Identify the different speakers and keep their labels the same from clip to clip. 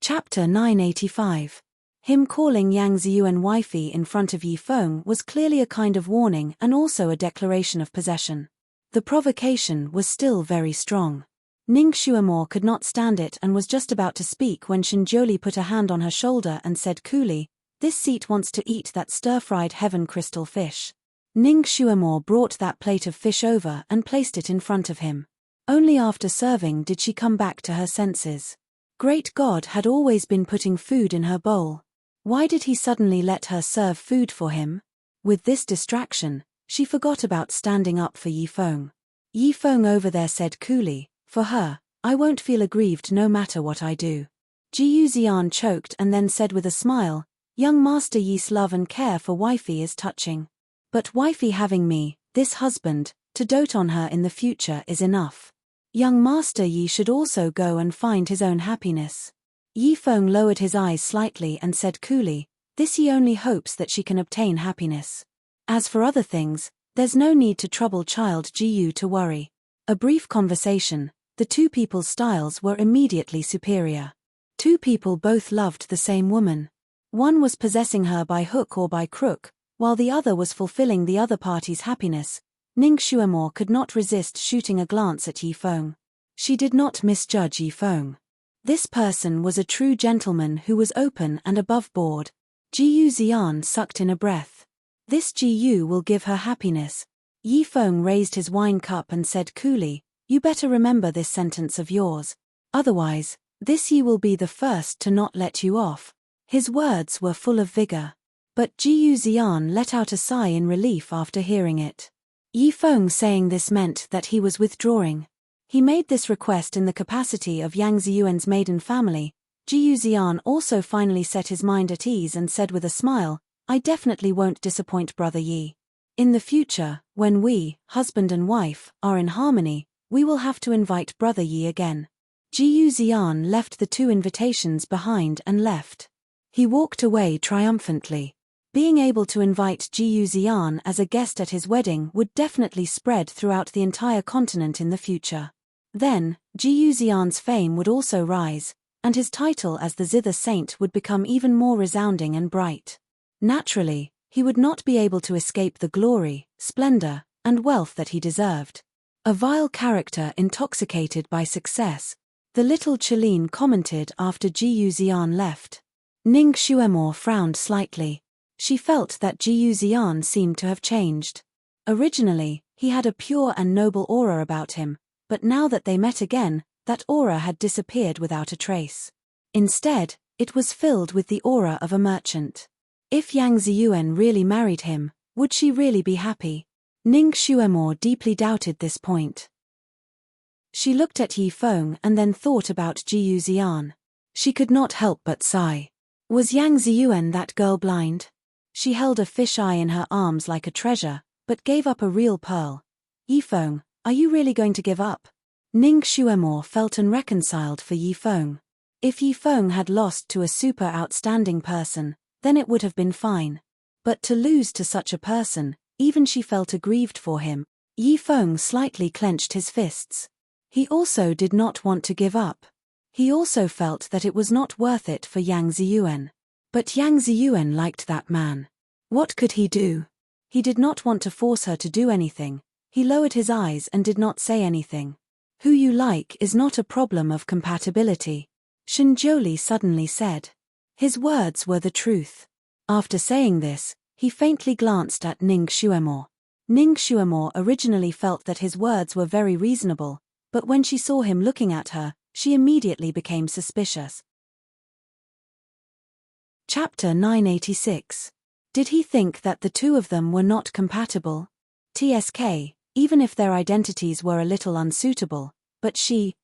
Speaker 1: Chapter 985. Him calling Yang Ziyuan wifey in front of Yi Feng was clearly a kind of warning and also a declaration of possession. The provocation was still very strong. Ning Xuemore could not stand it and was just about to speak when Shinjiuli put a hand on her shoulder and said coolly, "This seat wants to eat that stir-fried heaven crystal fish." Ning Xuemore brought that plate of fish over and placed it in front of him. Only after serving did she come back to her senses. Great God had always been putting food in her bowl. Why did he suddenly let her serve food for him? With this distraction, she forgot about standing up for Yi Feng. Yi Feng over there said coolly, "For her, I won't feel aggrieved no matter what I do." Jiyu Xian choked and then said with a smile, "Young Master Yi's love and care for wifey is touching. But wifey having me, this husband, to dote on her in the future is enough. Young Master Yi should also go and find his own happiness." Yi Feng lowered his eyes slightly and said coolly, "This Yi only hopes that she can obtain happiness. As for other things, there's no need to trouble child Jiyu to worry." A brief conversation, the two people's styles were immediately superior. Two people both loved the same woman. One was possessing her by hook or by crook, while the other was fulfilling the other party's happiness. Ning Xuemore could not resist shooting a glance at Yi Feng. She did not misjudge Yi Feng. This person was a true gentleman who was open and above board. Jiyu Xian sucked in a breath. This Jiyu will give her happiness. Yi Feng raised his wine cup and said coolly, "You better remember this sentence of yours. Otherwise, this Yi will be the first to not let you off." His words were full of vigor. But Jiyu Xian let out a sigh in relief after hearing it. Yi Feng saying this meant that he was withdrawing. He made this request in the capacity of Yang Ziyuan's maiden family. Jiyu Xian also finally set his mind at ease and said with a smile, "I definitely won't disappoint Brother Yi. In the future, when we, husband and wife, are in harmony, we will have to invite Brother Yi again." Jiyu Xian left the two invitations behind and left. He walked away triumphantly. Being able to invite Jiyu Xian as a guest at his wedding would definitely spread throughout the entire continent in the future. Then, Jiyu Xian's fame would also rise, and his title as the Zither Saint would become even more resounding and bright. Naturally, he would not be able to escape the glory, splendor, and wealth that he deserved. A vile character intoxicated by success, the little Chelene commented after Jiyu Xian left. Ning Xuemore frowned slightly. She felt that Jiyu Xian seemed to have changed. Originally, he had a pure and noble aura about him, but now that they met again, that aura had disappeared without a trace. Instead, it was filled with the aura of a merchant. If Yang Ziyuan really married him, would she really be happy? Ning Xuemore deeply doubted this point. She looked at Yi Feng and then thought about Jiyu Xian. She could not help but sigh. Was Yang Ziyuan that girl blind? She held a fish-eye in her arms like a treasure, but gave up a real pearl. "Yi Feng, are you really going to give up?" Ning Xuemore felt unreconciled for Yi Feng. If Yi Feng had lost to a super outstanding person, then it would have been fine. But to lose to such a person, even she felt aggrieved for him. Yi Feng slightly clenched his fists. He also did not want to give up. He also felt that it was not worth it for Yang Ziyuan. But Yang Ziyuan liked that man. What could he do? He did not want to force her to do anything. He lowered his eyes and did not say anything. "Who you like is not a problem of compatibility," Shinjiuli suddenly said. His words were the truth. After saying this, he faintly glanced at Ning Xuemore. Ning Xuemore originally felt that his words were very reasonable, but when she saw him looking at her, she immediately became suspicious. Chapter 986. Did he think that the two of them were not compatible? TSK, even if their identities were a little unsuitable, but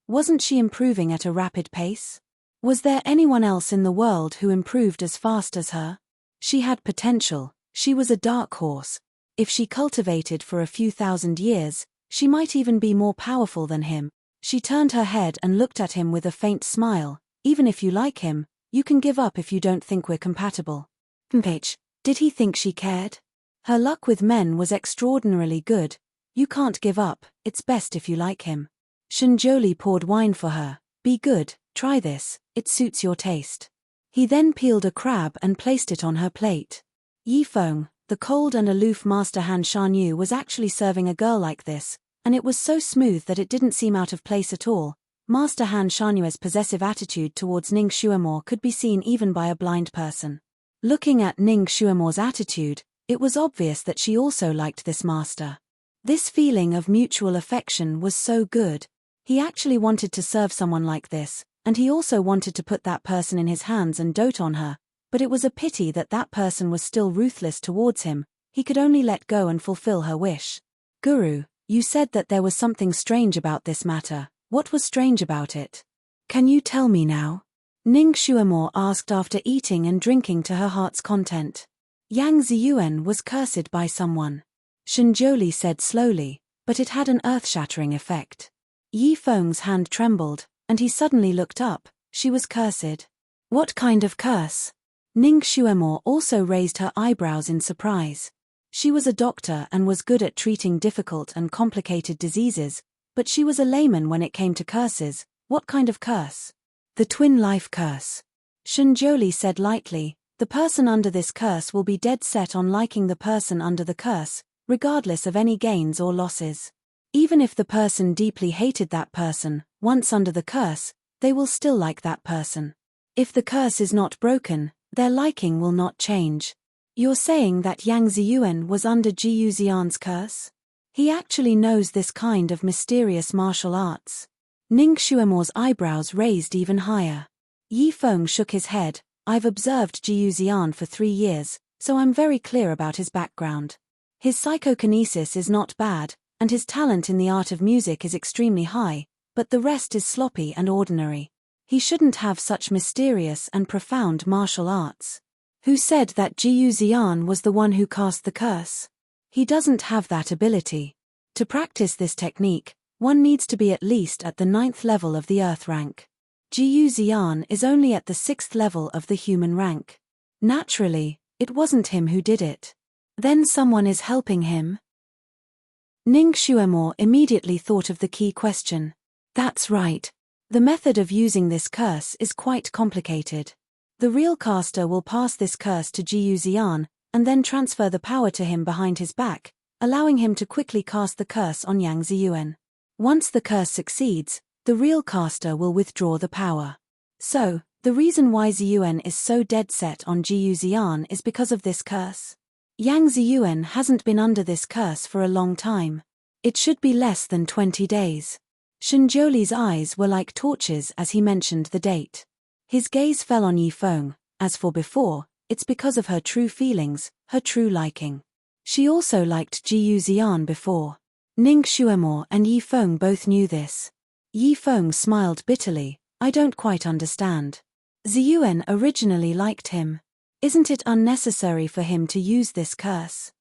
Speaker 1: wasn't she improving at a rapid pace? Was there anyone else in the world who improved as fast as her? She had potential, she was a dark horse. If she cultivated for a few thousand years, she might even be more powerful than him. She turned her head and looked at him with a faint smile. "Even if you like him, you can give up if you don't think we're compatible." Did he think she cared? Her luck with men was extraordinarily good. "You can't give up, it's best if you like him." Shinjiuli poured wine for her. "Be good, try this, it suits your taste. He then peeled a crab and placed it on her plate. Yifeng, the cold and aloof Master Han Shanyu, was actually serving a girl like this, and it was so smooth that it didn't seem out of place at all. Master Han Shanyue's possessive attitude towards Ning Xuemore could be seen even by a blind person. Looking at Ning Xuemore's attitude, it was obvious that she also liked this master. This feeling of mutual affection was so good. He actually wanted to serve someone like this, and he also wanted to put that person in his hands and dote on her, but it was a pity that that person was still ruthless towards him. He could only let go and fulfill her wish. Guru, you said that there was something strange about this matter. What was strange about it? Can you tell me now? Ning Xuemore asked after eating and drinking to her heart's content. Yang Ziyuan was cursed by someone. Shenjiuli said slowly, but it had an earth-shattering effect. Yifeng's hand trembled, and he suddenly looked up. She was cursed. What kind of curse? Ning Xuemore also raised her eyebrows in surprise. She was a doctor and was good at treating difficult and complicated diseases, but she was a layman when it came to curses. What kind of curse? The twin life curse. Shenjiuli said lightly, the person under this curse will be dead set on liking the person under the curse, regardless of any gains or losses. Even if the person deeply hated that person, once under the curse, they will still like that person. If the curse is not broken, their liking will not change. You're saying that Yang Ziyuan was under Jiyu Xian's curse? He actually knows this kind of mysterious martial arts. Ning Xuemore's eyebrows raised even higher. Yifeng shook his head. I've observed Jiyu Xian for 3 years, so I'm very clear about his background. His psychokinesis is not bad, and his talent in the art of music is extremely high, but the rest is sloppy and ordinary. He shouldn't have such mysterious and profound martial arts. Who said that Jiyu Xian was the one who cast the curse? He doesn't have that ability. To practice this technique, one needs to be at least at the 9th level of the earth rank. Jiyu Xian is only at the 6th level of the human rank. Naturally, it wasn't him who did it. Then someone is helping him? Ning Xuemore immediately thought of the key question. That's right. The method of using this curse is quite complicated. The real caster will pass this curse to Jiyu Xian, and then transfer the power to him behind his back, allowing him to quickly cast the curse on Yang Ziyuan. Once the curse succeeds, the real caster will withdraw the power. So, the reason why Ziyuan is so dead set on Jiyu Xian is because of this curse. Yang Ziyuan hasn't been under this curse for a long time. It should be less than 20 days. Shenjiuli's eyes were like torches as he mentioned the date. His gaze fell on Yifeng. As for before, it's because of her true feelings, her true liking. She also liked Jiyu Xian before. Ning Xuemore and Yifeng both knew this. Yifeng smiled bitterly. I don't quite understand. Ziyuan originally liked him. Isn't it unnecessary for him to use this curse?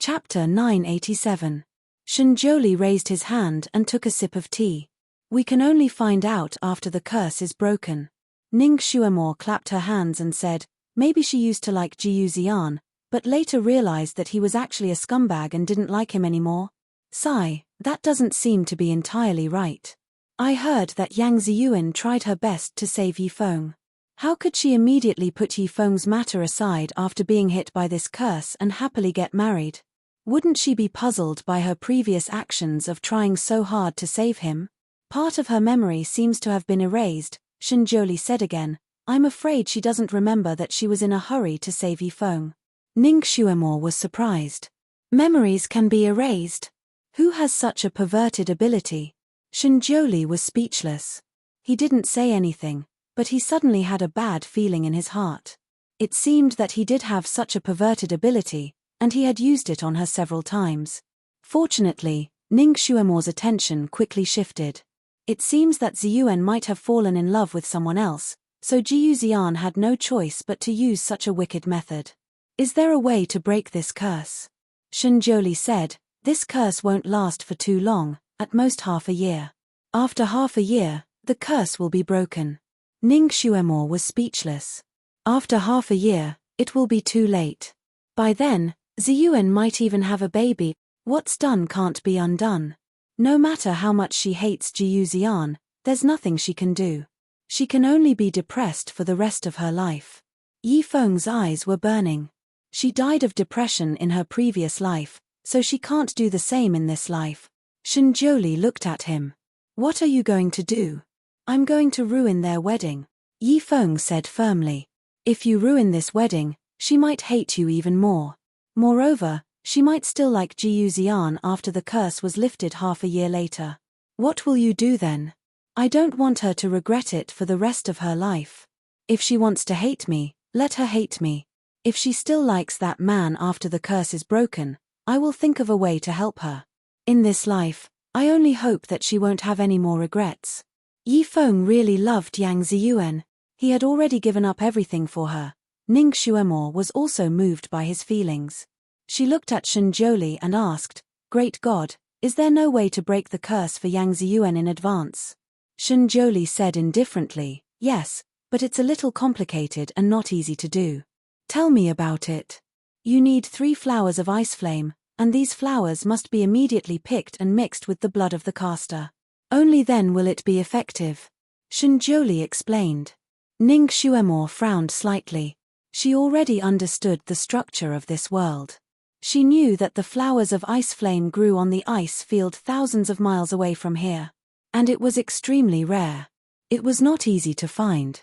Speaker 1: Chapter 987. Shenjiuli raised his hand and took a sip of tea. We can only find out after the curse is broken. Ning Xuemore clapped her hands and said, maybe she used to like Jiyu Xian, but later realized that he was actually a scumbag and didn't like him anymore. Sigh, that doesn't seem to be entirely right. I heard that Yang Ziyuan tried her best to save Yifeng. How could she immediately put Yifeng's matter aside after being hit by this curse and happily get married? Wouldn't she be puzzled by her previous actions of trying so hard to save him? Part of her memory seems to have been erased, Shenjiuli said again. I'm afraid she doesn't remember that she was in a hurry to save Yifeng. Ning Xuemore was surprised. Memories can be erased. Who has such a perverted ability? Shenjiuli was speechless. He didn't say anything, but he suddenly had a bad feeling in his heart. It seemed that he did have such a perverted ability, and he had used it on her several times. Fortunately, Ning Xuemore's attention quickly shifted. It seems that Ziyuan might have fallen in love with someone else, so Jiyu Xian had no choice but to use such a wicked method. Is there a way to break this curse? Shenjiuli said, this curse won't last for too long, at most half a year. After half a year, the curse will be broken. Ning Xuemore was speechless. After half a year, it will be too late. By then, Ziyuan might even have a baby. What's done can't be undone. No matter how much she hates Jiyu Xian, there's nothing she can do. She can only be depressed for the rest of her life. Yi Feng's eyes were burning. She died of depression in her previous life, so she can't do the same in this life. Shen Jiuli looked at him. What are you going to do? I'm going to ruin their wedding, Yi Feng said firmly. If you ruin this wedding, she might hate you even more. Moreover, she might still like Jiyu Xian after the curse was lifted half a year later. What will you do then? I don't want her to regret it for the rest of her life. If she wants to hate me, let her hate me. If she still likes that man after the curse is broken, I will think of a way to help her. In this life, I only hope that she won't have any more regrets. Yi Feng really loved Yang Ziyuan. He had already given up everything for her. Ning Xuemo was also moved by his feelings. She looked at Shen Jiuli and asked, Great God, is there no way to break the curse for Yang Ziyuan in advance? Shen Jiuli said indifferently, Yes, but it's a little complicated and not easy to do. Tell me about it. You need 3 flowers of ice flame, and these flowers must be immediately picked and mixed with the blood of the caster. Only then will it be effective. Shen Jiuli explained. Ning Xuemo frowned slightly. She already understood the structure of this world. She knew that the flowers of ice flame grew on the ice field thousands of miles away from here. And it was extremely rare. It was not easy to find.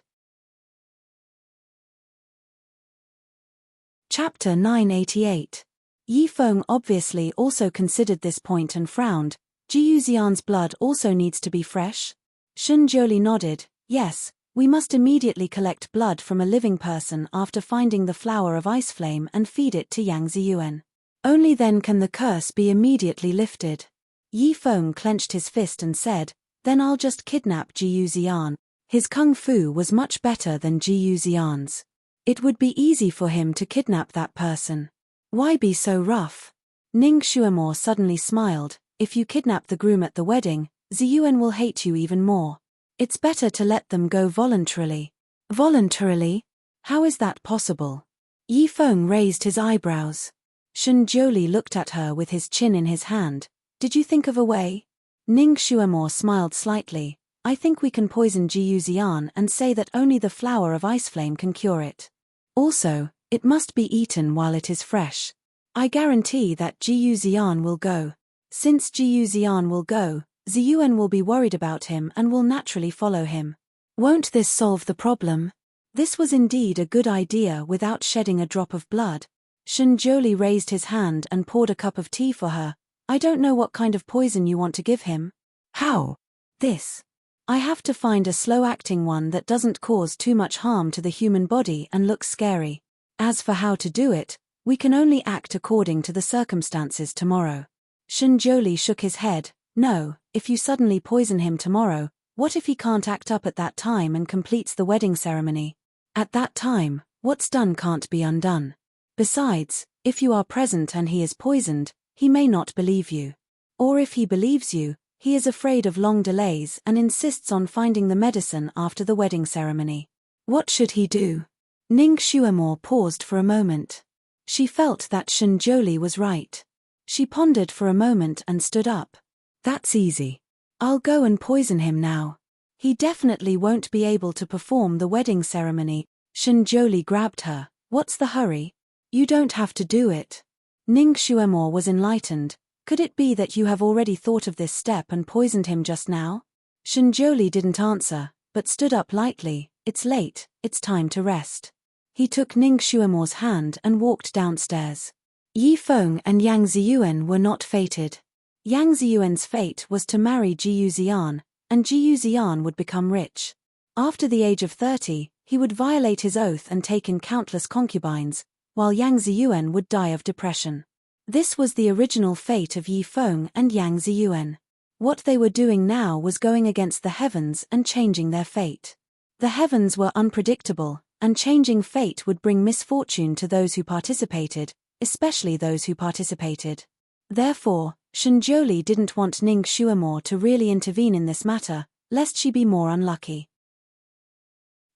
Speaker 1: Chapter 988. Yi Feng obviously also considered this point and frowned. Jiyu Xian's blood also needs to be fresh? Shen Jiuli nodded, Yes, we must immediately collect blood from a living person after finding the flower of ice flame and feed it to Yang Ziyuan. Only then can the curse be immediately lifted. Yi Feng clenched his fist and said, Then I'll just kidnap Jiyu Xian. His kung fu was much better than Jiyu Xian's. It would be easy for him to kidnap that person. Why be so rough? Ning Xuemo suddenly smiled. If you kidnap the groom at the wedding, Ziyuan will hate you even more. It's better to let them go voluntarily. Voluntarily? How is that possible? Yi Feng raised his eyebrows. Shen Jiuli looked at her with his chin in his hand. Did you think of a way? Ning Xuemo smiled slightly. I think we can poison Jiyu Xian and say that only the flower of ice flame can cure it. Also, it must be eaten while it is fresh. I guarantee that Jiyu Xian will go. Since Jiyu Xian will go, Ziyuan will be worried about him and will naturally follow him. Won't this solve the problem? This was indeed a good idea without shedding a drop of blood. Shen Jiuli raised his hand and poured a cup of tea for her. I don't know what kind of poison you want to give him. How? This. I have to find a slow-acting one that doesn't cause too much harm to the human body and looks scary. As for how to do it, we can only act according to the circumstances tomorrow. Shen Jiuli shook his head. No, if you suddenly poison him tomorrow, what if he can't act up at that time and completes the wedding ceremony? At that time, what's done can't be undone. Besides, if you are present and he is poisoned, he may not believe you. Or if he believes you, he is afraid of long delays and insists on finding the medicine after the wedding ceremony. What should he do? Ning Xuemo paused for a moment. She felt that Shen Jiuli was right. She pondered for a moment and stood up. That's easy. I'll go and poison him now. He definitely won't be able to perform the wedding ceremony. Shen Jiuli grabbed her. What's the hurry? You don't have to do it. Ning Xuemo was enlightened. Could it be that you have already thought of this step and poisoned him just now? Shen Jiuli didn't answer, but stood up lightly. It's late, it's time to rest. He took Ning Xuemo's hand and walked downstairs. Yi Feng and Yang Ziyuan were not fated. Yang Ziyuan's fate was to marry Jiyu Xian, and Jiyu Xian would become rich. After the age of 30, he would violate his oath and take in countless concubines, while Yang Ziyuan would die of depression. This was the original fate of Yi Feng and Yang Ziyuan. What they were doing now was going against the heavens and changing their fate. The heavens were unpredictable, and changing fate would bring misfortune to those who participated, especially those who participated. Therefore, Shen Jiuli didn't want Ning Xuemo to really intervene in this matter, lest she be more unlucky.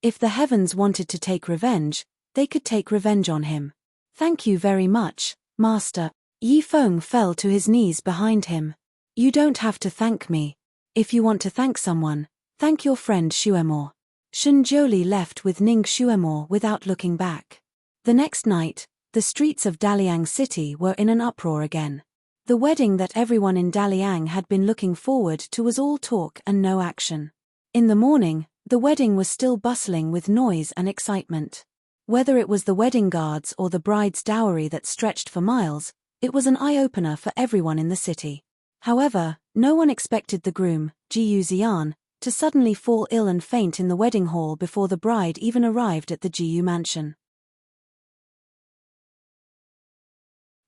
Speaker 1: If the heavens wanted to take revenge, they could take revenge on him. Thank you very much, Master. Yi Feng fell to his knees behind him. You don't have to thank me. If you want to thank someone, thank your friend Shuemor. Shunjoli left with Ning Shuemor without looking back. The next night, the streets of Daliang City were in an uproar again. The wedding that everyone in Daliang had been looking forward to was all talk and no action. In the morning, the wedding was still bustling with noise and excitement. Whether it was the wedding guards or the bride's dowry that stretched for miles, it was an eye-opener for everyone in the city. However, no one expected the groom, Jiyu Xian, to suddenly fall ill and faint in the wedding hall before the bride even arrived at the Jiyu mansion.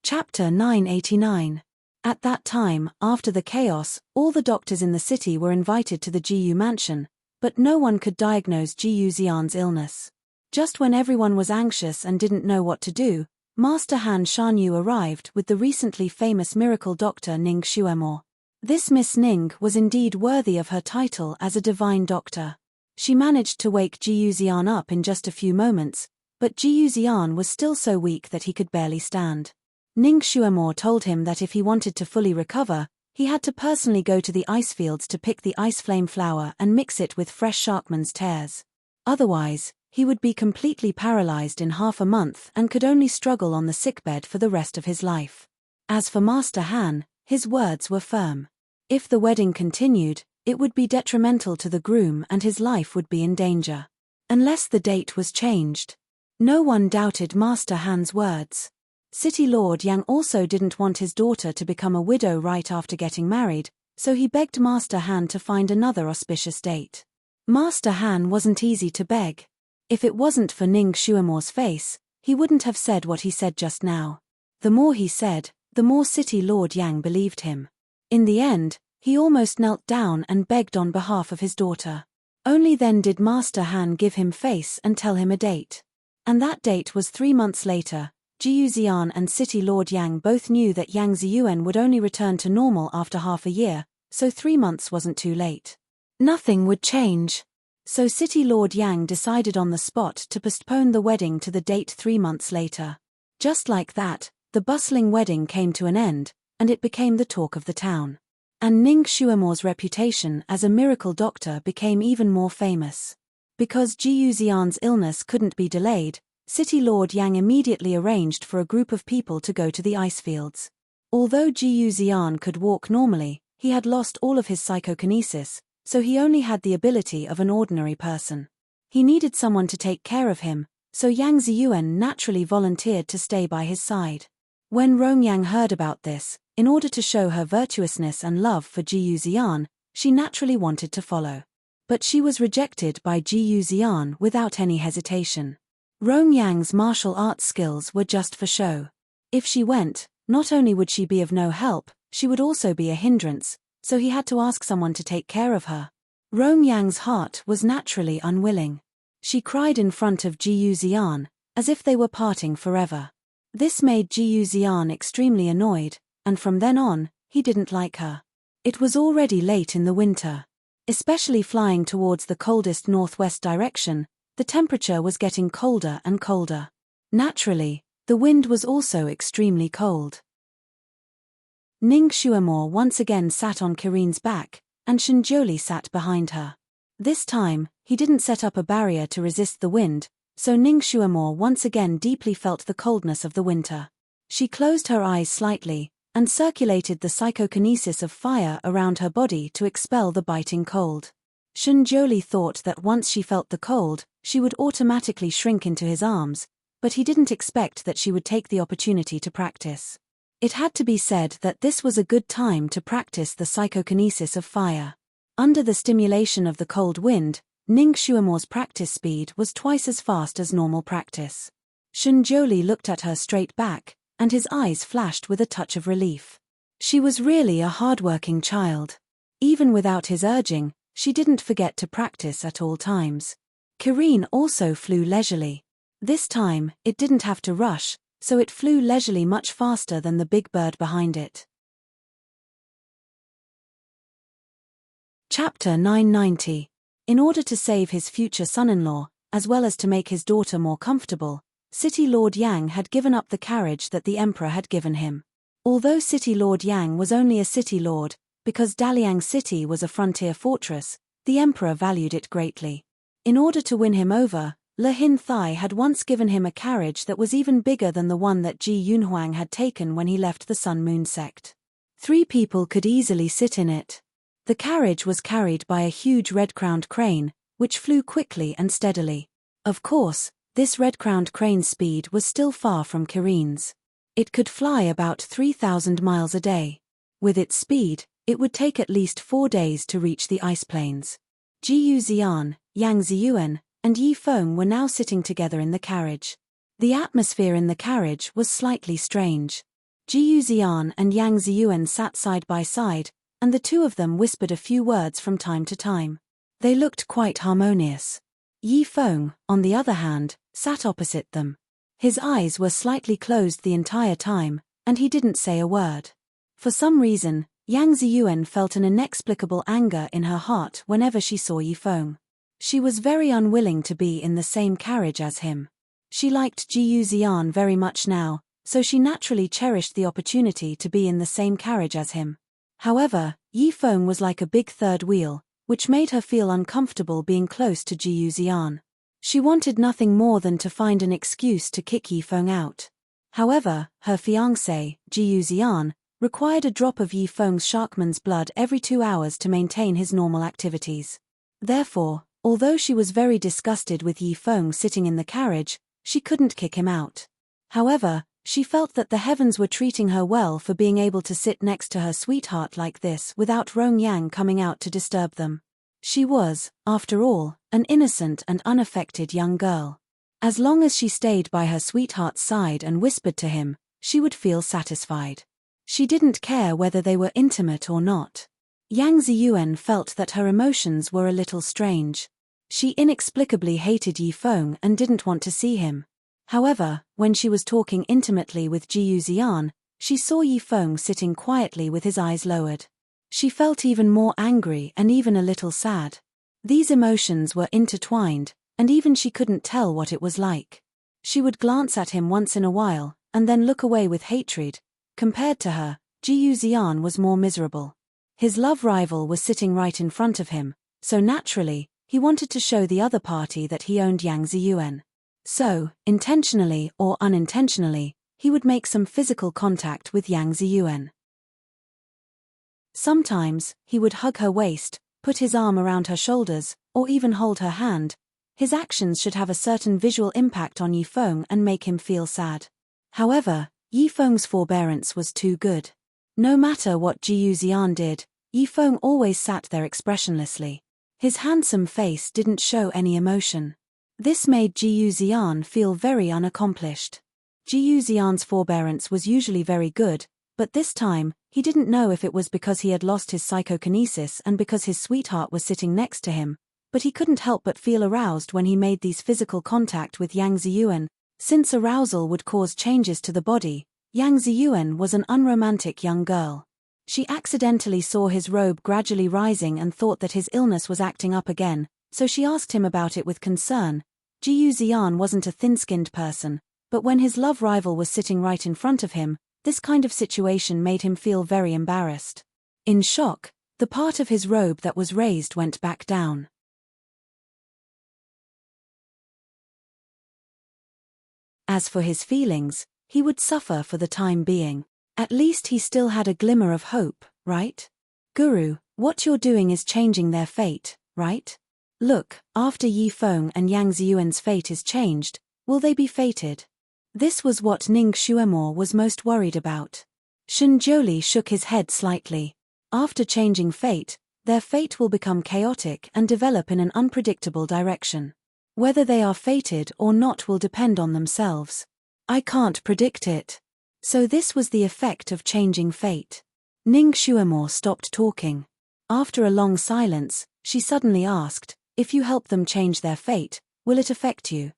Speaker 1: Chapter 989. At that time, after the chaos, all the doctors in the city were invited to the Jiyu mansion, but no one could diagnose Jiyu Xian's illness. Just when everyone was anxious and didn't know what to do, Master Han Shanyu arrived with the recently famous miracle doctor Ning Shuemor. This Miss Ning was indeed worthy of her title as a divine doctor. She managed to wake Jiyu Xian up in just a few moments, but Jiyu Xian was still so weak that he could barely stand. Ning Shuemor told him that if he wanted to fully recover, he had to personally go to the ice fields to pick the ice flame flower and mix it with fresh sharkman's tears. Otherwise, he would be completely paralyzed in half a month and could only struggle on the sickbed for the rest of his life. As for Master Han, his words were firm. If the wedding continued, it would be detrimental to the groom and his life would be in danger. Unless the date was changed. No one doubted Master Han's words. City Lord Yang also didn't want his daughter to become a widow right after getting married, so he begged Master Han to find another auspicious date. Master Han wasn't easy to beg. If it wasn't for Ning Shuemor's face, he wouldn't have said what he said just now. The more he said, the more City Lord Yang believed him. In the end, he almost knelt down and begged on behalf of his daughter. Only then did Master Han give him face and tell him a date. And that date was 3 months later. Jiyu Xian and City Lord Yang both knew that Yang Ziyuan would only return to normal after half a year, so 3 months wasn't too late. Nothing would change. So City Lord Yang decided on the spot to postpone the wedding to the date 3 months later. Just like that, the bustling wedding came to an end, and it became the talk of the town. And Ning Shuemor's reputation as a miracle doctor became even more famous. Because Jiyu Xian's illness couldn't be delayed, City Lord Yang immediately arranged for a group of people to go to the ice fields. Although Jiyu Xian could walk normally, he had lost all of his psychokinesis, so he only had the ability of an ordinary person. He needed someone to take care of him, so Yang Ziyuan naturally volunteered to stay by his side. When Rongyang heard about this, in order to show her virtuousness and love for Jiyu Xian, she naturally wanted to follow. But she was rejected by Jiyu Xian without any hesitation. Rongyang's martial arts skills were just for show. If she went, not only would she be of no help, she would also be a hindrance, so he had to ask someone to take care of her. Rongyang's heart was naturally unwilling. She cried in front of Jiyu Xian, as if they were parting forever. This made Jiyu Xian extremely annoyed, and from then on, he didn't like her. It was already late in the winter. Especially flying towards the coldest northwest direction, the temperature was getting colder and colder. Naturally, the wind was also extremely cold. Ning Shuemor once again sat on Kirin's back, and Shinjoli sat behind her. This time, he didn't set up a barrier to resist the wind, so Ning Shuemor once again deeply felt the coldness of the winter. She closed her eyes slightly, and circulated the psychokinesis of fire around her body to expel the biting cold. Shinjoli thought that once she felt the cold, she would automatically shrink into his arms, but he didn't expect that she would take the opportunity to practice. It had to be said that this was a good time to practice the psychokinesis of fire. Under the stimulation of the cold wind, Ning Shuemor's practice speed was twice as fast as normal practice. Shinjoli looked at her straight back, and his eyes flashed with a touch of relief. She was really a hardworking child. Even without his urging, she didn't forget to practice at all times. Kirin also flew leisurely. This time, it didn't have to rush, so it flew leisurely much faster than the big bird behind it. Chapter 990. In order to save his future son-in-law, as well as to make his daughter more comfortable, City Lord Yang had given up the carriage that the emperor had given him. Although City Lord Yang was only a city lord, Because Daliang City was a frontier fortress, the emperor valued it greatly. In order to win him over, Le Hin Thai had once given him a carriage that was even bigger than the one that Ji Yunhuang had taken when he left the Sun Moon sect. 3 people could easily sit in it. The carriage was carried by a huge red-crowned crane, which flew quickly and steadily. Of course, this red-crowned crane's speed was still far from Kirin's. It could fly about 3,000 miles a day. With its speed, it would take at least 4 days to reach the ice plains. Jiyu Xian, Yang Ziyuan, and Yi Feng were now sitting together in the carriage. The atmosphere in the carriage was slightly strange. Jiyu Xian and Yang Ziyuan sat side by side, and the two of them whispered a few words from time to time. They looked quite harmonious. Yi Feng, on the other hand, sat opposite them. His eyes were slightly closed the entire time, and he didn't say a word. For some reason, Yang Ziyuan felt an inexplicable anger in her heart whenever she saw Yi Feng. She was very unwilling to be in the same carriage as him. She liked Jiyu Xian very much now, so she naturally cherished the opportunity to be in the same carriage as him. However, Yi Feng was like a big third wheel, which made her feel uncomfortable being close to Jiyu Xian. She wanted nothing more than to find an excuse to kick Yi Feng out. However, her fiancé, Jiyu Xian, required a drop of Yi Feng's sharkman's blood every 2 hours to maintain his normal activities. Therefore, although she was very disgusted with Yi Feng sitting in the carriage, she couldn't kick him out. However, she felt that the heavens were treating her well for being able to sit next to her sweetheart like this without Rong Yang coming out to disturb them. She was, after all, an innocent and unaffected young girl. As long as she stayed by her sweetheart's side and whispered to him, she would feel satisfied. She didn't care whether they were intimate or not. Yang Ziyuan felt that her emotions were a little strange. She inexplicably hated Yi Feng and didn't want to see him. However, when she was talking intimately with Jiyu Xian, she saw Yi Feng sitting quietly with his eyes lowered. She felt even more angry and even a little sad. These emotions were intertwined, and even she couldn't tell what it was like. She would glance at him once in a while, and then look away with hatred. Compared to her, Jiyu Xian was more miserable. His love rival was sitting right in front of him, so naturally, he wanted to show the other party that he owned Yang Ziyuan. So, intentionally or unintentionally, he would make some physical contact with Yang Ziyuan. Sometimes, he would hug her waist, put his arm around her shoulders, or even hold her hand. His actions should have a certain visual impact on Yi Feng and make him feel sad. However, Yi Feng's forbearance was too good. No matter what Jiyu Xian did, Yi Feng always sat there expressionlessly. His handsome face didn't show any emotion. This made Jiyu Xian feel very unaccomplished. Jiyu Xian's forbearance was usually very good, but this time, he didn't know if it was because he had lost his psychokinesis and because his sweetheart was sitting next to him, but he couldn't help but feel aroused when he made these physical contact with Yang Ziyuan. Since arousal would cause changes to the body, Yang Ziyuan was an unromantic young girl. She accidentally saw his robe gradually rising and thought that his illness was acting up again, so she asked him about it with concern. Jiyu Xian wasn't a thin-skinned person, but when his love rival was sitting right in front of him, this kind of situation made him feel very embarrassed. In shock, the part of his robe that was raised went back down. As for his feelings, he would suffer for the time being. At least he still had a glimmer of hope, right? Guru, what you're doing is changing their fate, right? Look, after Yi Feng and Yang Ziyuan's fate is changed, will they be fated? This was what Ning Xuemore was most worried about. Shen Jiuli shook his head slightly. After changing fate, their fate will become chaotic and develop in an unpredictable direction. Whether they are fated or not will depend on themselves. I can't predict it. So this was the effect of changing fate. Ning Xuemore stopped talking. After a long silence, she suddenly asked, if you help them change their fate, will it affect you?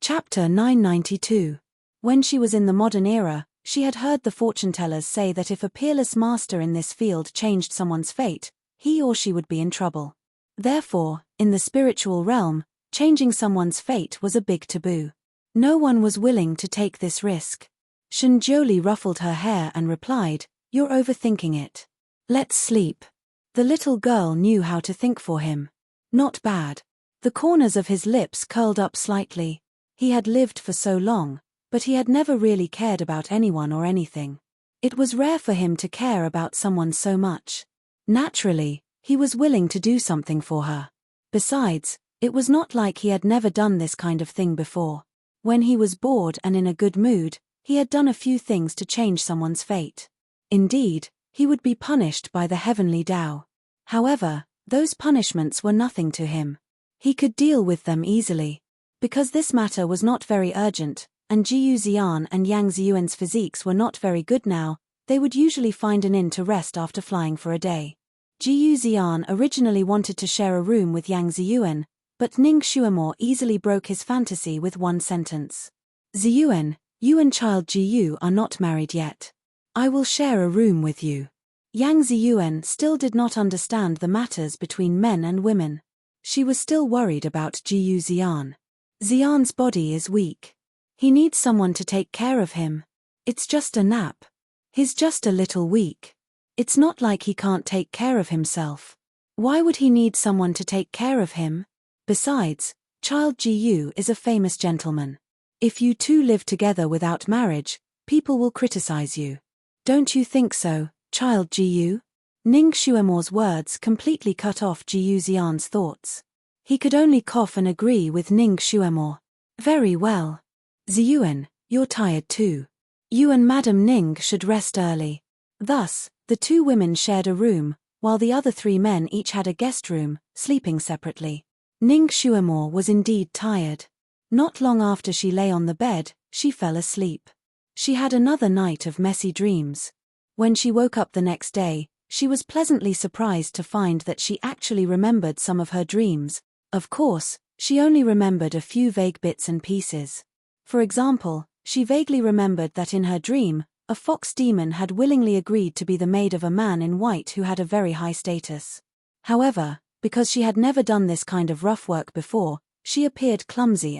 Speaker 1: Chapter 992. When she was in the modern era, she had heard the fortune-tellers say that if a peerless master in this field changed someone's fate, he or she would be in trouble. Therefore, in the spiritual realm, changing someone's fate was a big taboo. No one was willing to take this risk. Shenjioli ruffled her hair and replied, "You're overthinking it. Let's sleep." The little girl knew how to think for him. Not bad. The corners of his lips curled up slightly. He had lived for so long, but he had never really cared about anyone or anything. It was rare for him to care about someone so much. Naturally, he was willing to do something for her. Besides, it was not like he had never done this kind of thing before. When he was bored and in a good mood, he had done a few things to change someone's fate. Indeed, he would be punished by the heavenly Tao. However, those punishments were nothing to him. He could deal with them easily. Because this matter was not very urgent, and Jiyu Xian and Yang Ziyuan's physiques were not very good now, they would usually find an inn to rest after flying for a day. Jiyu Xian originally wanted to share a room with Yang Ziyuan, but Ning Xuemo easily broke his fantasy with one sentence. "Ziyuan, you and child Jiyu are not married yet. I will share a room with you." Yang Ziyuan still did not understand the matters between men and women. She was still worried about Jiyu Xian. Xian's body is weak. He needs someone to take care of him. It's just a nap. He's just a little weak. It's not like he can't take care of himself. Why would he need someone to take care of him? Besides, child Jiyu is a famous gentleman. If you two live together without marriage, people will criticize you. Don't you think so, child Jiyu? Ning Xuemo's words completely cut off Jiyu Xian's thoughts. He could only cough and agree with Ning Xuemo. "Very well. Ziyuan, you're tired too. You and Madam Ning should rest early." Thus, the two women shared a room, while the other three men each had a guest room, sleeping separately. Ning Xuemo was indeed tired. Not long after she lay on the bed, she fell asleep. She had another night of messy dreams. When she woke up the next day, she was pleasantly surprised to find that she actually remembered some of her dreams. Of course, she only remembered a few vague bits and pieces. For example, she vaguely remembered that in her dream, a fox demon had willingly agreed to be the maid of a man in white who had a very high status. However, because she had never done this kind of rough work before, she appeared clumsy.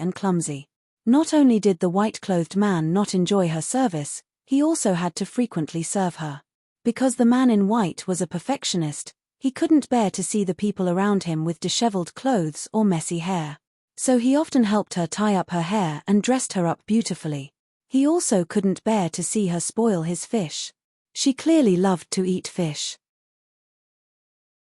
Speaker 1: Not only did the white-clothed man not enjoy her service, he also had to frequently serve her. Because the man in white was a perfectionist, he couldn't bear to see the people around him with disheveled clothes or messy hair. So he often helped her tie up her hair and dressed her up beautifully. He also couldn't bear to see her spoil his fish. She clearly loved to eat fish.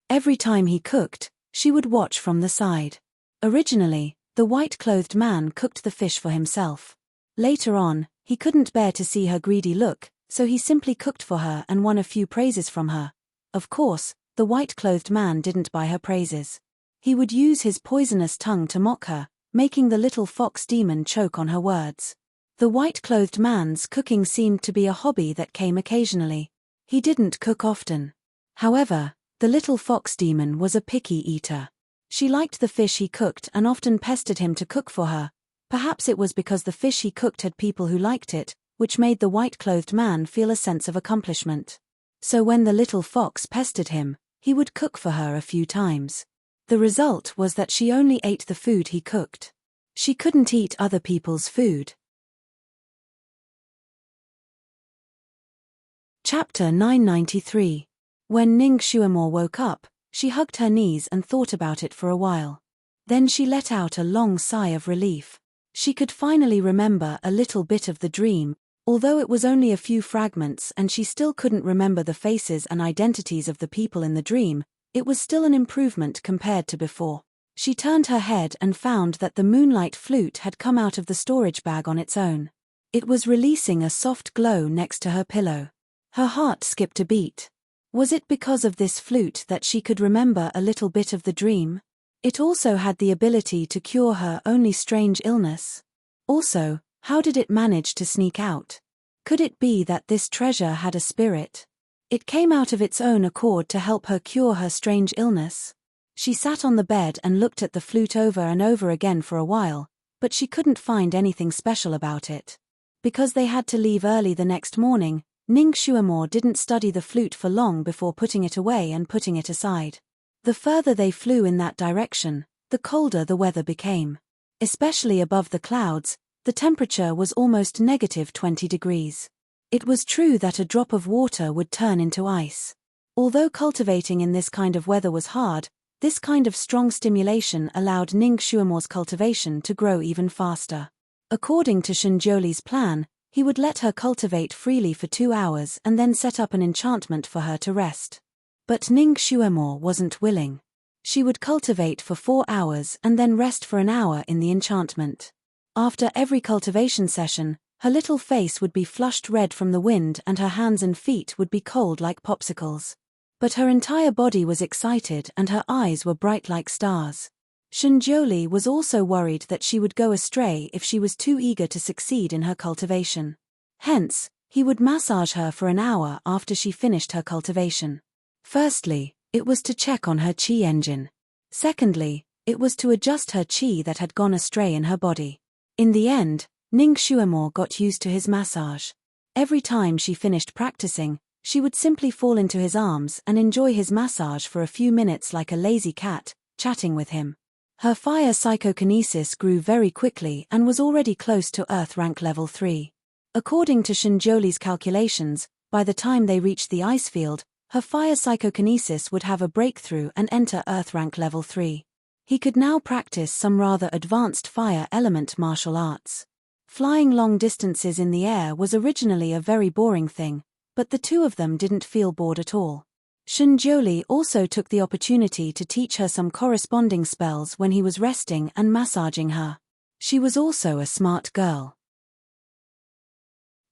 Speaker 1: Every time he cooked, she would watch from the side. Originally, the white-clothed man cooked the fish for himself. Later on, he couldn't bear to see her greedy look, so he simply cooked for her and won a few praises from her. Of course, the white-clothed man didn't buy her praises. He would use his poisonous tongue to mock her, making the little fox demon choke on her words. The white-clothed man's cooking seemed to be a hobby that came occasionally. He didn't cook often. However, the little fox demon was a picky eater. She liked the fish he cooked and often pestered him to cook for her. Perhaps it was because the fish he cooked had people who liked it, which made the white-clothed man feel a sense of accomplishment. So when the little fox pestered him, he would cook for her a few times. The result was that she only ate the food he cooked. She couldn't eat other people's food. Chapter 993. When Ning Xuemo woke up, she hugged her knees and thought about it for a while. Then she let out a long sigh of relief. She could finally remember a little bit of the dream, although it was only a few fragments and she still couldn't remember the faces and identities of the people in the dream. It was still an improvement compared to before. She turned her head and found that the moonlight flute had come out of the storage bag on its own. It was releasing a soft glow next to her pillow. Her heart skipped a beat. Was it because of this flute that she could remember a little bit of the dream? It also had the ability to cure her only strange illness. Also, how did it manage to sneak out? Could it be that this treasure had a spirit? It came out of its own accord to help her cure her strange illness. She sat on the bed and looked at the flute over and over again for a while, but she couldn't find anything special about it. Because they had to leave early the next morning, Ning Xuemo didn't study the flute for long before putting it away and putting it aside. The further they flew in that direction, the colder the weather became. Especially above the clouds, The temperature was almost -20 degrees. It was true that a drop of water would turn into ice. Although cultivating in this kind of weather was hard, this kind of strong stimulation allowed Ning Xuemo's cultivation to grow even faster. According to Shenjiuli's plan, he would let her cultivate freely for 2 hours and then set up an enchantment for her to rest. But Ning Xuemo wasn't willing. She would cultivate for 4 hours and then rest for an hour in the enchantment. After every cultivation session, her little face would be flushed red from the wind and her hands and feet would be cold like popsicles. But her entire body was excited and her eyes were bright like stars. Shenjiuli was also worried that she would go astray if she was too eager to succeed in her cultivation. Hence, he would massage her for an hour after she finished her cultivation. Firstly, it was to check on her qi engine. Secondly, it was to adjust her qi that had gone astray in her body. In the end, Ning Xuemo got used to his massage. Every time she finished practicing, she would simply fall into his arms and enjoy his massage for a few minutes like a lazy cat, chatting with him. Her fire psychokinesis grew very quickly and was already close to Earth rank level 3. According to Shenjiuli's calculations, by the time they reached the ice field, her fire psychokinesis would have a breakthrough and enter Earth rank level 3. He could now practice some rather advanced fire element martial arts. Flying long distances in the air was originally a very boring thing, but the two of them didn't feel bored at all. Shenjiuli also took the opportunity to teach her some corresponding spells when he was resting and massaging her. She was also a smart girl.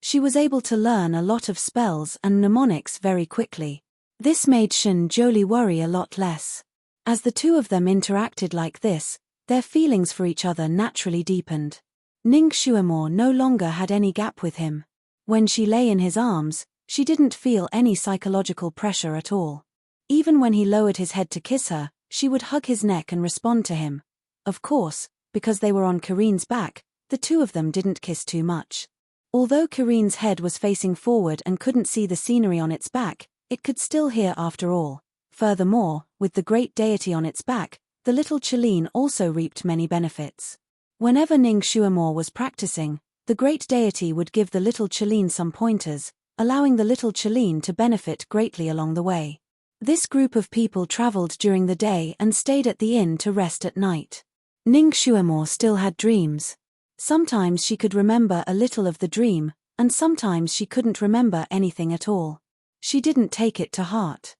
Speaker 1: She was able to learn a lot of spells and mnemonics very quickly. This made Shenjiuli worry a lot less. As the two of them interacted like this, their feelings for each other naturally deepened. Ning Xuemo no longer had any gap with him. When she lay in his arms, she didn't feel any psychological pressure at all. Even when he lowered his head to kiss her, she would hug his neck and respond to him. Of course, because they were on Karin's back, the two of them didn't kiss too much. Although Karin's head was facing forward and couldn't see the scenery on its back, it could still hear after all. Furthermore, with the great deity on its back, the little Chiline also reaped many benefits. Whenever Ning Xuemo was practicing, the great deity would give the little Chiline some pointers, allowing the little Chiline to benefit greatly along the way. This group of people traveled during the day and stayed at the inn to rest at night. Ning Xuemo still had dreams. Sometimes she could remember a little of the dream, and sometimes she couldn't remember anything at all. She didn't take it to heart.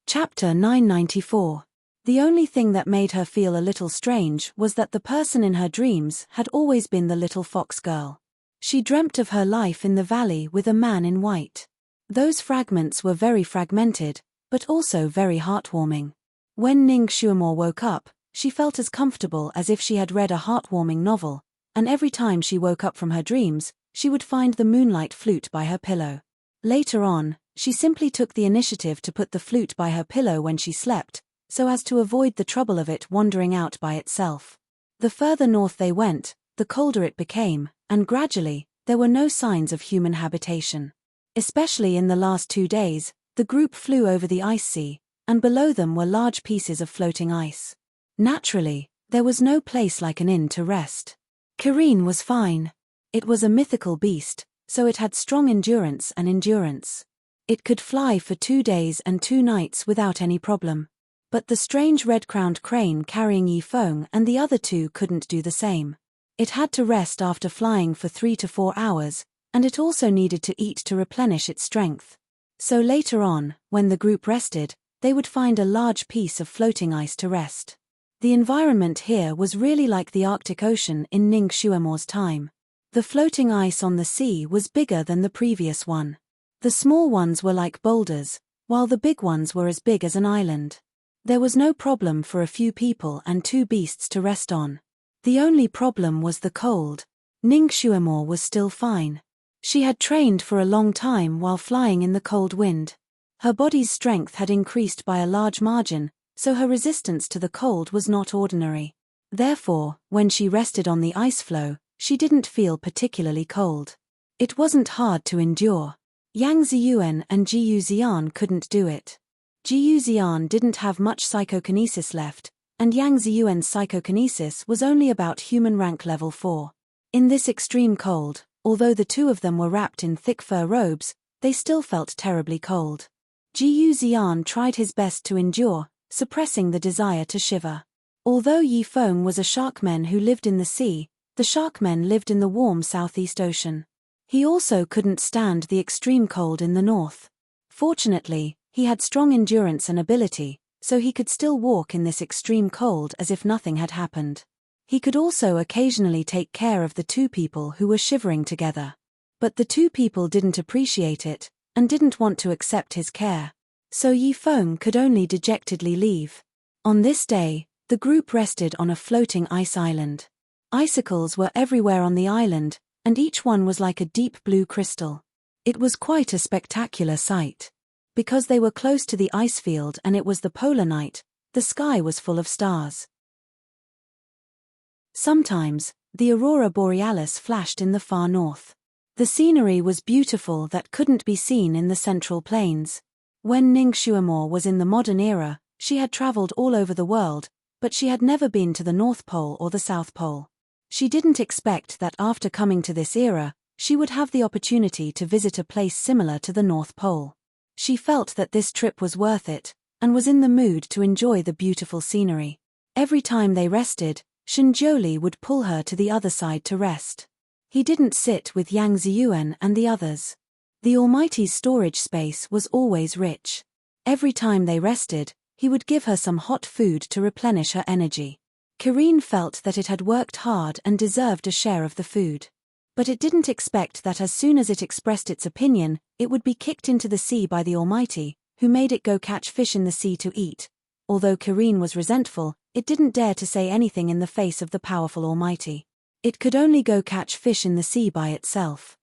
Speaker 1: Chapter 994. The only thing that made her feel a little strange was that the person in her dreams had always been the little fox girl. She dreamt of her life in the valley with a man in white. Those fragments were very fragmented, but also very heartwarming. When Ning Xuemo woke up, she felt as comfortable as if she had read a heartwarming novel, and every time she woke up from her dreams, she would find the moonlight flute by her pillow. Later on, she simply took the initiative to put the flute by her pillow when she slept, so as to avoid the trouble of it wandering out by itself. The further north they went, the colder it became, and gradually, there were no signs of human habitation. Especially in the last 2 days, the group flew over the ice sea, and below them were large pieces of floating ice. Naturally, there was no place like an inn to rest. Karin was fine. It was a mythical beast, so it had strong endurance and endurance. It could fly for 2 days and 2 nights without any problem. But the strange red-crowned crane carrying Yifeng and the other 2 couldn't do the same. It had to rest after flying for 3 to 4 hours, and it also needed to eat to replenish its strength. So later on, when the group rested, they would find a large piece of floating ice to rest. The environment here was really like the Arctic Ocean in Ning Xuemo's time. The floating ice on the sea was bigger than the previous one. The small ones were like boulders, while the big ones were as big as an island. There was no problem for a few people and 2 beasts to rest on. The only problem was the cold. Ning Xuemo was still fine. She had trained for a long time while flying in the cold wind. Her body's strength had increased by a large margin, so her resistance to the cold was not ordinary. Therefore, when she rested on the ice floe, she didn't feel particularly cold. It wasn't hard to endure. Yang Ziyuan and Jiyu Xian couldn't do it. Jiyu Xian didn't have much psychokinesis left, and Yang Ziyuan's psychokinesis was only about human rank level 4. In this extreme cold, although the two of them were wrapped in thick fur robes, they still felt terribly cold. Jiyu Ziyan tried his best to endure, suppressing the desire to shiver. Although Yi Feng was a sharkman who lived in the sea, the sharkmen lived in the warm Southeast Ocean. He also couldn't stand the extreme cold in the north. Fortunately, he had strong endurance and ability, so he could still walk in this extreme cold as if nothing had happened. He could also occasionally take care of the two people who were shivering together. But the two people didn't appreciate it, and didn't want to accept his care. So Yi Feng could only dejectedly leave. On this day, the group rested on a floating ice island. Icicles were everywhere on the island, and each one was like a deep blue crystal. It was quite a spectacular sight. Because they were close to the ice field and it was the polar night, the sky was full of stars. Sometimes, the aurora borealis flashed in the far north. The scenery was beautiful that couldn't be seen in the Central Plains. When Ning Xuemore was in the modern era, she had traveled all over the world, but she had never been to the North Pole or the South Pole. She didn't expect that after coming to this era, she would have the opportunity to visit a place similar to the North Pole. She felt that this trip was worth it, and was in the mood to enjoy the beautiful scenery. Every time they rested, Shinjoli would pull her to the other side to rest. He didn't sit with Yang Ziyuan and the others. The Almighty's storage space was always rich. Every time they rested, he would give her some hot food to replenish her energy. Karine felt that it had worked hard and deserved a share of the food. But it didn't expect that as soon as it expressed its opinion, it would be kicked into the sea by the Almighty, who made it go catch fish in the sea to eat. Although Karine was resentful, it didn't dare to say anything in the face of the powerful Almighty. It could only go catch fish in the sea by itself.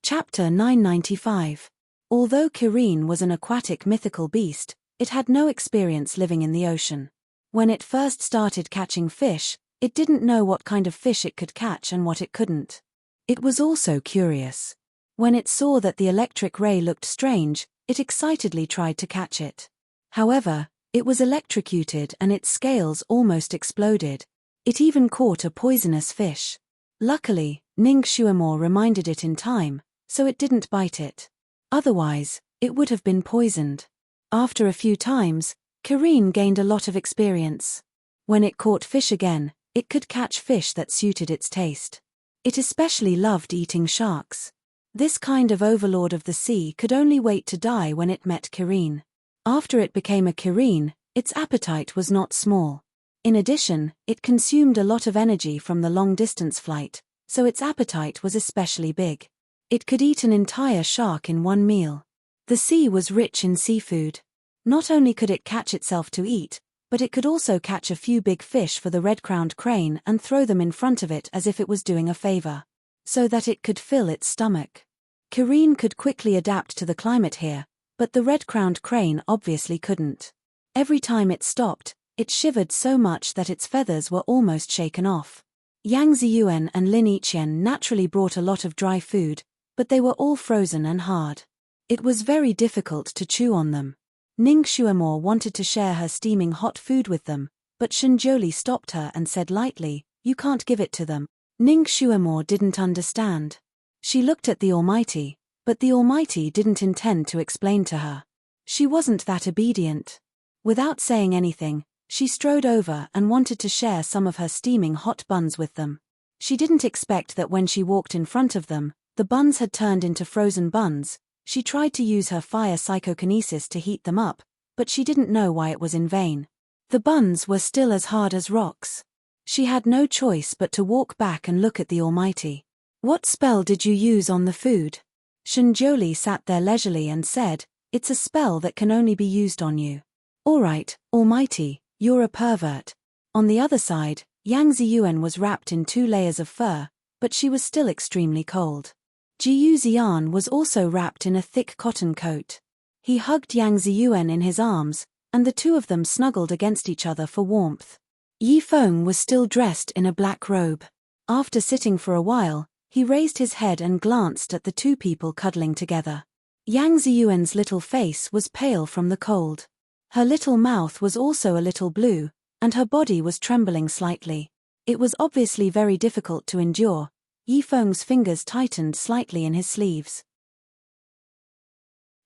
Speaker 1: Chapter 995. Although Karine was an aquatic mythical beast, it had no experience living in the ocean. When it first started catching fish, it didn't know what kind of fish it could catch and what it couldn't. It was also curious. When it saw that the electric ray looked strange, it excitedly tried to catch it. However, it was electrocuted and its scales almost exploded. It even caught a poisonous fish. Luckily, Ning Xuemore reminded it in time, so it didn't bite it. Otherwise, it would have been poisoned. After a few times, Karine gained a lot of experience. When it caught fish again, it could catch fish that suited its taste. It especially loved eating sharks. This kind of overlord of the sea could only wait to die when it met Karine. After it became a Karine, its appetite was not small. In addition, it consumed a lot of energy from the long-distance flight, so its appetite was especially big. It could eat an entire shark in one meal. The sea was rich in seafood. Not only could it catch itself to eat, but it could also catch a few big fish for the red-crowned crane and throw them in front of it as if it was doing a favor, so that it could fill its stomach. Karine could quickly adapt to the climate here, but the red-crowned crane obviously couldn't. Every time it stopped, it shivered so much that its feathers were almost shaken off. Yang Ziyuan and Lin Yiqian naturally brought a lot of dry food, but they were all frozen and hard. It was very difficult to chew on them. Ning Xuemore wanted to share her steaming hot food with them, but Shinjoli stopped her and said lightly, "You can't give it to them." Ning Xuemore didn't understand. She looked at the Almighty, but the Almighty didn't intend to explain to her. She wasn't that obedient. Without saying anything, she strode over and wanted to share some of her steaming hot buns with them. She didn't expect that when she walked in front of them, the buns had turned into frozen buns. She tried to use her fire psychokinesis to heat them up, but she didn't know why it was in vain. The buns were still as hard as rocks. She had no choice but to walk back and look at the Almighty. "What spell did you use on the food?" Shinjoli sat there leisurely and said, "It's a spell that can only be used on you." "All right, Almighty, you're a pervert." On the other side, Yang Ziyuan was wrapped in 2 layers of fur, but she was still extremely cold. Jiyu Ziyan was also wrapped in a thick cotton coat. He hugged Yang Ziyuan in his arms, and the two of them snuggled against each other for warmth. Yi Feng was still dressed in a black robe. After sitting for a while, he raised his head and glanced at the two people cuddling together. Yang Ziyuan's little face was pale from the cold. Her little mouth was also a little blue, and her body was trembling slightly. It was obviously very difficult to endure. Yifeng's fingers tightened slightly in his sleeves.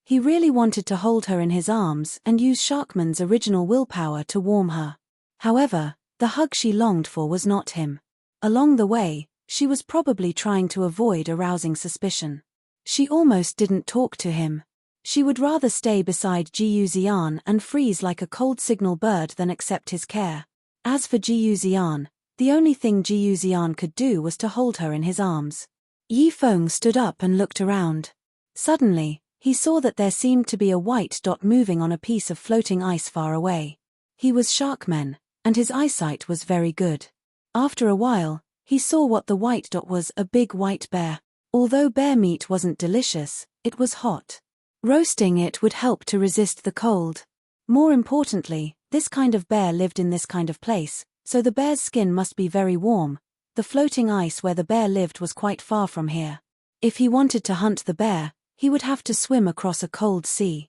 Speaker 1: He really wanted to hold her in his arms and use Sharkman's original willpower to warm her. However, the hug she longed for was not him. Along the way, she was probably trying to avoid arousing suspicion. She almost didn't talk to him. She would rather stay beside Jiyu Xian and freeze like a cold signal bird than accept his care. As for Jiyu Xian, the only thing Jiyu Xian could do was to hold her in his arms. Yifeng stood up and looked around. Suddenly, he saw that there seemed to be a white dot moving on a piece of floating ice far away. He was Sharkman, and his eyesight was very good. After a while, he saw what the white dot was: a big white bear. Although bear meat wasn't delicious, it was hot. Roasting it would help to resist the cold. More importantly, this kind of bear lived in this kind of place, so the bear's skin must be very warm. The floating ice where the bear lived was quite far from here. If he wanted to hunt the bear, he would have to swim across a cold sea.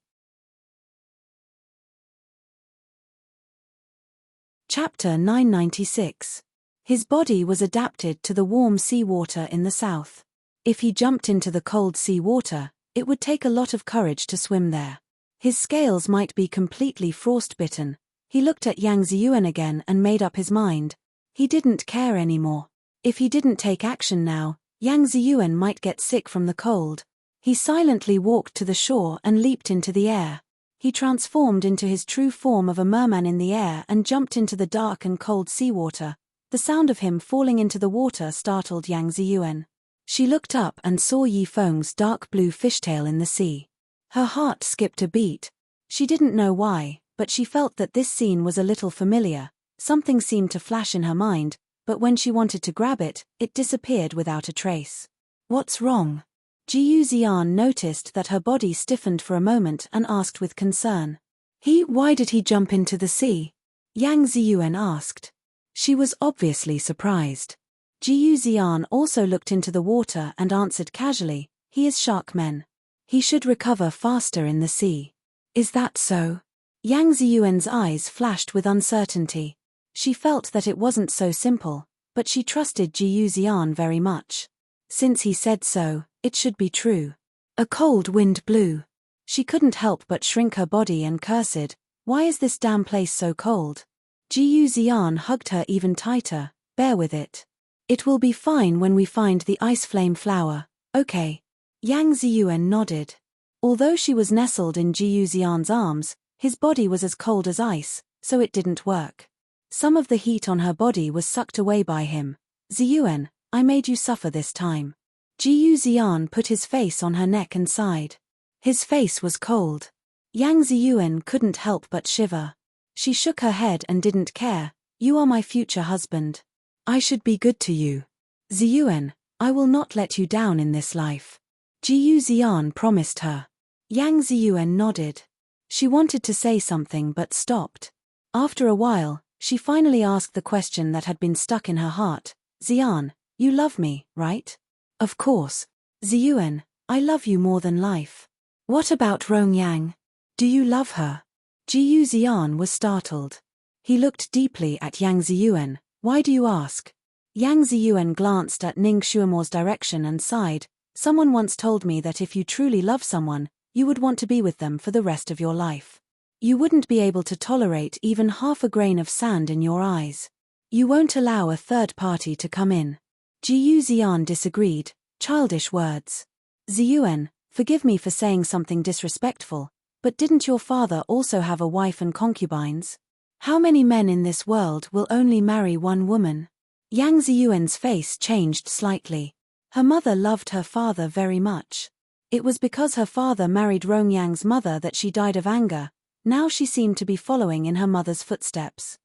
Speaker 1: Chapter 996. His body was adapted to the warm seawater in the south. If he jumped into the cold sea water, it would take a lot of courage to swim there. His scales might be completely frostbitten. He looked at Yang Ziyuan again and made up his mind. He didn't care anymore. If he didn't take action now, Yang Ziyuan might get sick from the cold. He silently walked to the shore and leaped into the air. He transformed into his true form of a merman in the air and jumped into the dark and cold seawater. The sound of him falling into the water startled Yang Ziyuan. She looked up and saw Yifeng's dark blue fishtail in the sea. Her heart skipped a beat. She didn't know why, but she felt that this scene was a little familiar. Something seemed to flash in her mind, but when she wanted to grab it, it disappeared without a trace. What's wrong? Jiyu Xian noticed that her body stiffened for a moment and asked with concern. Why did he jump into the sea? Yang Ziyuan asked. She was obviously surprised. Jiyu Xian also looked into the water and answered casually, he is Sharkman. He should recover faster in the sea. Is that so? Yang Ziyuan's eyes flashed with uncertainty. She felt that it wasn't so simple, but she trusted Jiyu Xian very much. Since he said so, it should be true. A cold wind blew. She couldn't help but shrink her body and cursed, why is this damn place so cold? Jiyu Xian hugged her even tighter, bear with it. It will be fine when we find the ice flame flower, okay? Yang Ziyuan nodded. Although she was nestled in Jiyu Xian's arms, his body was as cold as ice, so it didn't work. Some of the heat on her body was sucked away by him. Ziyuan, I made you suffer this time. Jiyu Xian put his face on her neck and sighed. His face was cold. Yang Ziyuan couldn't help but shiver. She shook her head and didn't care. You are my future husband. I should be good to you. Ziyuan, I will not let you down in this life. Jiyu Xian promised her. Yang Ziyuan nodded. She wanted to say something but stopped. After a while, she finally asked the question that had been stuck in her heart. Xian, you love me, right? Of course. Ziyuan, I love you more than life. What about Rongyang? Do you love her? Jiyu Xian was startled. He looked deeply at Yang Ziyuan. Why do you ask? Yang Ziyuan glanced at Ning Shuamo's direction and sighed. Someone once told me that if you truly love someone, you would want to be with them for the rest of your life. You wouldn't be able to tolerate even half a grain of sand in your eyes. You won't allow a third party to come in. Jiyu Xian disagreed. Childish words. Ziyuan, forgive me for saying something disrespectful, but didn't your father also have a wife and concubines? How many men in this world will only marry one woman? Yang Ziyuan's face changed slightly. Her mother loved her father very much. It was because her father married Rongyang's mother that she died of anger. Now she seemed to be following in her mother's footsteps.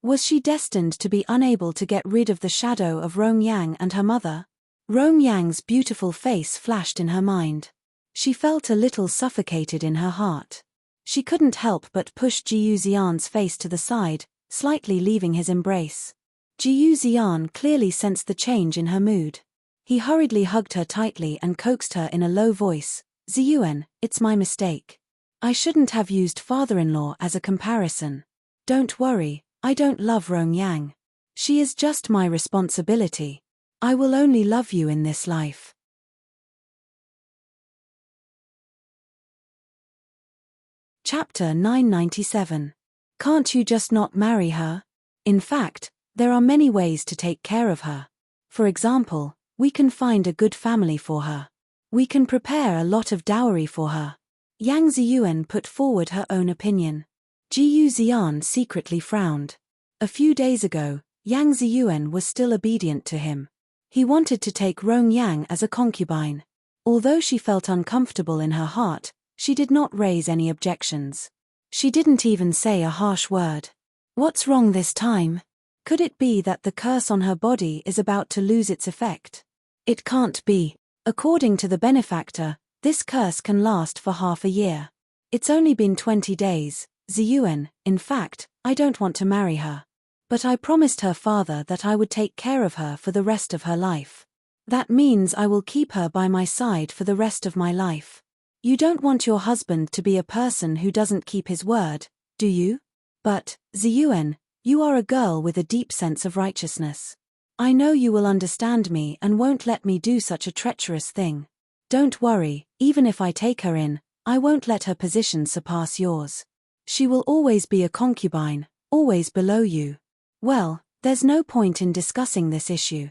Speaker 1: Was she destined to be unable to get rid of the shadow of Rongyang and her mother? Rongyang's beautiful face flashed in her mind. She felt a little suffocated in her heart. She couldn't help but push Jiyu Xian's face to the side, slightly leaving his embrace. Jiyu Xian clearly sensed the change in her mood. He hurriedly hugged her tightly and coaxed her in a low voice, "Ziyuan, it's my mistake. I shouldn't have used father-in-law as a comparison. Don't worry, I don't love Rong Yang. She is just my responsibility. I will only love you in this life." Chapter 997. Can't you just not marry her? In fact, there are many ways to take care of her. For example, we can find a good family for her. We can prepare a lot of dowry for her. Yang Ziyuan put forward her own opinion. Jiyu Ziyan secretly frowned. A few days ago, Yang Ziyuan was still obedient to him. He wanted to take Rong Yang as a concubine. Although she felt uncomfortable in her heart, she did not raise any objections. She didn't even say a harsh word. What's wrong this time? Could it be that the curse on her body is about to lose its effect? It can't be. According to the benefactor, this curse can last for half a year. It's only been 20 days, Ziyuan. In fact, I don't want to marry her. But I promised her father that I would take care of her for the rest of her life. That means I will keep her by my side for the rest of my life. You don't want your husband to be a person who doesn't keep his word, do you? But, Ziyuan, you are a girl with a deep sense of righteousness. I know you will understand me and won't let me do such a treacherous thing. Don't worry, even if I take her in, I won't let her position surpass yours. She will always be a concubine, always below you. Well, there's no point in discussing this issue.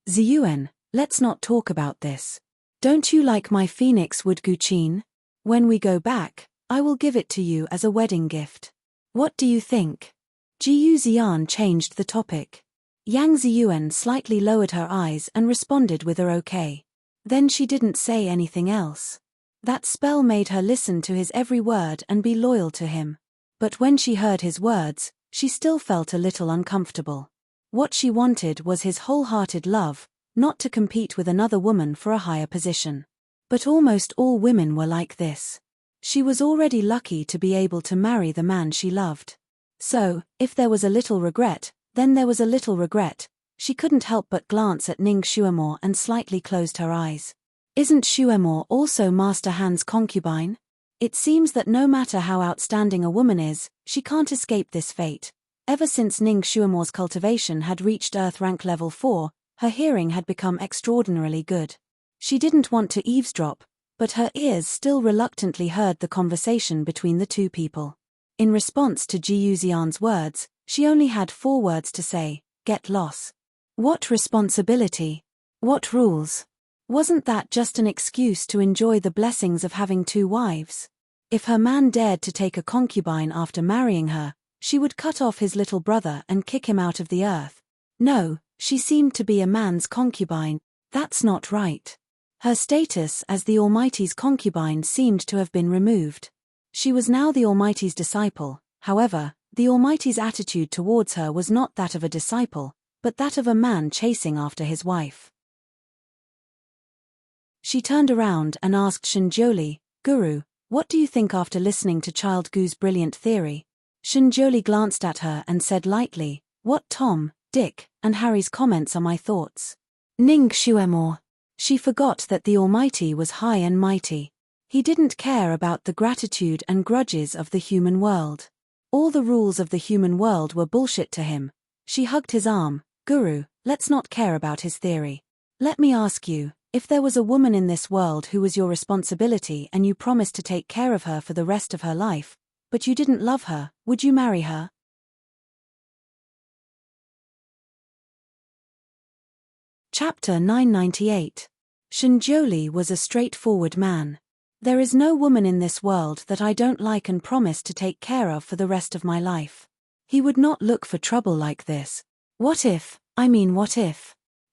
Speaker 1: Ziyuan, let's not talk about this. Don't you like my phoenix wood guqin? When we go back, I will give it to you as a wedding gift. What do you think? Jiyu Ziyan changed the topic. Yang Ziyuan slightly lowered her eyes and responded with a okay. Then she didn't say anything else. That spell made her listen to his every word and be loyal to him. But when she heard his words, she still felt a little uncomfortable. What she wanted was his wholehearted love, not to compete with another woman for a higher position. But almost all women were like this. She was already lucky to be able to marry the man she loved. So, if there was a little regret, then there was a little regret. She couldn't help but glance at Ning Xuemore and slightly closed her eyes. Isn't Xuemore also Master Han's concubine? It seems that no matter how outstanding a woman is, she can't escape this fate. Ever since Ning Xuemore's cultivation had reached Earth rank level 4, her hearing had become extraordinarily good. She didn't want to eavesdrop, but her ears still reluctantly heard the conversation between the two people. In response to Jiyu Ziyan's words, she only had 4 words to say: get lost. What responsibility? What rules? Wasn't that just an excuse to enjoy the blessings of having 2 wives? If her man dared to take a concubine after marrying her, she would cut off his little brother and kick him out of the earth. No, she seemed to be a man's concubine. That's not right. Her status as the Almighty's concubine seemed to have been removed. She was now the Almighty's disciple. However, the Almighty's attitude towards her was not that of a disciple, but that of a man chasing after his wife. She turned around and asked Shinjoli, "Guru, what do you think after listening to Child Gu's brilliant theory?" Shinjoli glanced at her and said lightly, "What Tom, Dick, and Harry's comments are my thoughts." Ning Xuemore. She forgot that the Almighty was high and mighty. He didn't care about the gratitude and grudges of the human world. All the rules of the human world were bullshit to him. She hugged his arm. "Guru, let's not care about his theory. Let me ask you, if there was a woman in this world who was your responsibility and you promised to take care of her for the rest of her life, but you didn't love her, would you marry her?" Chapter 998. Shinjoli was a straightforward man. "There is no woman in this world that I don't like and promise to take care of for the rest of my life." He would not look for trouble like this. What if?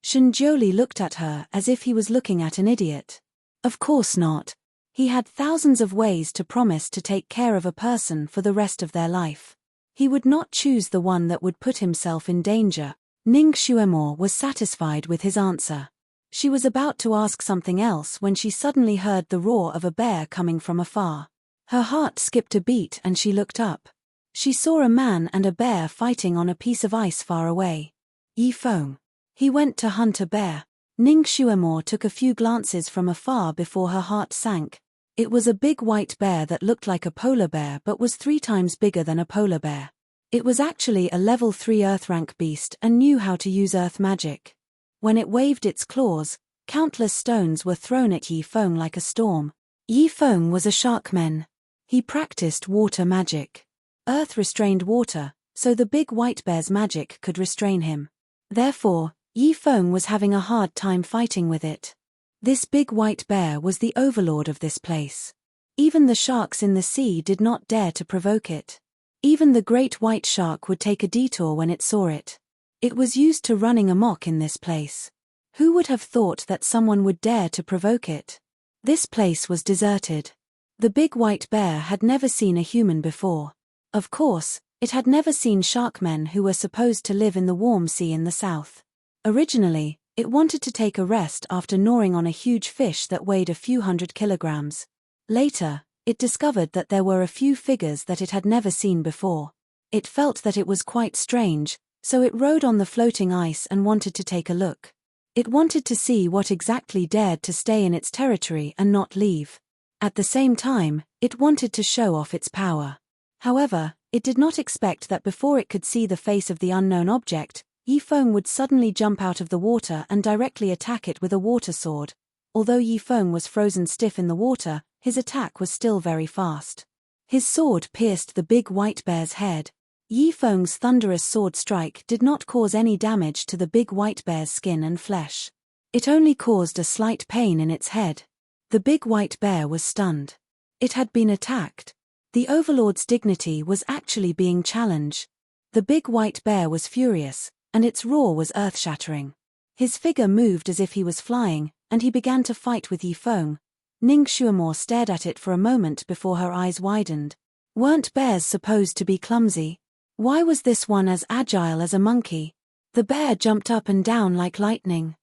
Speaker 1: Shinjoli looked at her as if he was looking at an idiot. Of course not. He had thousands of ways to promise to take care of a person for the rest of their life. He would not choose the one that would put himself in danger. Ning Xuemore was satisfied with his answer. She was about to ask something else when she suddenly heard the roar of a bear coming from afar. Her heart skipped a beat and she looked up. She saw a man and a bear fighting on a piece of ice far away. Yi Feng. He went to hunt a bear. Ning Xuemore took a few glances from afar before her heart sank. It was a big white bear that looked like a polar bear but was 3 times bigger than a polar bear. It was actually a level 3 Earth rank beast and knew how to use earth magic. When it waved its claws, countless stones were thrown at Yi Feng like a storm. Yi Feng was a sharkman. He practiced water magic. Earth restrained water, so the big white bear's magic could restrain him. Therefore, Yi Feng was having a hard time fighting with it. This big white bear was the overlord of this place. Even the sharks in the sea did not dare to provoke it. Even the great white shark would take a detour when it saw it. It was used to running amok in this place. Who would have thought that someone would dare to provoke it? This place was deserted. The big white bear had never seen a human before. Of course, it had never seen sharkmen who were supposed to live in the warm sea in the south. Originally, it wanted to take a rest after gnawing on a huge fish that weighed a few hundred kilograms. Later, it discovered that there were a few figures that it had never seen before. It felt that it was quite strange, so it rode on the floating ice and wanted to take a look. It wanted to see what exactly dared to stay in its territory and not leave. At the same time, it wanted to show off its power. However, it did not expect that before it could see the face of the unknown object, Yi Feng would suddenly jump out of the water and directly attack it with a water sword. Although Yi Feng was frozen stiff in the water, his attack was still very fast. His sword pierced the big white bear's head. Yi Feng's thunderous sword strike did not cause any damage to the big white bear's skin and flesh. It only caused a slight pain in its head. The big white bear was stunned. It had been attacked. The overlord's dignity was actually being challenged. The big white bear was furious, and its roar was earth-shattering. His figure moved as if he was flying, and he began to fight with Yi Feng. Ning Xuemore stared at it for a moment before her eyes widened. Weren't bears supposed to be clumsy? Why was this one as agile as a monkey? The bear jumped up and down like lightning.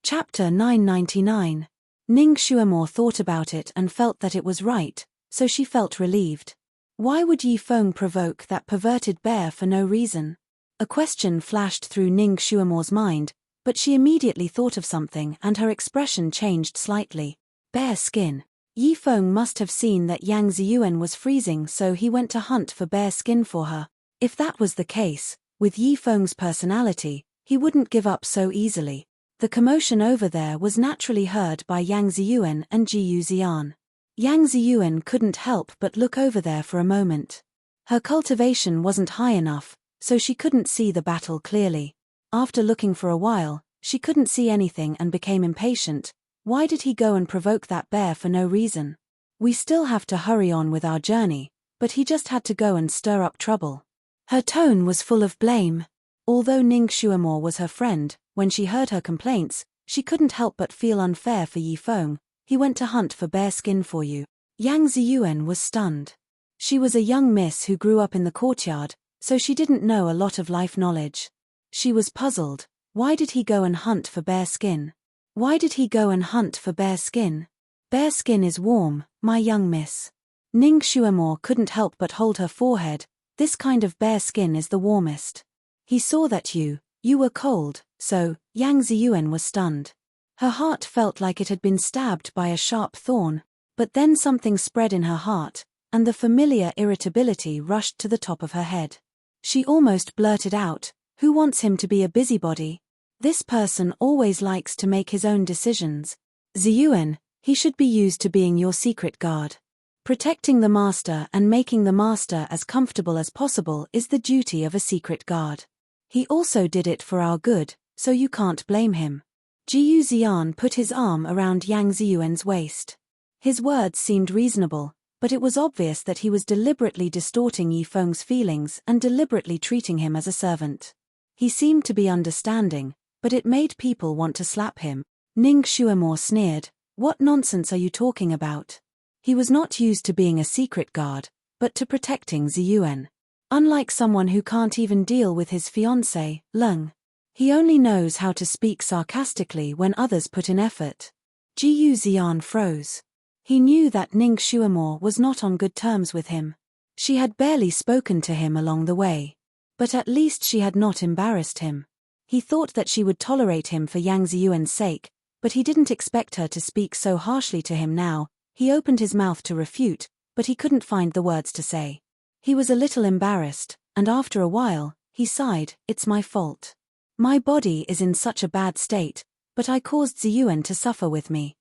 Speaker 1: Chapter 999. Ning Xuemore thought about it and felt that it was right, so she felt relieved. Why would Yi Feng provoke that perverted bear for no reason? A question flashed through Ning Xuemore's mind, but she immediately thought of something and her expression changed slightly. Bear skin. Yi Feng must have seen that Yang Ziyuan was freezing, so he went to hunt for bear skin for her. If that was the case, with Yi Feng's personality, he wouldn't give up so easily. The commotion over there was naturally heard by Yang Ziyuan and Jiyu Xian. Yang Ziyuan couldn't help but look over there for a moment. Her cultivation wasn't high enough, so she couldn't see the battle clearly. After looking for a while, she couldn't see anything and became impatient. Why did he go and provoke that bear for no reason? We still have to hurry on with our journey, but he just had to go and stir up trouble. Her tone was full of blame. Although Ning Xuemore was her friend, when she heard her complaints, she couldn't help but feel unfair for Yi Feng. He went to hunt for bear skin for you. Yang Ziyuan was stunned. She was a young miss who grew up in the courtyard, so she didn't know a lot of life knowledge. She was puzzled. Why did he go and hunt for bear skin? Why did he go and hunt for bear skin? Bear skin is warm, my young miss. Ning Xuemore couldn't help but hold her forehead. This kind of bear skin is the warmest. He saw that you were cold, so Yang Ziyuan was stunned. Her heart felt like it had been stabbed by a sharp thorn, but then something spread in her heart, and the familiar irritability rushed to the top of her head. She almost blurted out, "Who wants him to be a busybody? This person always likes to make his own decisions. Ziyuan, he should be used to being your secret guard. Protecting the master and making the master as comfortable as possible is the duty of a secret guard. He also did it for our good, so you can't blame him." Jiyu Xian put his arm around Yang Ziyuan's waist. His words seemed reasonable, but it was obvious that he was deliberately distorting Yi Feng's feelings and deliberately treating him as a servant. He seemed to be understanding, but it made people want to slap him. Ning Xuemore sneered, "What nonsense are you talking about?" He was not used to being a secret guard, but to protecting Ziyuan. Unlike someone who can't even deal with his fiancée, Leng. He only knows how to speak sarcastically when others put in effort. Jiyu Xian froze. He knew that Ning Xuemore was not on good terms with him. She had barely spoken to him along the way. But at least she had not embarrassed him. He thought that she would tolerate him for Yang Ziyuan's sake, but he didn't expect her to speak so harshly to him now. He opened his mouth to refute, but he couldn't find the words to say. He was a little embarrassed, and after a while, he sighed, "It's my fault. My body is in such a bad state, but I caused Ziyuan to suffer with me.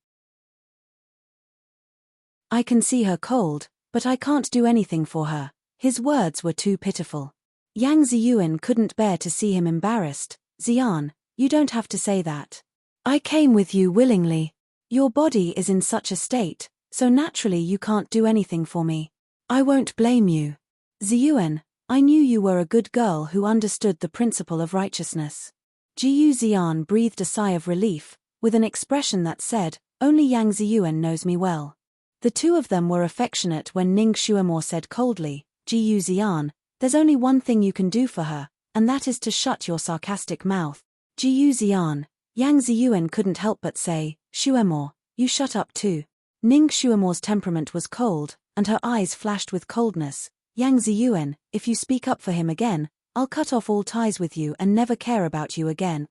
Speaker 1: I can see her cold, but I can't do anything for her." His words were too pitiful. Yang Ziyuan couldn't bear to see him embarrassed. "Xian, you don't have to say that. I came with you willingly. Your body is in such a state, so naturally you can't do anything for me. I won't blame you. Ziyuan, I knew you were a good girl who understood the principle of righteousness." Jiyu Xian breathed a sigh of relief, with an expression that said, "Only Yang Ziyuan knows me well." The two of them were affectionate when Ning Shuamore said coldly, "Jiyu Xian, there's only one thing you can do for her, and that is to shut your sarcastic mouth." "Jiyu Xian," Yang Ziyuan couldn't help but say, "Shuamore, you shut up too." Ning Shuamore's temperament was cold, and her eyes flashed with coldness. "Yang Ziyuan, if you speak up for him again, I'll cut off all ties with you and never care about you again."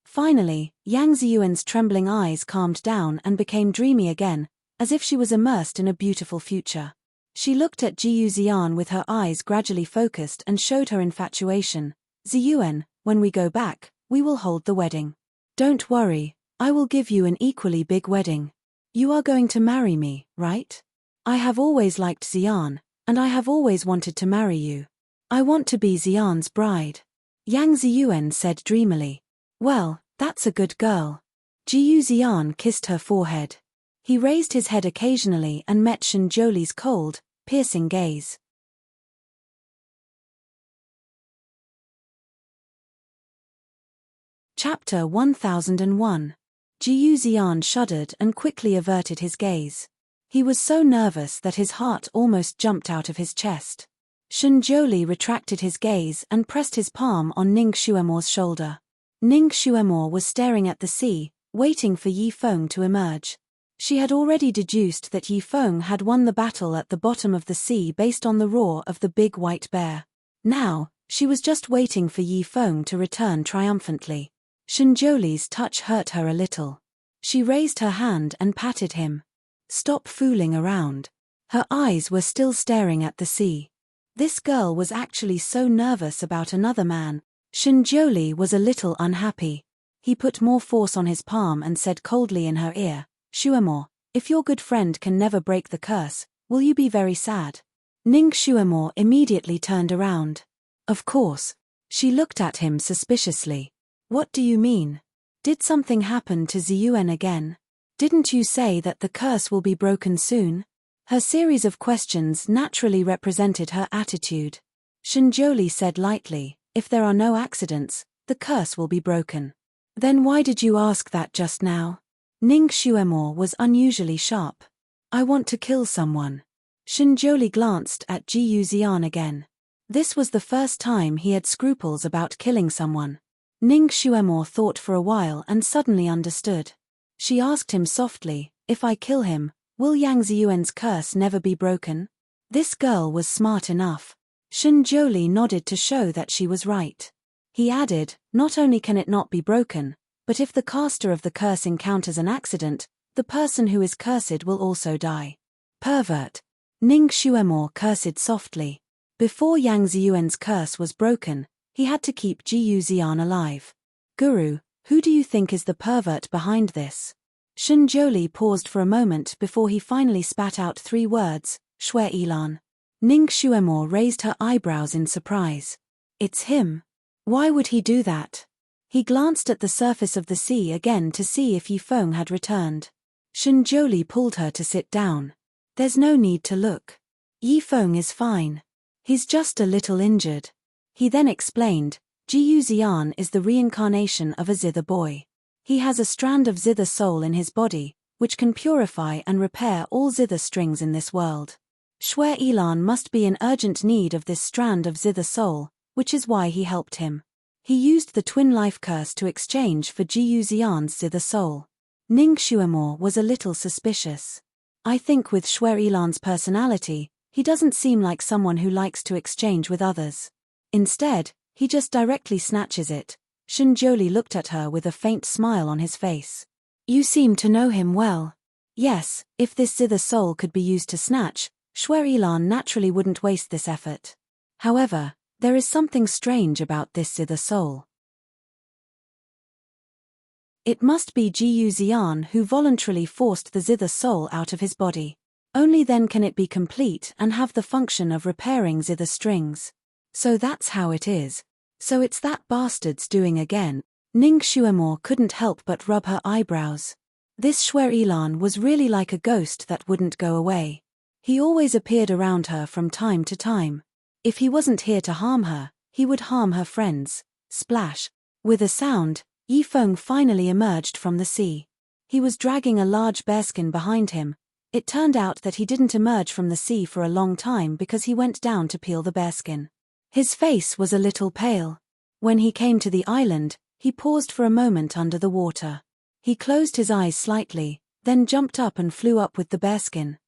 Speaker 1: Finally, Yang Ziyuan's trembling eyes calmed down and became dreamy again, as if she was immersed in a beautiful future. She looked at Jiyu Xian with her eyes gradually focused and showed her infatuation. "Ziyuan, when we go back, we will hold the wedding. Don't worry, I will give you an equally big wedding. You are going to marry me, right? I have always liked Xian, and I have always wanted to marry you. I want to be Xian's bride." Yang Ziyuan said dreamily. "Well, that's a good girl." Jiyu Xian kissed her forehead. He raised his head occasionally and met Shinjoli's cold, piercing gaze. Chapter 1001. Jiyu Xian shuddered and quickly averted his gaze. He was so nervous that his heart almost jumped out of his chest. Shinjoli retracted his gaze and pressed his palm on Ning Shuamore's shoulder. Ning Shuamore was staring at the sea, waiting for Yi Feng to emerge. She had already deduced that Yi Feng had won the battle at the bottom of the sea based on the roar of the big white bear. Now, she was just waiting for Yi Feng to return triumphantly. Shinjoli's touch hurt her a little. She raised her hand and patted him. "Stop fooling around." Her eyes were still staring at the sea. This girl was actually so nervous about another man. Shinjoli was a little unhappy. He put more force on his palm and said coldly in her ear, "Shuamore, if your good friend can never break the curse, will you be very sad?" Ning Shuamore immediately turned around. "Of course." She looked at him suspiciously. "What do you mean? Did something happen to Ziyuan again? Didn't you say that the curse will be broken soon?" Her series of questions naturally represented her attitude. Shinjoli said lightly, "If there are no accidents, the curse will be broken." "Then why did you ask that just now?" Ning Shuamore was unusually sharp. "I want to kill someone." Shinjoli glanced at Jiyu Xian again. This was the first time he had scruples about killing someone. Ning Shuamore thought for a while and suddenly understood. She asked him softly, "If I kill him, will Yang Ziyuan's curse never be broken?" This girl was smart enough. Shinjoli nodded to show that she was right. He added, "Not only can it not be broken, but if the caster of the curse encounters an accident, the person who is cursed will also die." "Pervert." Ning Shuamore cursed softly. Before Yang Ziyuan's curse was broken, he had to keep Jiyu Xian alive. "Guru, who do you think is the pervert behind this?" Shinjoli paused for a moment before he finally spat out 3 words, "Shui Ilan." Ning Shuamore raised her eyebrows in surprise. "It's him. Why would he do that?" He glanced at the surface of the sea again to see if Yi Feng had returned. Shinjoli pulled her to sit down. "There's no need to look. Yi Feng is fine. He's just a little injured." He then explained, "Jiyu Xian is the reincarnation of a zither boy. He has a strand of zither soul in his body, which can purify and repair all zither strings in this world. Shui Ilan must be in urgent need of this strand of zither soul, which is why he helped him. He used the twin life curse to exchange for Jiyu Xian's zither soul." Ning Xuemore was a little suspicious. I think with Shui Ilan's personality, he doesn't seem like someone who likes to exchange with others. Instead, he just directly snatches it. Shen Jiuli looked at her with a faint smile on his face. You seem to know him well. Yes, if this zither soul could be used to snatch, Shui Ilan naturally wouldn't waste this effort. However, there is something strange about this zither soul. It must be Jiyu Xian who voluntarily forced the zither soul out of his body. Only then can it be complete and have the function of repairing zither strings. So that's how it is. So it's that bastard's doing again. Ning Xuemore couldn't help but rub her eyebrows. This Shui Ilan was really like a ghost that wouldn't go away. He always appeared around her from time to time. If he wasn't here to harm her, he would harm her friends. Splash. With a sound, Yifeng finally emerged from the sea. He was dragging a large bearskin behind him. It turned out that he didn't emerge from the sea for a long time because he went down to peel the bearskin. His face was a little pale. When he came to the island, he paused for a moment under the water. He closed his eyes slightly, then jumped up and flew up with the bearskin.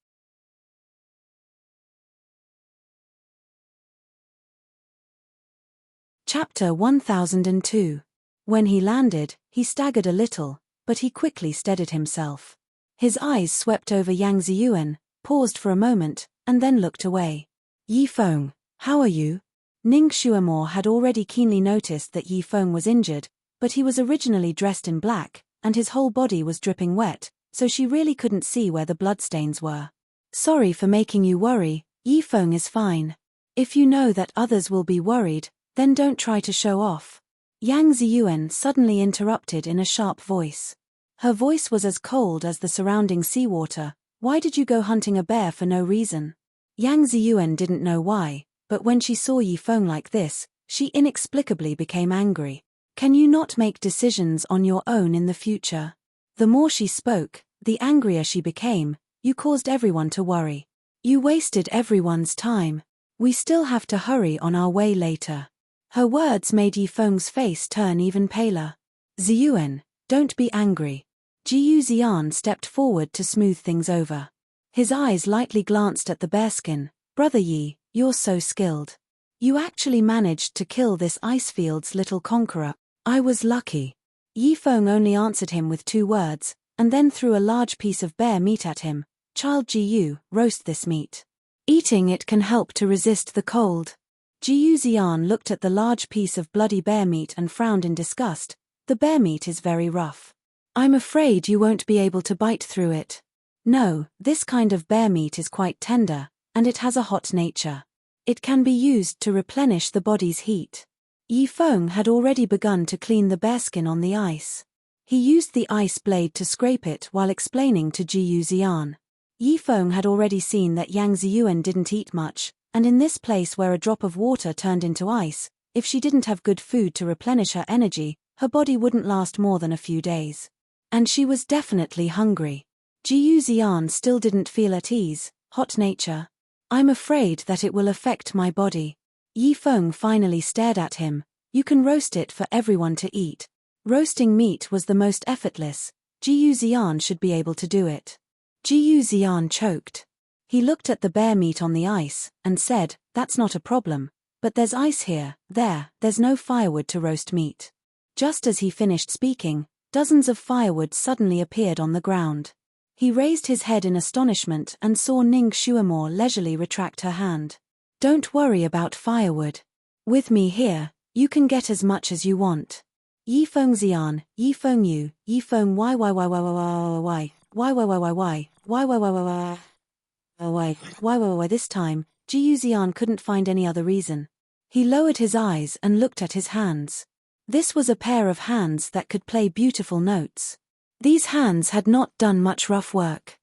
Speaker 1: Chapter 1002. When he landed, he staggered a little, but he quickly steadied himself. His eyes swept over Yang Ziyuan, paused for a moment, and then looked away. Yifeng, how are you? Ning Xuemore had already keenly noticed that Yifeng was injured, but he was originally dressed in black, and his whole body was dripping wet, so she really couldn't see where the bloodstains were. Sorry for making you worry, Yifeng is fine. If you know that others will be worried, then don't try to show off. Yang Ziyuan suddenly interrupted in a sharp voice. Her voice was as cold as the surrounding seawater. Why did you go hunting a bear for no reason? Yang Ziyuan didn't know why, but when she saw Yifeng like this, she inexplicably became angry. Can you not make decisions on your own in the future? The more she spoke, the angrier she became. You caused everyone to worry. You wasted everyone's time. We still have to hurry on our way later. Her words made Yifeng's face turn even paler. Ziyuan, don't be angry. Jiyu Xian stepped forward to smooth things over. His eyes lightly glanced at the bearskin. Brother Yi, you're so skilled. You actually managed to kill this Icefield's little conqueror. I was lucky. Yifeng only answered him with 2 words, and then threw a large piece of bear meat at him. Child Jiyu, roast this meat. Eating it can help to resist the cold. Jiyu Xian looked at the large piece of bloody bear meat and frowned in disgust. The bear meat is very rough. I'm afraid you won't be able to bite through it. No, this kind of bear meat is quite tender, and it has a hot nature. It can be used to replenish the body's heat. Yifeng had already begun to clean the bearskin on the ice. He used the ice blade to scrape it while explaining to Jiyu Xian. Yifeng had already seen that Yang Ziyuan didn't eat much, and in this place where a drop of water turned into ice, if she didn't have good food to replenish her energy, her body wouldn't last more than a few days. And she was definitely hungry. Jiyu Xian still didn't feel at ease. Hot nature. I'm afraid that it will affect my body. Yifeng finally stared at him. You can roast it for everyone to eat. Roasting meat was the most effortless. Jiyu Xian should be able to do it. Jiyu Xian choked. He looked at the bear meat on the ice, and said, that's not a problem. But there's ice here, there's no firewood to roast meat. Just as he finished speaking, dozens of firewood suddenly appeared on the ground. He raised his head in astonishment and saw Ning Xuemore leisurely retract her hand. Don't worry about firewood. With me here, you can get as much as you want. Yifeng Xian, Yifeng Yu, Yifeng why. This time, Jiyu Xian couldn't find any other reason. He lowered his eyes and looked at his hands. This was a pair of hands that could play beautiful notes. These hands had not done much rough work.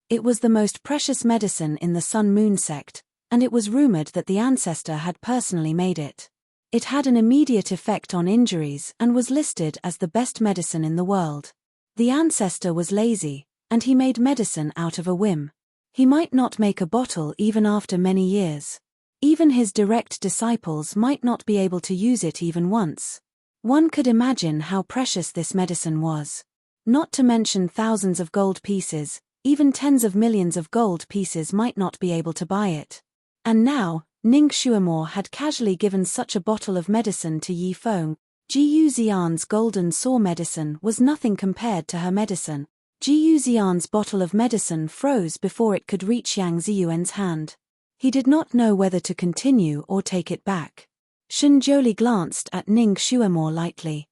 Speaker 1: It was the most precious medicine in the Sun-Moon sect, and it was rumored that the ancestor had personally made it. It had an immediate effect on injuries and was listed as the best medicine in the world. The ancestor was lazy, and he made medicine out of a whim. He might not make a bottle even after many years. Even his direct disciples might not be able to use it even once. One could imagine how precious this medicine was. Not to mention thousands of gold pieces, even tens of millions of gold pieces might not be able to buy it. And now, Ning Xuemore had casually given such a bottle of medicine to Yi Feng. Jiyu Xian's golden saw medicine was nothing compared to her medicine. Jiyu Xian's bottle of medicine froze before it could reach Yang Ziyuan's hand. He did not know whether to continue or take it back. Shen Zhoulie glanced at Ning Xuemore lightly.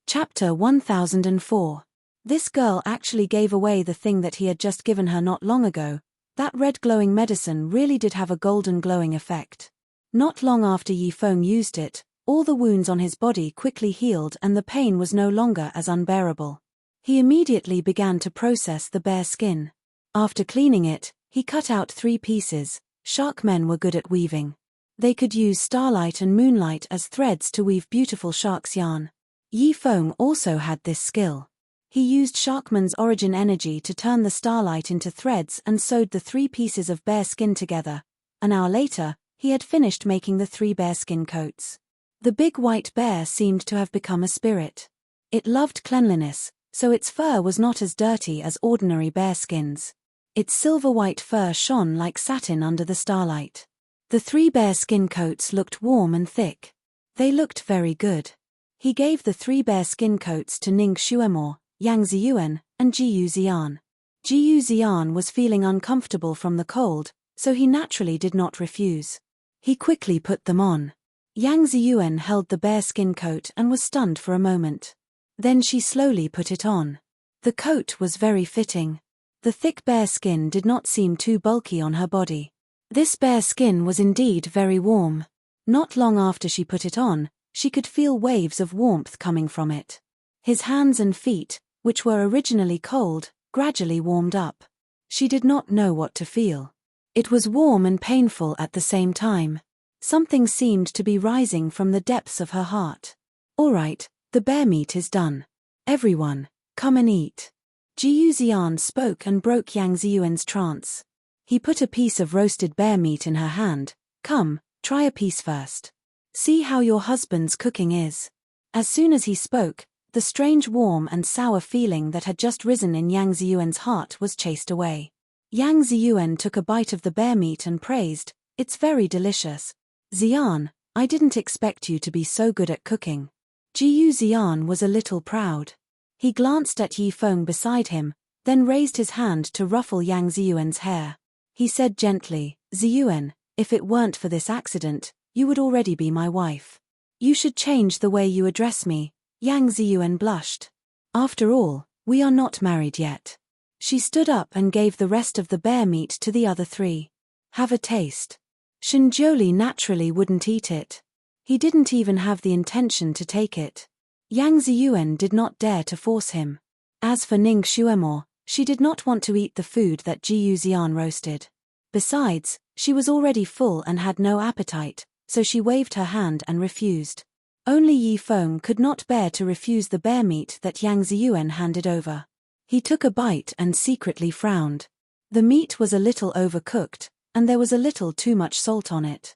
Speaker 1: Chapter 1004. This girl actually gave away the thing that he had just given her not long ago. That red glowing medicine really did have a golden glowing effect. Not long after Yi Feng used it, all the wounds on his body quickly healed and the pain was no longer as unbearable. He immediately began to process the bare skin. After cleaning it, he cut out 3 pieces. Shark men were good at weaving. They could use starlight and moonlight as threads to weave beautiful shark's yarn. Yi Feng also had this skill. He used Sharkman's origin energy to turn the starlight into threads and sewed the 3 pieces of bear skin together. An hour later, he had finished making the 3 bear skin coats. The big white bear seemed to have become a spirit. It loved cleanliness, so its fur was not as dirty as ordinary bear skins. Its silver-white fur shone like satin under the starlight. The 3 bear skin coats looked warm and thick. They looked very good. He gave the 3 bear skin coats to Ning Xuemore, Yang Ziyuan, and Jiyu Xian. Jiyu Xian was feeling uncomfortable from the cold, so he naturally did not refuse. He quickly put them on. Yang Ziyuan held the bear skin coat and was stunned for a moment. Then she slowly put it on. The coat was very fitting. The thick bear skin did not seem too bulky on her body. This bear skin was indeed very warm. Not long after she put it on, she could feel waves of warmth coming from it. His hands and feet, which were originally cold, gradually warmed up. She did not know what to feel. It was warm and painful at the same time. Something seemed to be rising from the depths of her heart. "All right, the bear meat is done. Everyone, come and eat." Jiyu Xian spoke and broke Yang Ziyuan's trance. He put a piece of roasted bear meat in her hand. "Come, try a piece first. See how your husband's cooking is." As soon as he spoke, the strange warm and sour feeling that had just risen in Yang Ziyuan's heart was chased away. Yang Ziyuan took a bite of the bear meat and praised, "It's very delicious. Xian, I didn't expect you to be so good at cooking." Jiyu Xian was a little proud. He glanced at Yi Feng beside him, then raised his hand to ruffle Yang Ziyuan's hair. He said gently, "Ziyuan, if it weren't for this accident, you would already be my wife. You should change the way you address me." Yang Ziyuan blushed. "After all, we are not married yet." She stood up and gave the rest of the bear meat to the other 3. "Have a taste." Shen Zhoulie naturally wouldn't eat it. He didn't even have the intention to take it. Yang Ziyuan did not dare to force him. As for Ning Xuemore, she did not want to eat the food that Jiyu Xian roasted. Besides, she was already full and had no appetite, so she waved her hand and refused. Only Yi Feng could not bear to refuse the bear meat that Yang Ziyuan handed over. He took a bite and secretly frowned. The meat was a little overcooked, and there was a little too much salt on it.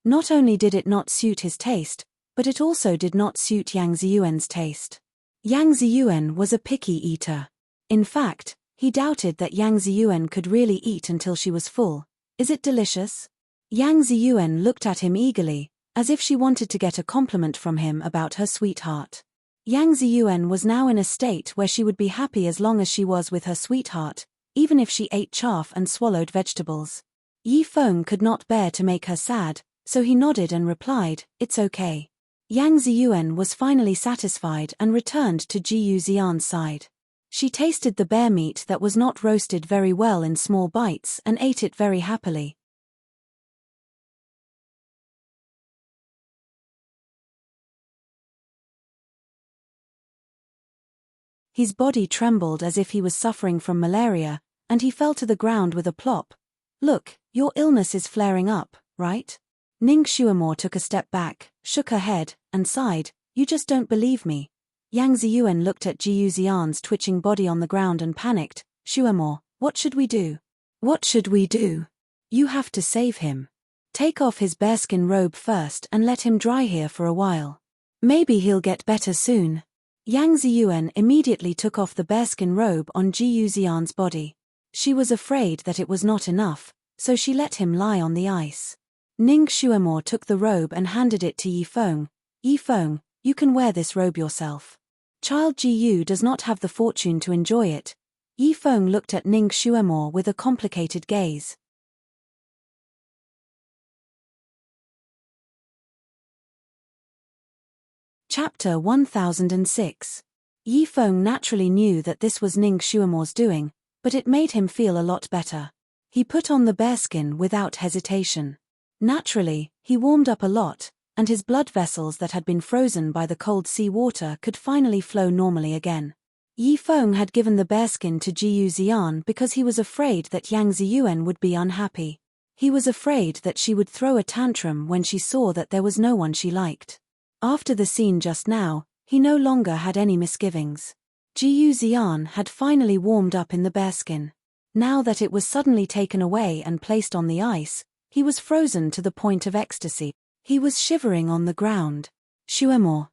Speaker 1: Not only did it not suit his taste, but it also did not suit Yang Ziyuan's taste. Yang Ziyuan was a picky eater. In fact, he doubted that Yang Ziyuan could really eat until she was full. "Is it delicious?" Yang Ziyuan looked at him eagerly, as if she wanted to get a compliment from him about her sweetheart. Yang Ziyuan was now in a state where she would be happy as long as she was with her sweetheart, even if she ate chaff and swallowed vegetables. Yi Feng could not bear to make her sad, so he nodded and replied, "It's okay." Yang Ziyuan was finally satisfied and returned to Jiyu Xian's side. She tasted the bear meat that was not roasted very well in small bites and ate it very happily. His body trembled as if he was suffering from malaria, and he fell to the ground with a plop. "Look, your illness is flaring up, right?" Ning Xuemore took a step back. shook her head, and sighed, "You just don't believe me." Yang Ziyuan looked at Jiyu Xian's twitching body on the ground and panicked. "Shuemo, what should we do?" "What should we do? You have to save him. Take off his bearskin robe first and let him dry here for a while. Maybe he'll get better soon." Yang Ziyuan immediately took off the bearskin robe on Jiyu Xian's body. She was afraid that it was not enough, so she let him lie on the ice. Ning Shuemo took the robe and handed it to Yifeng. "Yifeng, you can wear this robe yourself. Child Jiyu does not have the fortune to enjoy it." Yifeng looked at Ning Shuemo with a complicated gaze. Chapter 1006. Yifeng naturally knew that this was Ning Shuemo's doing, but it made him feel a lot better. He put on the bearskin without hesitation. Naturally, he warmed up a lot, and his blood vessels that had been frozen by the cold sea water could finally flow normally again. Yifeng had given the bearskin to Jiyu Xian because he was afraid that Yang Ziyuan would be unhappy. He was afraid that she would throw a tantrum when she saw that there was no one she liked. After the scene just now, he no longer had any misgivings. Jiyu Xian had finally warmed up in the bearskin. Now that it was suddenly taken away and placed on the ice, he was frozen to the point of ecstasy. He was shivering on the ground. Shuemo,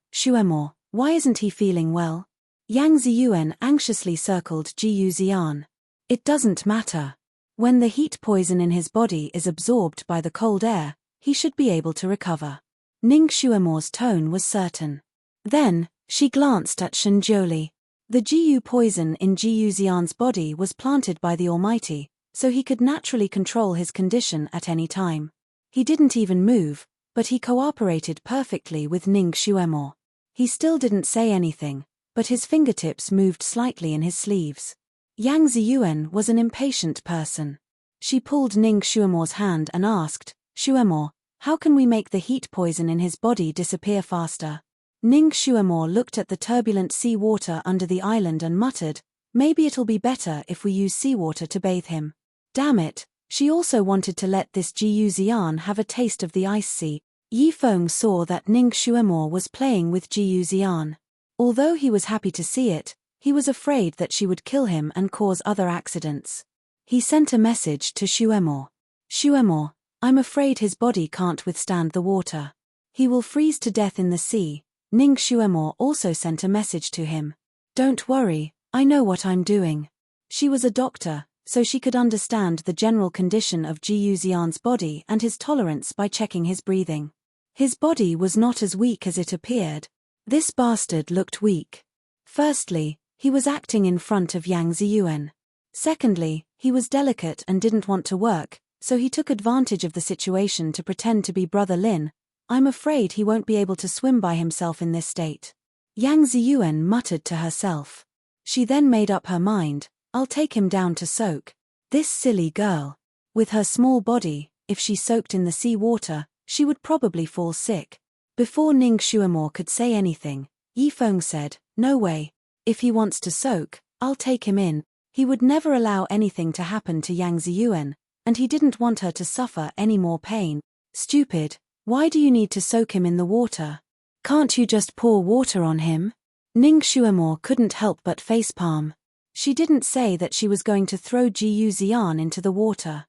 Speaker 1: why isn't he feeling well?" Yang Ziyuan anxiously circled Jiyu Xian. "It doesn't matter. When the heat poison in his body is absorbed by the cold air, he should be able to recover." Ning Shuemo's tone was certain. Then, she glanced at Shenjiuli. The Jiyu poison in Jiyu Xian's body was planted by the Almighty, so he could naturally control his condition at any time. He didn't even move, but he cooperated perfectly with Ning Shuemo. He still didn't say anything, but his fingertips moved slightly in his sleeves. Yang Ziyuan was an impatient person. She pulled Ning Shuemo's hand and asked, "Shuemo, how can we make the heat poison in his body disappear faster?" Ning Shuemo looked at the turbulent sea water under the island and muttered, "Maybe it'll be better if we use seawater to bathe him." Damn it, she also wanted to let this Jiyu Xian have a taste of the ice sea. Yifeng saw that Ning Shuemo was playing with Jiyu Xian. Although he was happy to see it, he was afraid that she would kill him and cause other accidents. He sent a message to Shuemo. "Shuemo, I'm afraid his body can't withstand the water. He will freeze to death in the sea." Ning Shuemo also sent a message to him. "Don't worry, I know what I'm doing." She was a doctor, so she could understand the general condition of Jiyu Xian's body and his tolerance by checking his breathing. His body was not as weak as it appeared. This bastard looked weak. Firstly, he was acting in front of Yang Ziyuan. Secondly, he was delicate and didn't want to work, so he took advantage of the situation to pretend to be Brother Lin. "I'm afraid he won't be able to swim by himself in this state." Yang Ziyuan muttered to herself. She then made up her mind, "I'll take him down to soak." This silly girl. With her small body, if she soaked in the sea water, she would probably fall sick. Before Ning Shuemo could say anything, Yifeng said, "No way. If he wants to soak, I'll take him in." He would never allow anything to happen to Yang Ziyuan, and he didn't want her to suffer any more pain. "Stupid, why do you need to soak him in the water? Can't you just pour water on him?" Ning Shuemo couldn't help but facepalm. She didn't say that she was going to throw Jiyu Xian into the water.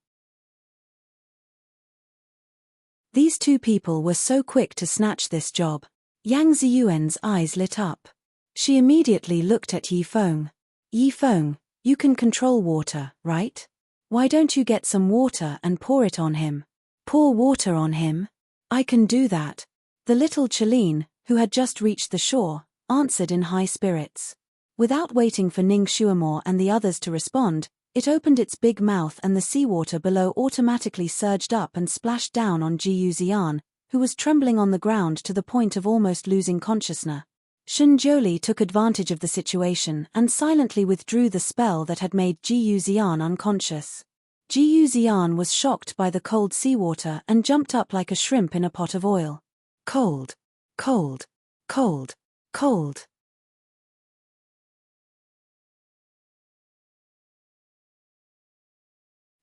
Speaker 1: These two people were so quick to snatch this job. Yang Ziyuan's eyes lit up. She immediately looked at Yifeng. "Yifeng, you can control water, right? Why don't you get some water and pour it on him?" "Pour water on him? I can do that." The little Chelene, who had just reached the shore, answered in high spirits. Without waiting for Ning Shuemo and the others to respond, it opened its big mouth and the seawater below automatically surged up and splashed down on Jiyu Xian, who was trembling on the ground to the point of almost losing consciousness. Shenjiuli took advantage of the situation and silently withdrew the spell that had made Jiyu Xian unconscious. Jiyu Xian was shocked by the cold seawater and jumped up like a shrimp in a pot of oil. Cold. Cold. Cold. Cold.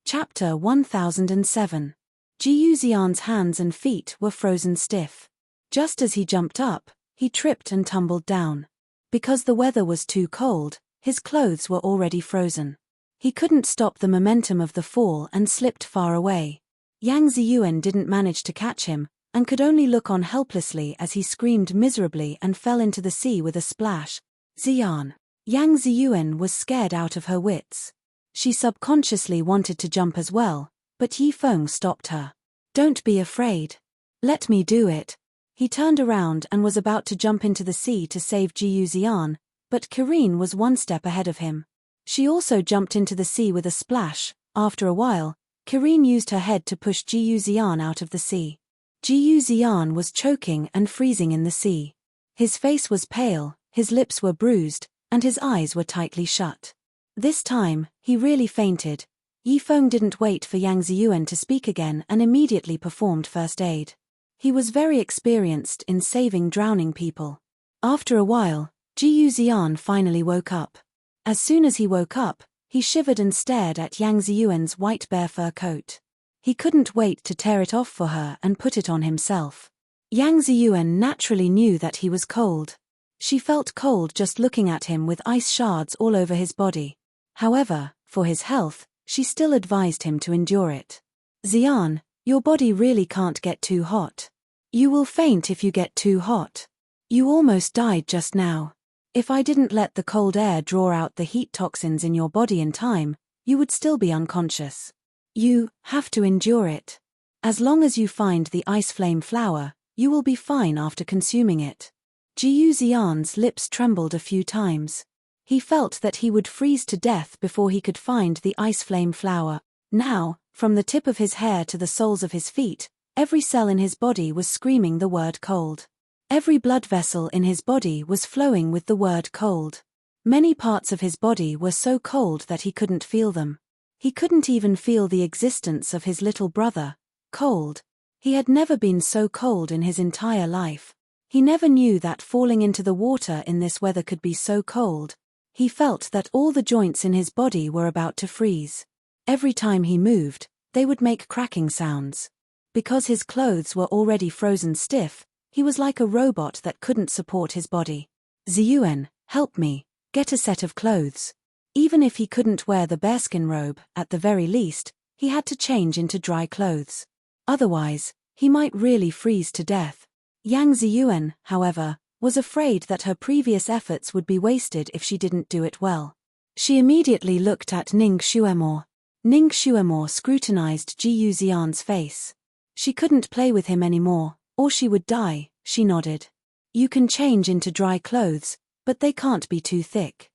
Speaker 1: Chapter 1007. Jiyu Xian's hands and feet were frozen stiff. Just as he jumped up, he tripped and tumbled down. Because the weather was too cold, his clothes were already frozen. He couldn't stop the momentum of the fall and slipped far away. Yang Ziyuan didn't manage to catch him, and could only look on helplessly as he screamed miserably and fell into the sea with a splash. Ziyan. Yang Ziyuan was scared out of her wits. She subconsciously wanted to jump as well, but Yi Feng stopped her. "Don't be afraid. Let me do it." He turned around and was about to jump into the sea to save Jiyu Ziyan, but Karine was one step ahead of him. She also jumped into the sea with a splash. After a while, Karine used her head to push Jiyu Ziyan out of the sea. Jiyu Ziyan was choking and freezing in the sea. His face was pale, his lips were bruised, and his eyes were tightly shut. This time, he really fainted. Yi Feng didn't wait for Yang Ziyuan to speak again and immediately performed first aid. He was very experienced in saving drowning people. After a while, Jiyu Ziyan finally woke up. As soon as he woke up, he shivered and stared at Yang Ziyuan's white bear fur coat. He couldn't wait to tear it off for her and put it on himself. Yang Ziyuan naturally knew that he was cold. She felt cold just looking at him with ice shards all over his body. However, for his health, she still advised him to endure it. "Ziyan, your body really can't get too hot. You will faint if you get too hot. You almost died just now. If I didn't let the cold air draw out the heat toxins in your body in time, you would still be unconscious. You have to endure it. As long as you find the ice flame flower, you will be fine after consuming it." Jiyu Ziyan's lips trembled a few times. He felt that he would freeze to death before he could find the ice flame flower. Now, from the tip of his hair to the soles of his feet, every cell in his body was screaming the word cold. Every blood vessel in his body was flowing with the word cold. Many parts of his body were so cold that he couldn't feel them. He couldn't even feel the existence of his little brother. Cold. He had never been so cold in his entire life. He never knew that falling into the water in this weather could be so cold. He felt that all the joints in his body were about to freeze. Every time he moved, they would make cracking sounds. Because his clothes were already frozen stiff, he was like a robot that couldn't support his body. "Ziyuan, help me, get a set of clothes." Even if he couldn't wear the bearskin robe, at the very least, he had to change into dry clothes. Otherwise, he might really freeze to death. Yang Ziyuan, however, was afraid that her previous efforts would be wasted if she didn't do it well. She immediately looked at Ning Xuemore. Ning Xuemore scrutinized Jiyu Ziyan's face. She couldn't play with him anymore, or she would die. She nodded. "You can change into dry clothes, but they can't be too thick."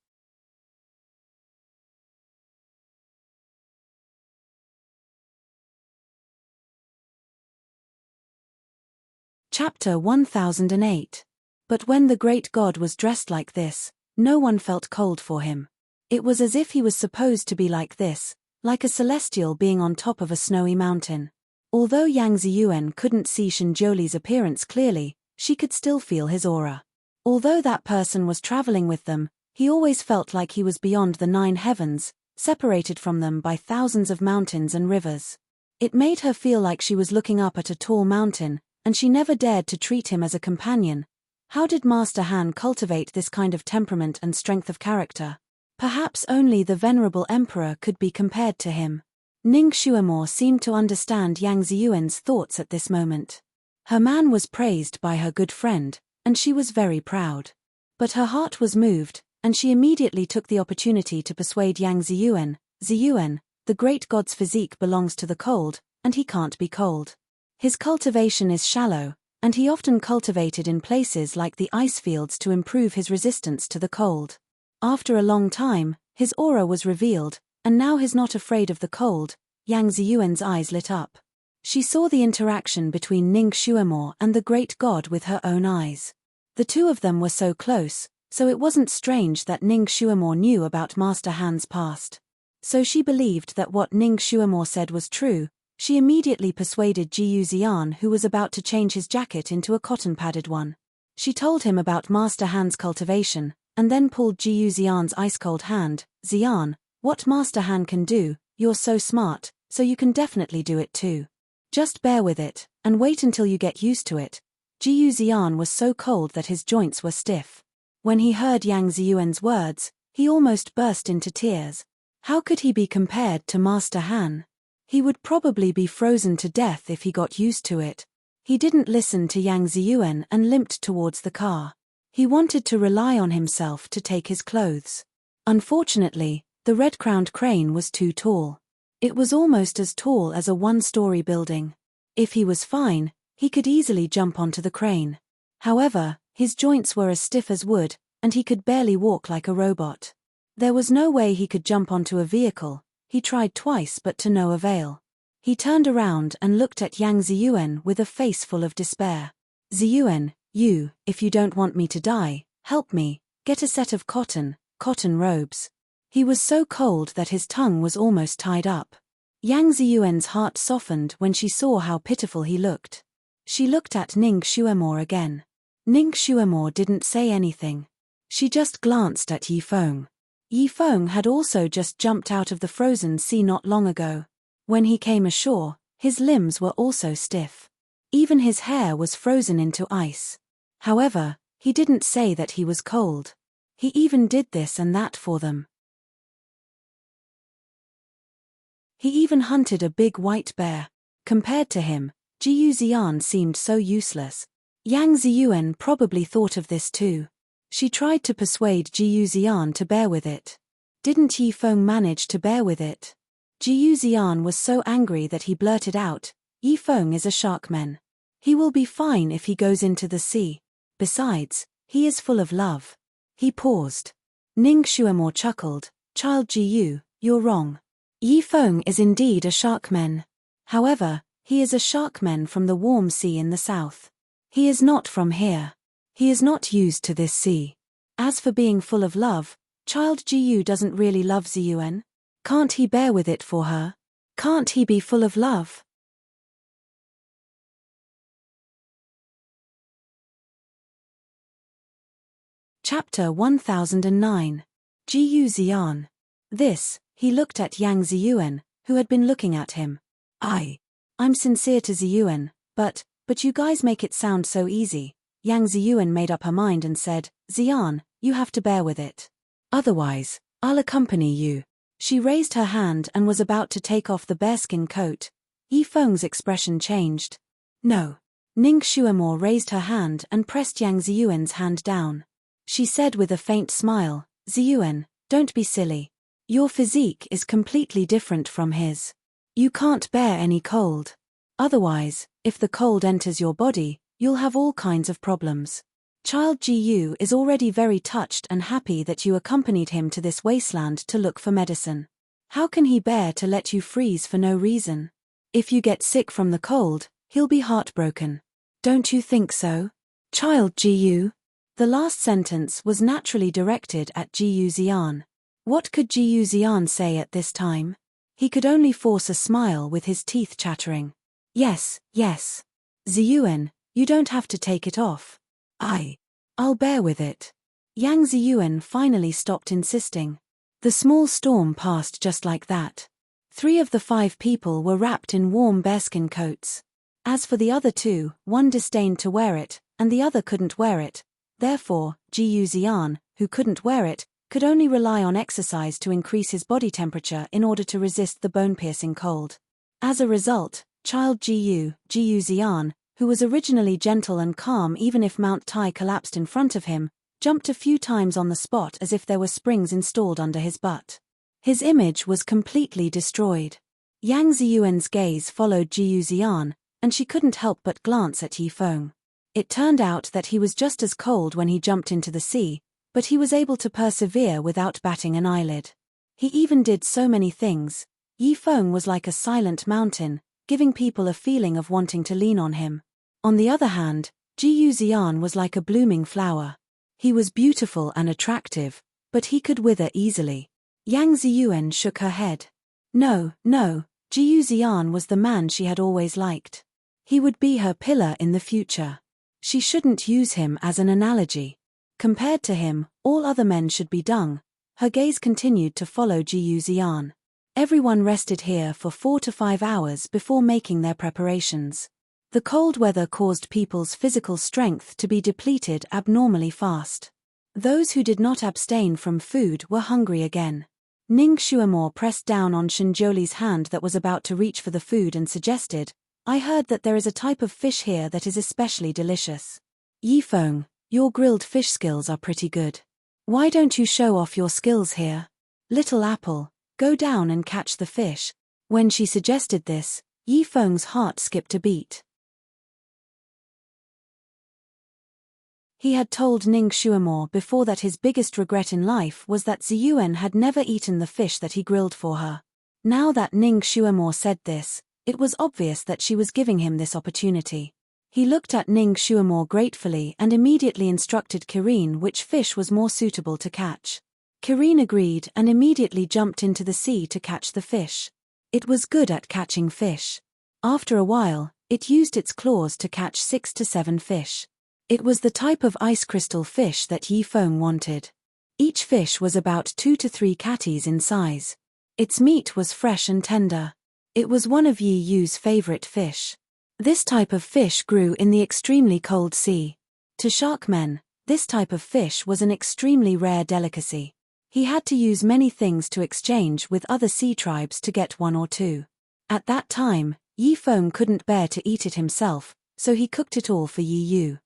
Speaker 1: Chapter 1008. But when the great god was dressed like this, no one felt cold for him. It was as if he was supposed to be like this, like a celestial being on top of a snowy mountain. Although Yang Ziyuan couldn't see Shinjoli's appearance clearly, she could still feel his aura. Although that person was traveling with them, he always felt like he was beyond the 9 heavens, separated from them by thousands of mountains and rivers. It made her feel like she was looking up at a tall mountain, and she never dared to treat him as a companion. How did Master Han cultivate this kind of temperament and strength of character? Perhaps only the venerable emperor could be compared to him. Ning Xuemore seemed to understand Yang Ziyuan's thoughts at this moment. Her man was praised by her good friend, and she was very proud. But her heart was moved, and she immediately took the opportunity to persuade Yang Ziyuan, "Ziyuan, the great god's physique belongs to the cold, and he can't be cold. His cultivation is shallow, and he often cultivated in places like the ice fields to improve his resistance to the cold. After a long time, his aura was revealed, and now he's not afraid of the cold." Yang Ziyuan's eyes lit up. She saw the interaction between Ning Xuemore and the great god with her own eyes. The two of them were so close, so it wasn't strange that Ning Xuemore knew about Master Han's past. So she believed that what Ning Xuemore said was true. She immediately persuaded Jiyu Ziyan, who was about to change his jacket into a cotton-padded one. She told him about Master Han's cultivation, and then pulled Jiyu Ziyan's ice-cold hand. "Ziyan, what Master Han can do, you're so smart, so you can definitely do it too. Just bear with it, and wait until you get used to it. Jiyu Xian was so cold that his joints were stiff. When he heard Yang Ziyuan's words, he almost burst into tears. How could he be compared to Master Han? He would probably be frozen to death if he got used to it. He didn't listen to Yang Ziyuan and limped towards the car. He wanted to rely on himself to take his clothes. Unfortunately, the red-crowned crane was too tall. It was almost as tall as a one-story building. If he was fine, he could easily jump onto the crane. However, his joints were as stiff as wood, and he could barely walk like a robot. There was no way he could jump onto a vehicle. He tried twice but to no avail. He turned around and looked at Yang Ziyuan with a face full of despair. Ziyuan, if you don't want me to die, help me, get a set of cotton robes. He was so cold that his tongue was almost tied up. Yang Ziyuan's heart softened when she saw how pitiful he looked. She looked at Ning Xuemore again. Ning Xuemore didn't say anything. She just glanced at Yi Feng. Yi Feng had also just jumped out of the frozen sea not long ago. When he came ashore, his limbs were also stiff. Even his hair was frozen into ice. However, he didn't say that he was cold. He even did this and that for them. He even hunted a big white bear. Compared to him, Jiyu Xian seemed so useless. Yang Ziyuan probably thought of this too. She tried to persuade Jiyu Xian to bear with it. Didn't Yi Feng manage to bear with it? Jiyu Xian was so angry that he blurted out, Yi Feng is a sharkman. He will be fine if he goes into the sea. Besides, he is full of love. He paused. Ning Xuemore chuckled, Child Jiyu, you're wrong. Yi Feng is indeed a sharkman. However, he is a sharkman from the warm sea in the south. He is not from here. He is not used to this sea. As for being full of love, Child Jiyu doesn't really love Ziyuan. Can't he bear with it for her? Can't he be full of love? Chapter 1009. Jiyu Xian. He looked at Yang Ziyuan, who had been looking at him. I'm sincere to Ziyuan, but you guys make it sound so easy. Yang Ziyuan made up her mind and said, Xian, you have to bear with it. Otherwise, I'll accompany you. She raised her hand and was about to take off the bearskin coat. Yi Feng's expression changed. No. Ning Xuemore raised her hand and pressed Yang Ziyuan's hand down. She said with a faint smile, Ziyuan, don't be silly. Your physique is completely different from his. You can't bear any cold. Otherwise, if the cold enters your body, you'll have all kinds of problems. Child Jiyu is already very touched and happy that you accompanied him to this wasteland to look for medicine. How can he bear to let you freeze for no reason? If you get sick from the cold, he'll be heartbroken. Don't you think so? Child Jiyu. The last sentence was naturally directed at Jiyu Xian. What could Jiyu Xian say at this time? He could only force a smile with his teeth chattering. Yes. Ziyuan, you don't have to take it off. I'll bear with it. Yang Ziyuan finally stopped insisting. The small storm passed just like that. 3 of the 5 people were wrapped in warm bearskin coats. As for the other 2, one disdained to wear it, and the other couldn't wear it. Therefore, Jiyu Xian, who couldn't wear it, could only rely on exercise to increase his body temperature in order to resist the bone-piercing cold. As a result, Child Jiyu Xian, who was originally gentle and calm even if Mount Tai collapsed in front of him, jumped a few times on the spot as if there were springs installed under his butt. His image was completely destroyed. Yang Ziyuan's gaze followed Jiyu Xian, and she couldn't help but glance at Yi Feng. It turned out that he was just as cold when he jumped into the sea, but he was able to persevere without batting an eyelid. He even did so many things. Yi Feng was like a silent mountain, giving people a feeling of wanting to lean on him. On the other hand, Jiyu Xian was like a blooming flower. He was beautiful and attractive, but he could wither easily. Yang Ziyuan shook her head. No, Jiyu Xian was the man she had always liked. He would be her pillar in the future. She shouldn't use him as an analogy. Compared to him, all other men should be dung. Her gaze continued to follow Jiyu Xian. Everyone rested here for 4 to 5 hours before making their preparations. The cold weather caused people's physical strength to be depleted abnormally fast. Those who did not abstain from food were hungry again. Ning Xuemo pressed down on Shinjoli's hand that was about to reach for the food and suggested, "I heard that there is a type of fish here that is especially delicious. Yifeng, your grilled fish skills are pretty good. Why don't you show off your skills here? Little apple, go down and catch the fish." When she suggested this, Yifeng's heart skipped a beat. He had told Ning Xuemo before that his biggest regret in life was that Ziyuan had never eaten the fish that he grilled for her. Now that Ning Xuemo said this, it was obvious that she was giving him this opportunity. He looked at Ning Xuemo gratefully and immediately instructed Kirin which fish was more suitable to catch. Kirin agreed and immediately jumped into the sea to catch the fish. It was good at catching fish. After a while, it used its claws to catch 6 to 7 fish. It was the type of ice crystal fish that Yifeng wanted. Each fish was about 2 to 3 catties in size. Its meat was fresh and tender. It was one of Yi Yu's favorite fish. This type of fish grew in the extremely cold sea. To sharkmen, this type of fish was an extremely rare delicacy. He had to use many things to exchange with other sea tribes to get one or two. At that time, Yifeng couldn't bear to eat it himself, so he cooked it all for Yi Yu.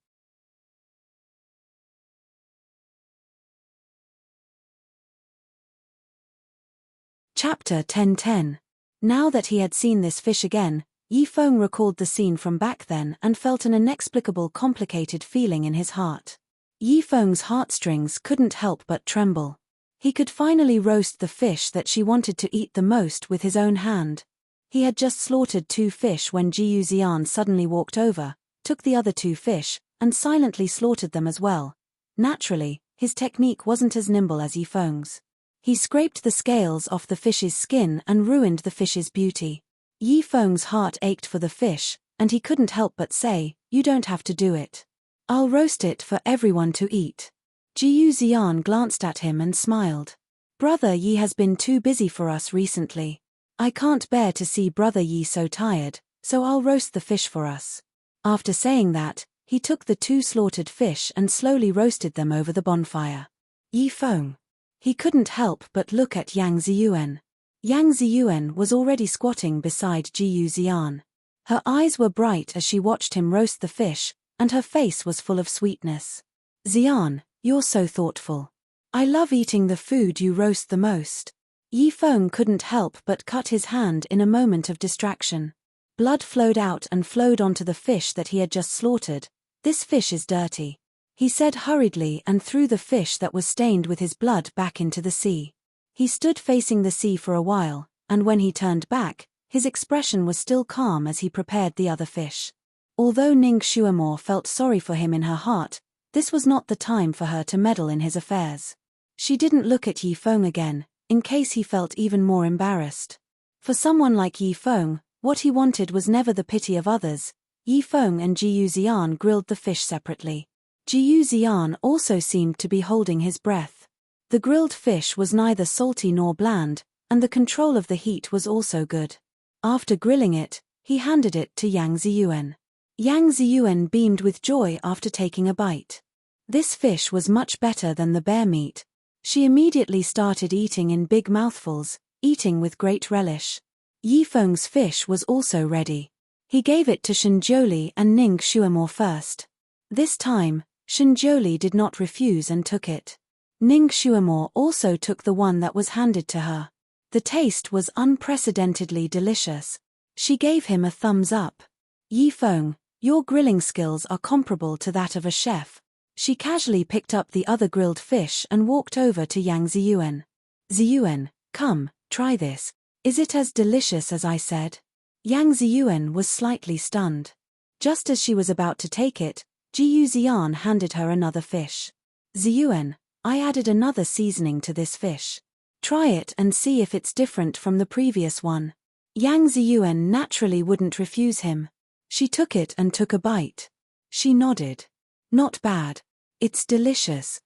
Speaker 1: Chapter 10:10. Now that he had seen this fish again, Yifeng recalled the scene from back then and felt an inexplicable complicated feeling in his heart. Yifeng's heartstrings couldn't help but tremble. He could finally roast the fish that she wanted to eat the most with his own hand. He had just slaughtered 2 fish when Jiyu Xian suddenly walked over, took the other 2 fish, and silently slaughtered them as well. Naturally, his technique wasn't as nimble as Yifeng's. He scraped the scales off the fish's skin and ruined the fish's beauty. Yifeng's heart ached for the fish, and he couldn't help but say, "You don't have to do it. I'll roast it for everyone to eat." Jiyu Xian glanced at him and smiled. "Brother Yi has been too busy for us recently. I can't bear to see Brother Yi so tired, so I'll roast the fish for us." After saying that, he took the 2 slaughtered fish and slowly roasted them over the bonfire. Yifeng. He couldn't help but look at Yang Ziyuan. Yang Ziyuan was already squatting beside Jiyu Xian. Her eyes were bright as she watched him roast the fish, and her face was full of sweetness. "Xian, you're so thoughtful. I love eating the food you roast the most." Yifeng couldn't help but cut his hand in a moment of distraction. Blood flowed out and flowed onto the fish that he had just slaughtered. "This fish is dirty," he said hurriedly and threw the fish that was stained with his blood back into the sea. He stood facing the sea for a while, and when he turned back, his expression was still calm as he prepared the other fish. Although Ning Xuemo felt sorry for him in her heart, this was not the time for her to meddle in his affairs. She didn't look at Yifeng again, in case he felt even more embarrassed. For someone like Yifeng, what he wanted was never the pity of others. Yifeng and Jiyu Xian grilled the fish separately. Jiyu Xian also seemed to be holding his breath. The grilled fish was neither salty nor bland, and the control of the heat was also good. After grilling it, he handed it to Yang Ziyuan. Yang Ziyuan beamed with joy after taking a bite. This fish was much better than the bear meat. She immediately started eating in big mouthfuls, eating with great relish. Yifeng's fish was also ready. He gave it to Shinjoli and Ning Xuemo first. This time, Shinjoli did not refuse and took it. Ning Xuemo also took the one that was handed to her. The taste was unprecedentedly delicious. She gave him a thumbs up. "Yifeng, your grilling skills are comparable to that of a chef." She casually picked up the other grilled fish and walked over to Yang Ziyuan. "Ziyuan, come, try this. Is it as delicious as I said?" Yang Ziyuan was slightly stunned. Just as she was about to take it, Jiyu Xian handed her another fish. "Ziyuan, I added another seasoning to this fish. Try it and see if it's different from the previous one." Yang Ziyuan naturally wouldn't refuse him. She took it and took a bite. She nodded. "Not bad. It's delicious."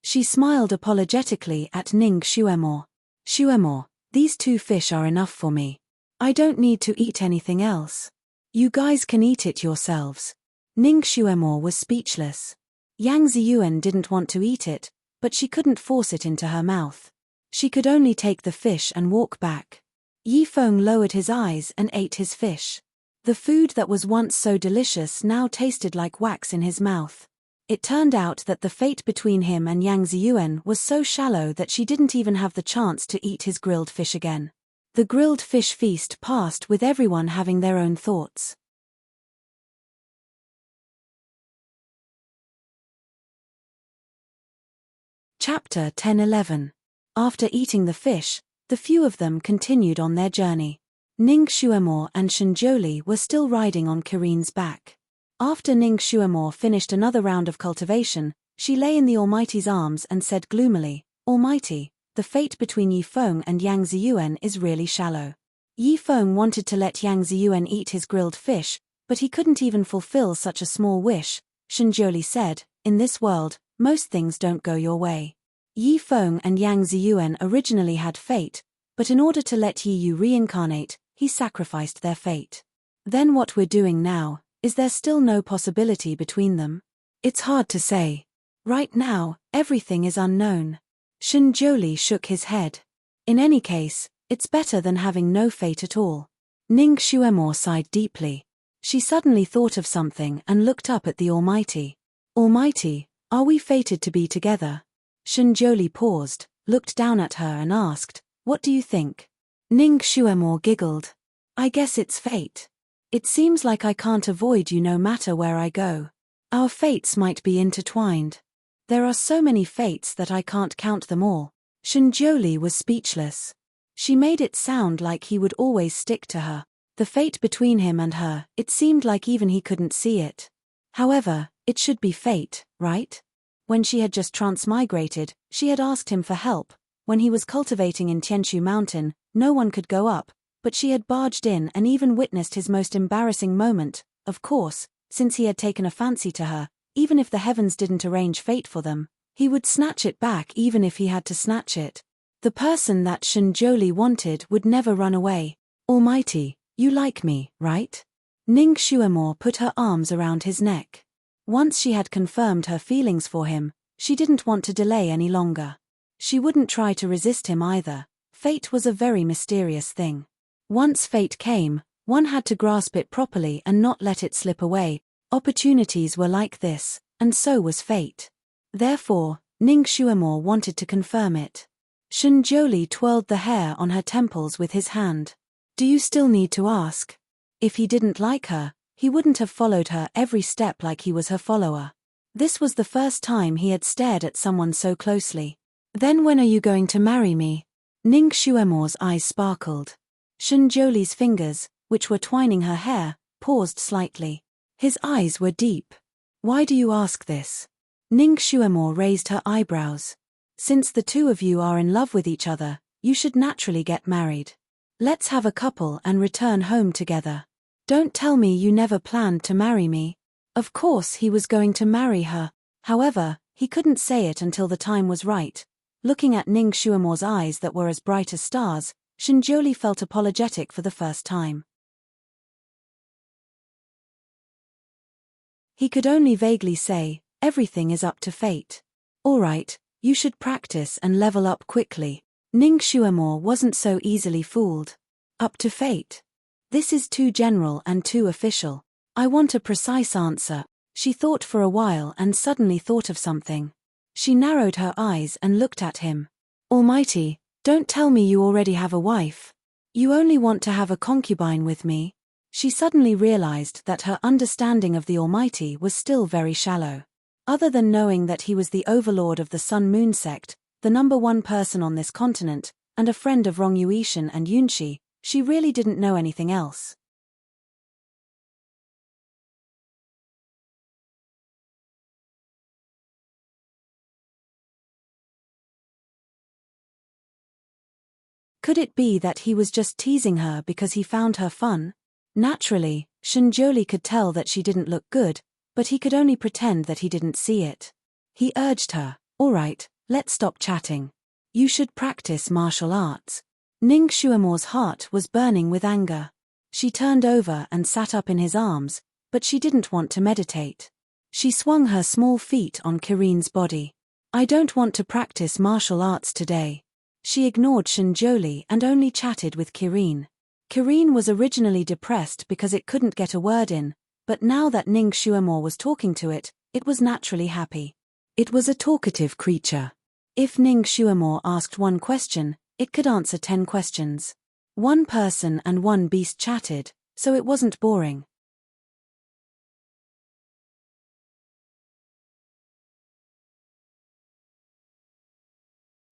Speaker 1: She smiled apologetically at Ning Xuemo. "Xuemo, these 2 fish are enough for me. I don't need to eat anything else. You guys can eat it yourselves. Ning Xuemore was speechless. Yang Ziyuan didn't want to eat it, but she couldn't force it into her mouth. She could only take the fish and walk back. Yi Feng lowered his eyes and ate his fish. The food that was once so delicious now tasted like wax in his mouth. It turned out that the fate between him and Yang Ziyuan was so shallow that she didn't even have the chance to eat his grilled fish again. The grilled fish feast passed with everyone having their own thoughts. Chapter 10-11. After eating the fish, the few of them continued on their journey. Ning Xuemore and Shenjiuli were still riding on Kirin's back. After Ning Xuemore finished another round of cultivation, she lay in the Almighty's arms and said gloomily, "Almighty, the fate between Yi Feng and Yang Ziyuan is really shallow." Yi Feng wanted to let Yang Ziyuan eat his grilled fish, but he couldn't even fulfill such a small wish. Shenjiuli said, "In this world, most things don't go your way." Yi Feng and Yang Ziyuan originally had fate, but in order to let Yi Yu reincarnate, he sacrificed their fate. Then what we're doing now, is there still no possibility between them? It's hard to say. Right now, everything is unknown. Shenjiuli shook his head. In any case, it's better than having no fate at all. Ning Xuemore sighed deeply. She suddenly thought of something and looked up at the Almighty. "Almighty, are we fated to be together?" Shenjiuli paused, looked down at her and asked, "What do you think?" Ning Xuemore giggled. "I guess it's fate. It seems like I can't avoid you no matter where I go. Our fates might be intertwined. There are so many fates that I can't count them all." Shenjiuli was speechless. She made it sound like he would always stick to her. The fate between him and her, it seemed like even he couldn't see it. However, it should be fate, right? When she had just transmigrated, she had asked him for help. When he was cultivating in Tianshu Mountain, no one could go up, but she had barged in and even witnessed his most embarrassing moment. Of course, since he had taken a fancy to her, even if the heavens didn't arrange fate for them, he would snatch it back even if he had to snatch it. The person that Shenjiuli wanted would never run away. "Almighty, you like me, right?" Ning Xuemore put her arms around his neck. Once she had confirmed her feelings for him, she didn't want to delay any longer. She wouldn't try to resist him either. Fate was a very mysterious thing. Once fate came, one had to grasp it properly and not let it slip away. Opportunities were like this, and so was fate. Therefore, Ning Xuemore wanted to confirm it. Shenjiuli twirled the hair on her temples with his hand. "Do you still need to ask?" If he didn't like her, he wouldn't have followed her every step like he was her follower. This was the first time he had stared at someone so closely. "Then when are you going to marry me?" Ning Xuemore's eyes sparkled. Shenjiuli's fingers, which were twining her hair, paused slightly. His eyes were deep. "Why do you ask this?" Ning Xuemore raised her eyebrows. "Since the two of you are in love with each other, you should naturally get married. Let's have a couple and return home together. Don't tell me you never planned to marry me." Of course he was going to marry her. However, he couldn't say it until the time was right. Looking at Ning Xuemore's eyes that were as bright as stars, Shenjiuli felt apologetic for the first time. He could only vaguely say, "Everything is up to fate." "All right, you should practice and level up quickly." Ning Xuemore wasn't so easily fooled. "Up to fate? This is too general and too official. I want a precise answer." She thought for a while and suddenly thought of something. She narrowed her eyes and looked at him. "Almighty, don't tell me you already have a wife. You only want to have a concubine with me." She suddenly realized that her understanding of the Almighty was still very shallow. Other than knowing that he was the overlord of the Sun-Moon sect, the #1 person on this continent, and a friend of Rong Yuishan and Yunshi, she really didn't know anything else. Could it be that he was just teasing her because he found her fun? Naturally, Shenjiuli could tell that she didn't look good, but he could only pretend that he didn't see it. He urged her, "All right, let's stop chatting. You should practice martial arts." Ning Xuemor's heart was burning with anger. She turned over and sat up in his arms, but she didn't want to meditate. She swung her small feet on Kirin's body. I don't want to practice martial arts today. She ignored Shinjoli and only chatted with Kirin. Kirin was originally depressed because it couldn't get a word in, but now that Ning Xuemor was talking to it, it was naturally happy. It was a talkative creature. If Ning Xuemor asked one question, it could answer 10 questions. One person and one beast chatted, so it wasn't boring.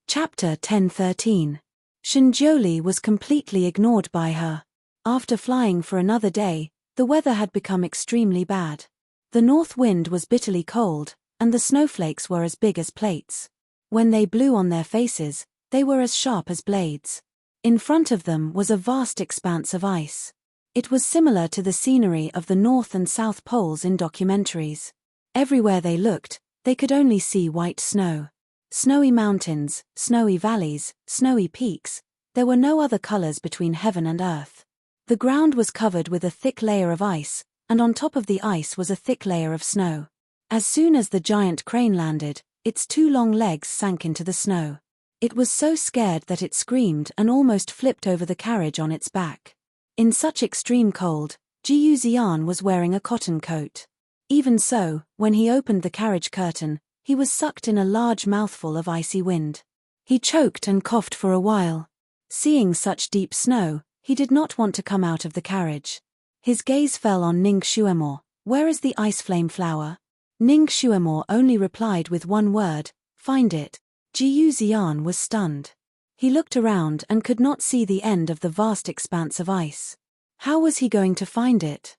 Speaker 1: Chapter 10:13. Shinjoli was completely ignored by her. After flying for another day, the weather had become extremely bad. The north wind was bitterly cold, and the snowflakes were as big as plates. When they blew on their faces, they were as sharp as blades. In front of them was a vast expanse of ice. It was similar to the scenery of the North and South Poles in documentaries. Everywhere they looked, they could only see white snow. Snowy mountains, snowy valleys, snowy peaks, there were no other colors between heaven and earth. The ground was covered with a thick layer of ice, and on top of the ice was a thick layer of snow. As soon as the giant crane landed, its 2 long legs sank into the snow. It was so scared that it screamed and almost flipped over the carriage on its back. In such extreme cold, Jiyu Xian was wearing a cotton coat. Even so, when he opened the carriage curtain, he was sucked in a large mouthful of icy wind. He choked and coughed for a while. Seeing such deep snow, he did not want to come out of the carriage. His gaze fell on Ning Xuemor. Where is the ice flame flower? Ning Xuemor only replied with one word, find it. Jiyu Xian was stunned. He looked around and could not see the end of the vast expanse of ice. How was he going to find it?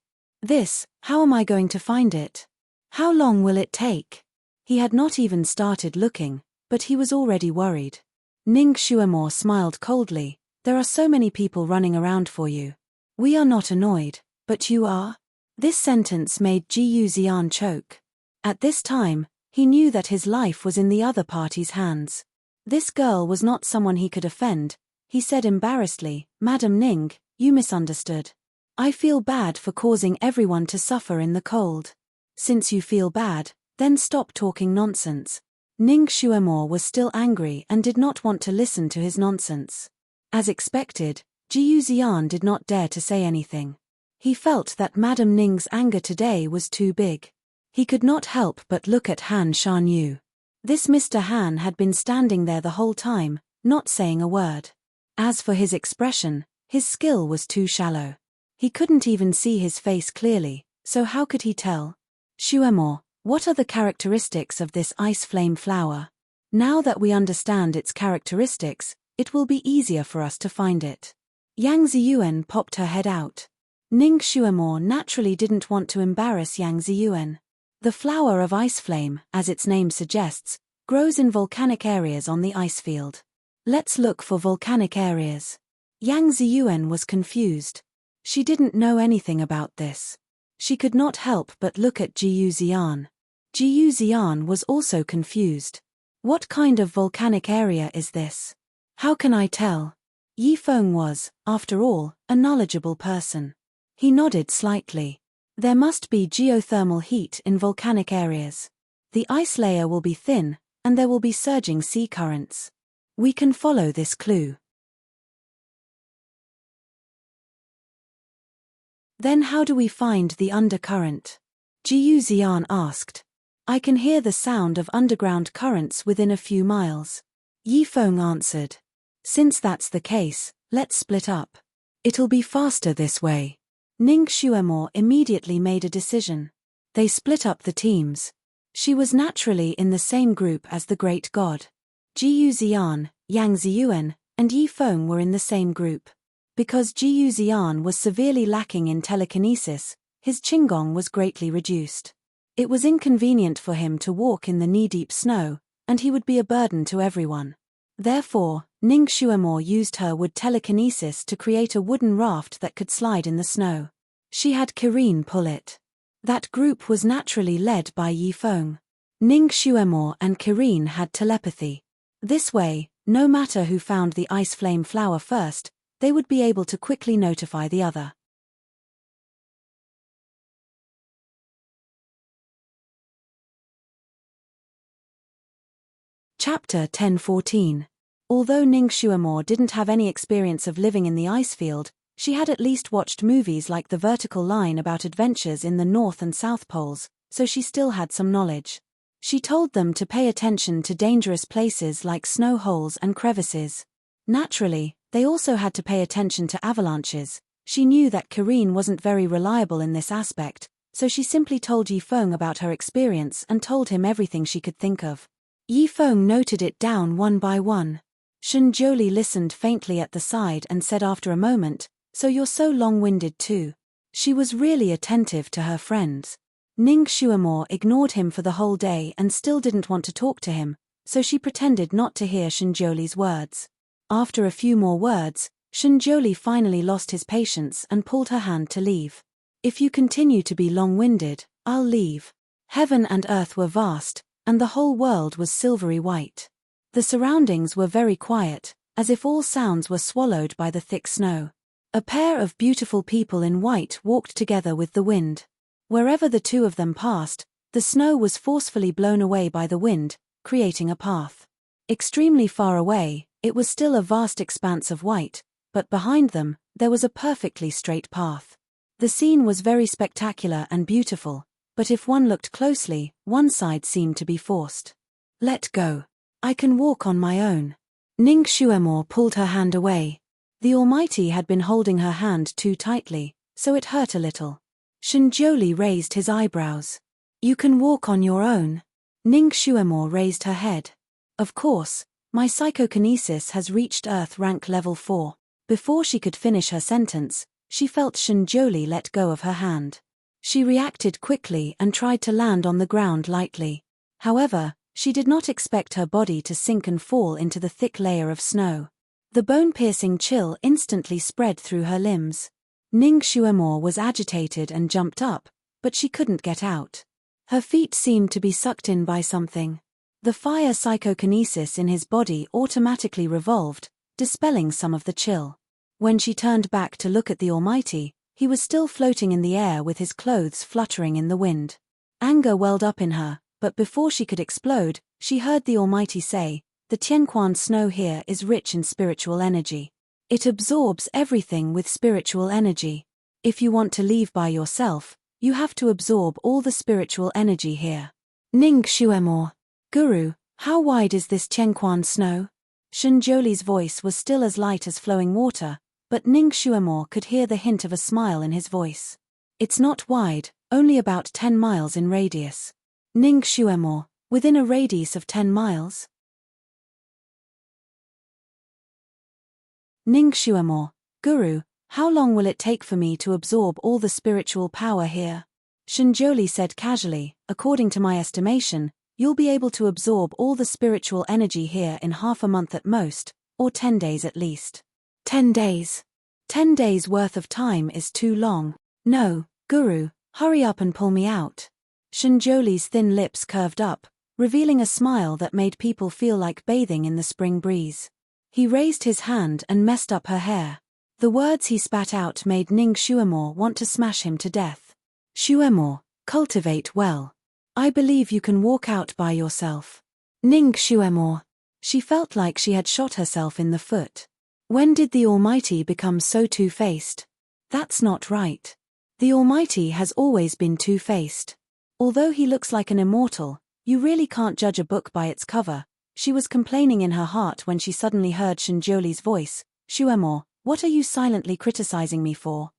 Speaker 1: How am I going to find it? How long will it take? He had not even started looking, but he was already worried. Ning Xuemor smiled coldly. There are so many people running around for you. We are not annoyed, but you are? This sentence made Jiyu Xian choke. At this time, he knew that his life was in the other party's hands. This girl was not someone he could offend. He said embarrassedly, Madam Ning, you misunderstood. I feel bad for causing everyone to suffer in the cold. Since you feel bad, then stop talking nonsense. Ning Xuemor was still angry and did not want to listen to his nonsense. As expected, Jiyu Xian did not dare to say anything. He felt that Madam Ning's anger today was too big. He could not help but look at Han Shanyu. This Mr. Han had been standing there the whole time, not saying a word. As for his expression, his skill was too shallow. He couldn't even see his face clearly, so how could he tell? Xuemor, what are the characteristics of this ice flame flower? Now that we understand its characteristics, it will be easier for us to find it. Yang Ziyuan popped her head out. Ning Xuemor naturally didn't want to embarrass Yang Ziyuan. The flower of ice flame, as its name suggests, grows in volcanic areas on the ice field. Let's look for volcanic areas. Yang Ziyuan was confused. She didn't know anything about this. She could not help but look at Jiyu Xian. Jiyu Xian was also confused. What kind of volcanic area is this? How can I tell? Yi Feng was, after all, a knowledgeable person. He nodded slightly. There must be geothermal heat in volcanic areas. The ice layer will be thin, and there will be surging sea currents. We can follow this clue. Then how do we find the undercurrent? Jiyu Xian asked. I can hear the sound of underground currents within a few miles. Yi Feng answered. Since that's the case, let's split up. It'll be faster this way. Ning Xuemor immediately made a decision. They split up the teams. She was naturally in the same group as the great god. Jiyu Xian, Yang Ziyuan, and Yi Feng were in the same group. Because Jiyu Xian was severely lacking in telekinesis, his qigong was greatly reduced. It was inconvenient for him to walk in the knee-deep snow, and he would be a burden to everyone. Therefore, Ning Xuemor used her wood telekinesis to create a wooden raft that could slide in the snow. She had Kirin pull it. That group was naturally led by Yi Feng. Ning Xuemor and Kirin had telepathy. This way, No matter who found the ice flame flower first, they would be able to quickly notify the other. Chapter 10:14. Although Ningxuamore didn't have any experience of living in the ice field, she had at least watched movies like The Vertical Line about adventures in the North and South Poles, so she still had some knowledge. She told them to pay attention to dangerous places like snow holes and crevices. Naturally, they also had to pay attention to avalanches. She knew that Karine wasn't very reliable in this aspect, so she simply told Yifeng about her experience and told him everything she could think of. Yifeng noted it down one by one. Shenjiuli listened faintly at the side and said after a moment, "So you're so long-winded too." She was really attentive to her friends. Ningxuamore ignored him for the whole day and still didn't want to talk to him, so she pretended not to hear Shenjiuli's words. After a few more words, Shenjiuli finally lost his patience and pulled her hand to leave. "If you continue to be long-winded, I'll leave." Heaven and earth were vast, and the whole world was silvery white. The surroundings were very quiet, as if all sounds were swallowed by the thick snow. A pair of beautiful people in white walked together with the wind. Wherever the two of them passed, the snow was forcefully blown away by the wind, creating a path. Extremely far away, it was still a vast expanse of white, but behind them, there was a perfectly straight path. The scene was very spectacular and beautiful, but if one looked closely, one side seemed to be forced. "Let go. I can walk on my own." Ningxuamore pulled her hand away. The Almighty had been holding her hand too tightly, so it hurt a little. Shenjiuli raised his eyebrows. "You can walk on your own?" Ningxuamore raised her head. "Of course, my psychokinesis has reached Earth rank level 4. Before she could finish her sentence, she felt Shenjiuli let go of her hand. She reacted quickly and tried to land on the ground lightly. However, she did not expect her body to sink and fall into the thick layer of snow. The bone-piercing chill instantly spread through her limbs. Ningxuamore was agitated and jumped up, but she couldn't get out. Her feet seemed to be sucked in by something. The fire psychokinesis in his body automatically revolved, dispelling some of the chill. When she turned back to look at the Almighty, he was still floating in the air with his clothes fluttering in the wind. Anger welled up in her, but before she could explode, she heard the Almighty say, "The Tianquan snow here is rich in spiritual energy. It absorbs everything with spiritual energy. If you want to leave by yourself, you have to absorb all the spiritual energy here." Ningxuamore. "Guru, how wide is this Tianquan snow?" Shenjiuli's voice was still as light as flowing water, but Ningxuamore could hear the hint of a smile in his voice. "It's not wide, only about 10 miles in radius." Ningxuamore, "Within a radius of 10 miles? Ningxuamore, "Guru, how long will it take for me to absorb all the spiritual power here?" Shenjiuli said casually, "According to my estimation, you'll be able to absorb all the spiritual energy here in half a month at most, or 10 days at least." 10 days. 10 days worth of time is too long. "No, Guru, hurry up and pull me out." Shenjiuli's thin lips curved up, revealing a smile that made people feel like bathing in the spring breeze. He raised his hand and messed up her hair. The words he spat out made Ningxuamore want to smash him to death. "Xuemore, cultivate well. I believe you can walk out by yourself." Ningxuamore. She felt like she had shot herself in the foot. When did the Almighty become so two-faced? That's not right. The Almighty has always been two-faced. Although he looks like an immortal, you really can't judge a book by its cover. She was complaining in her heart when she suddenly heard Shenjiuli's voice. "Xuemore, what are you silently criticizing me for?"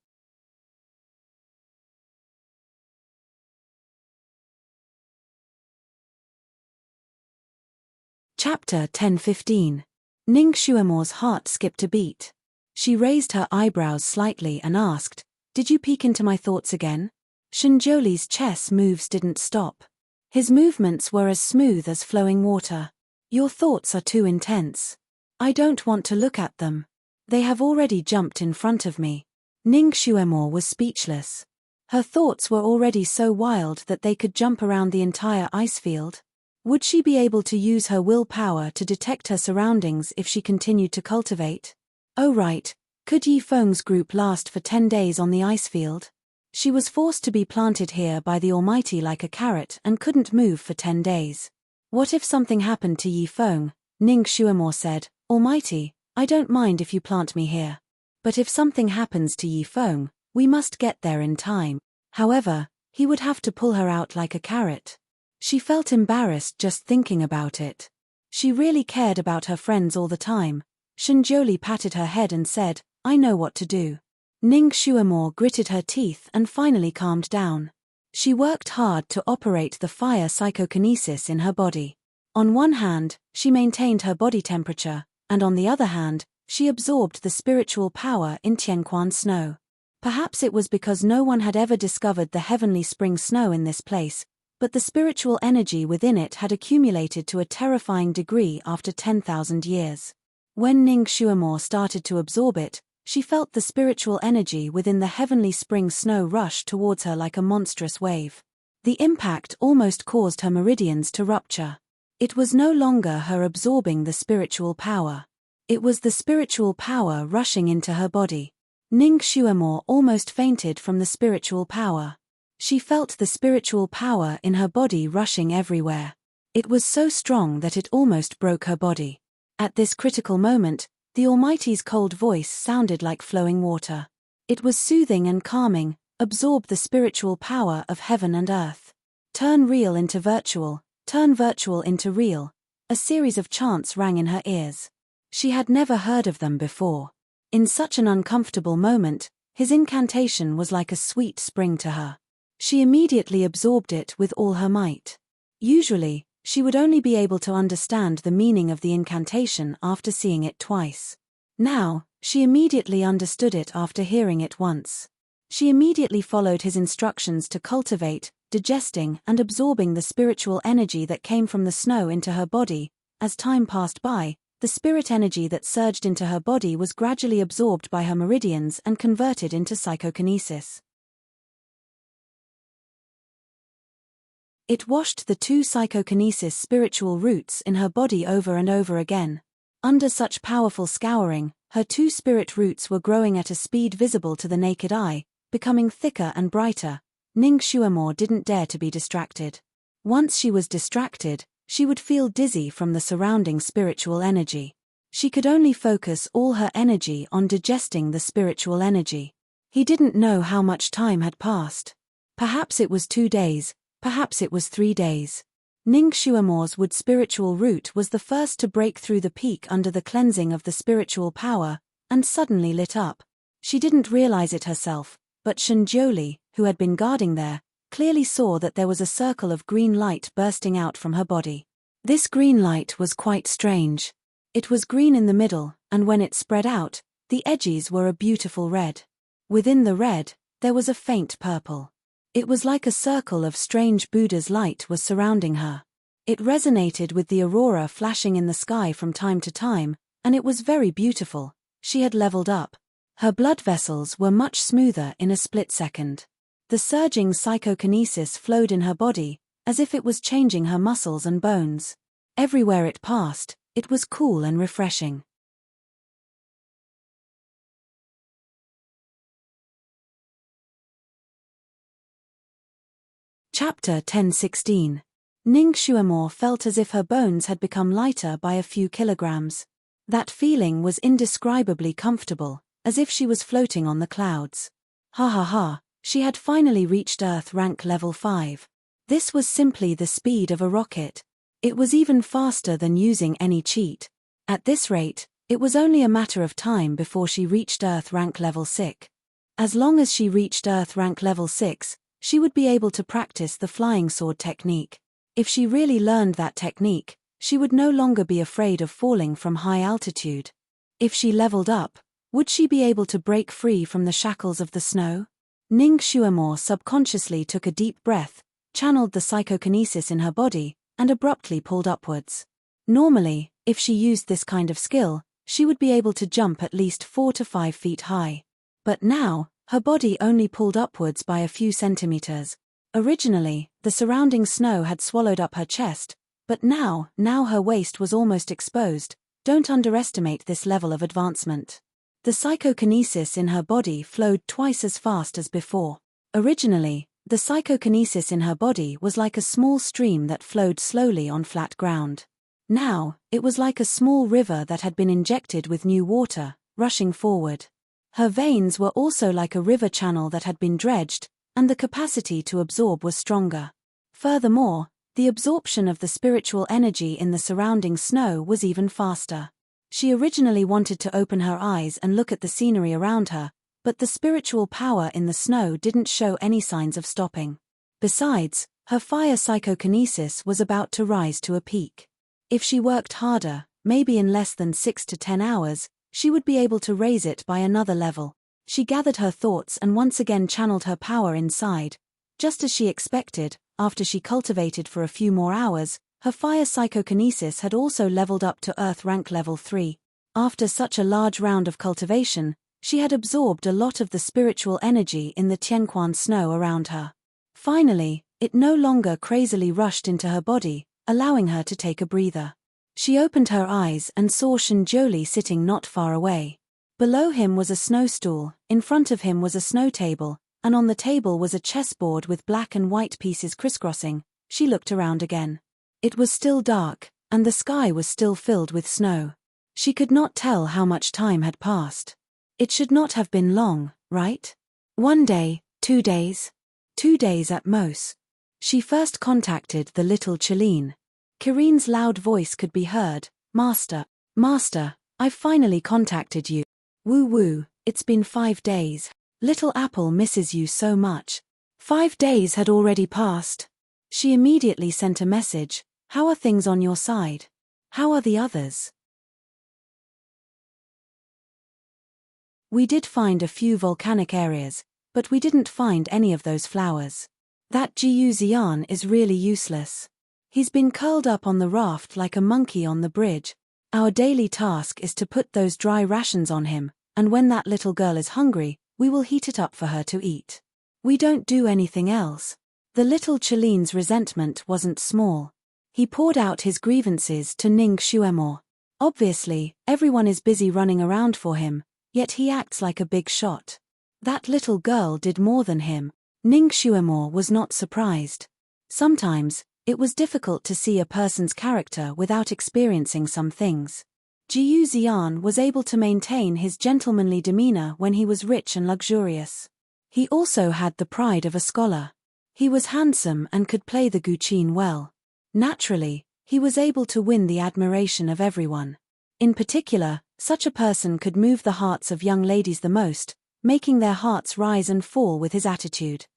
Speaker 1: Chapter 10:15. Ningxuamore's heart skipped a beat. She raised her eyebrows slightly and asked, "Did you peek into my thoughts again?" Shenjiuli's chess moves didn't stop. His movements were as smooth as flowing water. "Your thoughts are too intense. I don't want to look at them. They have already jumped in front of me." Ningxuamore was speechless. Her thoughts were already so wild that they could jump around the entire ice field. Would she be able to use her willpower to detect her surroundings if she continued to cultivate? Oh right, could Yifeng's group last for 10 days on the ice field? She was forced to be planted here by the Almighty like a carrot and couldn't move for 10 days. What if something happened to Yifeng? Ning Xuemore said, Almighty, I don't mind if you plant me here. But if something happens to Yifeng, we must get there in time. However, he would have to pull her out like a carrot. She felt embarrassed just thinking about it. She really cared about her friends all the time. Shenjioli patted her head and said, I know what to do. Ning Xuemore gritted her teeth and finally calmed down. She worked hard to operate the fire psychokinesis in her body. On one hand, she maintained her body temperature, and on the other hand, she absorbed the spiritual power in Tianquan snow. Perhaps it was because no one had ever discovered the heavenly spring snow in this place, but the spiritual energy within it had accumulated to a terrifying degree after 10,000 years. When Ning Xuemore started to absorb it, she felt the spiritual energy within the heavenly spring snow rush towards her like a monstrous wave. The impact almost caused her meridians to rupture. It was no longer her absorbing the spiritual power. It was the spiritual power rushing into her body. Ning Xuemore almost fainted from the spiritual power. She felt the spiritual power in her body rushing everywhere. It was so strong that it almost broke her body. At this critical moment, the Almighty's cold voice sounded like flowing water. It was soothing and calming, absorb the spiritual power of heaven and earth. Turn real into virtual, turn virtual into real. A series of chants rang in her ears. She had never heard of them before. In such an uncomfortable moment, his incantation was like a sweet spring to her. She immediately absorbed it with all her might. Usually, she would only be able to understand the meaning of the incantation after seeing it twice. Now, she immediately understood it after hearing it once. She immediately followed his instructions to cultivate, digesting and absorbing the spiritual energy that came from the snow into her body. As time passed by, the spirit energy that surged into her body was gradually absorbed by her meridians and converted into psychokinesis. It washed the 2 psychokinesis spiritual roots in her body over and over again. Under such powerful scouring, her 2 spirit roots were growing at a speed visible to the naked eye, becoming thicker and brighter. Ning Xuemore didn't dare to be distracted. Once she was distracted, she would feel dizzy from the surrounding spiritual energy. She could only focus all her energy on digesting the spiritual energy. He didn't know how much time had passed. Perhaps it was 2 days. Perhaps it was 3 days. Ning Xuemore's wood spiritual root was the first to break through the peak under the cleansing of the spiritual power, and suddenly lit up. She didn't realize it herself, but Shenjioli, who had been guarding there, clearly saw that there was a circle of green light bursting out from her body. This green light was quite strange. It was green in the middle, and when it spread out, the edges were a beautiful red. Within the red, there was a faint purple. It was like a circle of strange Buddha's light was surrounding her. It resonated with the aurora flashing in the sky from time to time, and it was very beautiful. She had leveled up. Her blood vessels were much smoother in a split second. The surging psychokinesis flowed in her body, as if it was changing her muscles and bones. Everywhere it passed, it was cool and refreshing. Chapter 10:16. Ning Xuemore felt as if her bones had become lighter by a few kilograms. That feeling was indescribably comfortable, as if she was floating on the clouds. Ha ha ha, she had finally reached Earth rank level 5. This was simply the speed of a rocket. It was even faster than using any cheat. At this rate, it was only a matter of time before she reached Earth rank level 6. As long as she reached Earth rank level 6, she would be able to practice the flying sword technique. If she really learned that technique, she would no longer be afraid of falling from high altitude. If she leveled up, would she be able to break free from the shackles of the snow? Ning Xuemore subconsciously took a deep breath, channeled the psychokinesis in her body, and abruptly pulled upwards. Normally, if she used this kind of skill, she would be able to jump at least 4 to 5 feet high. But now, her body only pulled upwards by a few centimeters. Originally, the surrounding snow had swallowed up her chest, But now her waist was almost exposed. Don't underestimate this level of advancement. The psychokinesis in her body flowed twice as fast as before. Originally, the psychokinesis in her body was like a small stream that flowed slowly on flat ground. Now, it was like a small river that had been injected with new water, rushing forward. Her veins were also like a river channel that had been dredged, and the capacity to absorb was stronger. Furthermore, the absorption of the spiritual energy in the surrounding snow was even faster. She originally wanted to open her eyes and look at the scenery around her, but the spiritual power in the snow didn't show any signs of stopping. Besides, her fire psychokinesis was about to rise to a peak. If she worked harder, maybe in less than 6 to 10 hours, she would be able to raise it by another level. She gathered her thoughts and once again channeled her power inside. Just as she expected, after she cultivated for a few more hours, her fire psychokinesis had also leveled up to Earth rank level 3. After such a large round of cultivation, she had absorbed a lot of the spiritual energy in the Tianquan snow around her. Finally, it no longer crazily rushed into her body, allowing her to take a breather. She opened her eyes and saw Shinjoli sitting not far away. Below him was a snow stool, in front of him was a snow table, and on the table was a chessboard with black and white pieces crisscrossing. She looked around again. It was still dark, and the sky was still filled with snow. She could not tell how much time had passed. It should not have been long, right? 1 day, 2 days? 2 days at most. She first contacted the little Cheline. Kirin's loud voice could be heard. Master, I've finally contacted you. Woo woo, it's been 5 days. Little Apple misses you so much. 5 days had already passed. She immediately sent a message. How are things on your side? How are the others? We did find a few volcanic areas, but we didn't find any of those flowers. That Jiu Xian is really useless. He's been curled up on the raft like a monkey on the bridge. Our daily task is to put those dry rations on him, and when that little girl is hungry, we will heat it up for her to eat. We don't do anything else. The little Chiline's resentment wasn't small. He poured out his grievances to Ning Xuemor. Obviously, everyone is busy running around for him, yet he acts like a big shot. That little girl did more than him. Ning Xuemor was not surprised. Sometimes, it was difficult to see a person's character without experiencing some things. Jiu Xian was able to maintain his gentlemanly demeanor when he was rich and luxurious. He also had the pride of a scholar. He was handsome and could play the guqin well. Naturally, he was able to win the admiration of everyone. In particular, such a person could move the hearts of young ladies the most, making their hearts rise and fall with his attitude.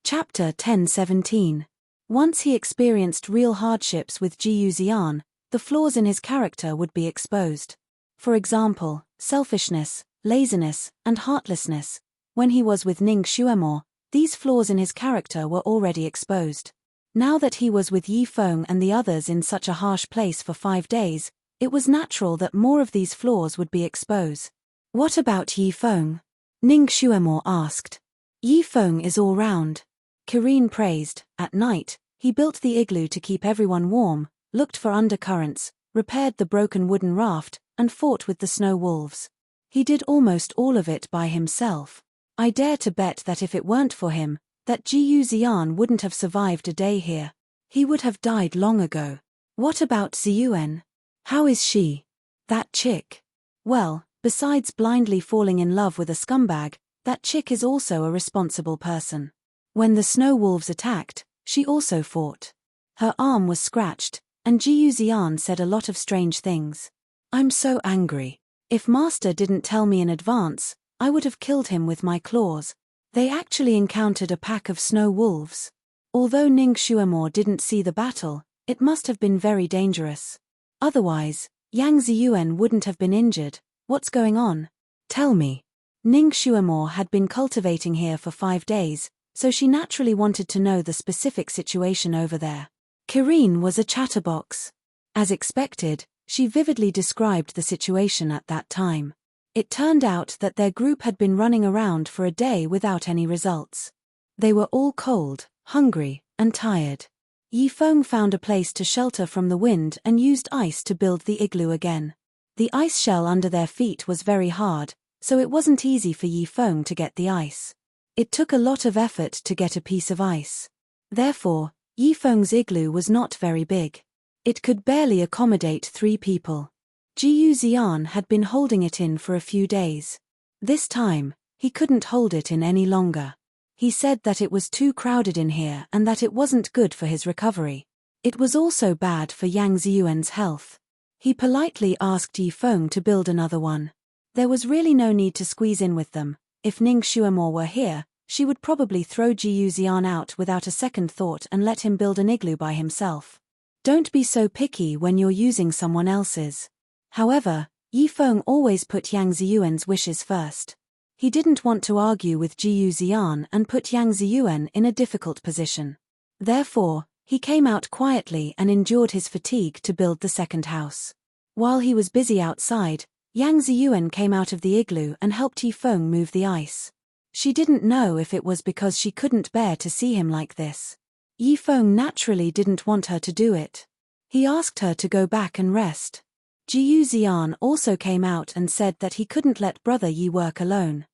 Speaker 1: Chapter 10:17. Once he experienced real hardships with Jiu Xian, the flaws in his character would be exposed. For example, selfishness, laziness, and heartlessness. When he was with Ning Xuemor, these flaws in his character were already exposed. Now that he was with Yi Feng and the others in such a harsh place for 5 days, it was natural that more of these flaws would be exposed. What about Yi Feng? Ning Xuemor asked. Yi Feng is all round. Kirin praised. At night, he built the igloo to keep everyone warm, looked for undercurrents, repaired the broken wooden raft, and fought with the snow wolves. He did almost all of it by himself. I dare to bet that if it weren't for him, that Jiu Xian wouldn't have survived a day here. He would have died long ago. What about Ziyuan? How is she? That chick? Well, besides blindly falling in love with a scumbag, that chick is also a responsible person. When the snow wolves attacked, she also fought. Her arm was scratched, and Jiu Xian said a lot of strange things. I'm so angry. If Master didn't tell me in advance, I would have killed him with my claws. They actually encountered a pack of snow wolves. Although Ning Xuemor didn't see the battle, it must have been very dangerous. Otherwise, Yang Ziyuan wouldn't have been injured. What's going on? Tell me. Ning Xuemor had been cultivating here for 5 days, so she naturally wanted to know the specific situation over there. Kirin was a chatterbox. As expected, she vividly described the situation at that time. It turned out that their group had been running around for a day without any results. They were all cold, hungry, and tired. Yifeng found a place to shelter from the wind and used ice to build the igloo again. The ice shell under their feet was very hard, so it wasn't easy for Yifeng to get the ice. It took a lot of effort to get a piece of ice. Therefore, Yifeng's igloo was not very big. It could barely accommodate 3 people. Jiyu Xian had been holding it in for a few days. This time, he couldn't hold it in any longer. He said that it was too crowded in here and that it wasn't good for his recovery. It was also bad for Yang Ziyuan's health. He politely asked Yifeng to build another one. There was really no need to squeeze in with them. If Ning Xuemo were here, she would probably throw Jiyu Xian out without a second thought and let him build an igloo by himself. Don't be so picky when you're using someone else's. However, Yifeng always put Yang Ziyuan's wishes first. He didn't want to argue with Jiyu Xian and put Yang Ziyuan in a difficult position. Therefore, he came out quietly and endured his fatigue to build the second house. While he was busy outside, Yang Ziyuan came out of the igloo and helped Yifeng move the ice. She didn't know if it was because she couldn't bear to see him like this. Yifeng naturally didn't want her to do it. He asked her to go back and rest. Jiyu Xian also came out and said that he couldn't let brother Yi work alone.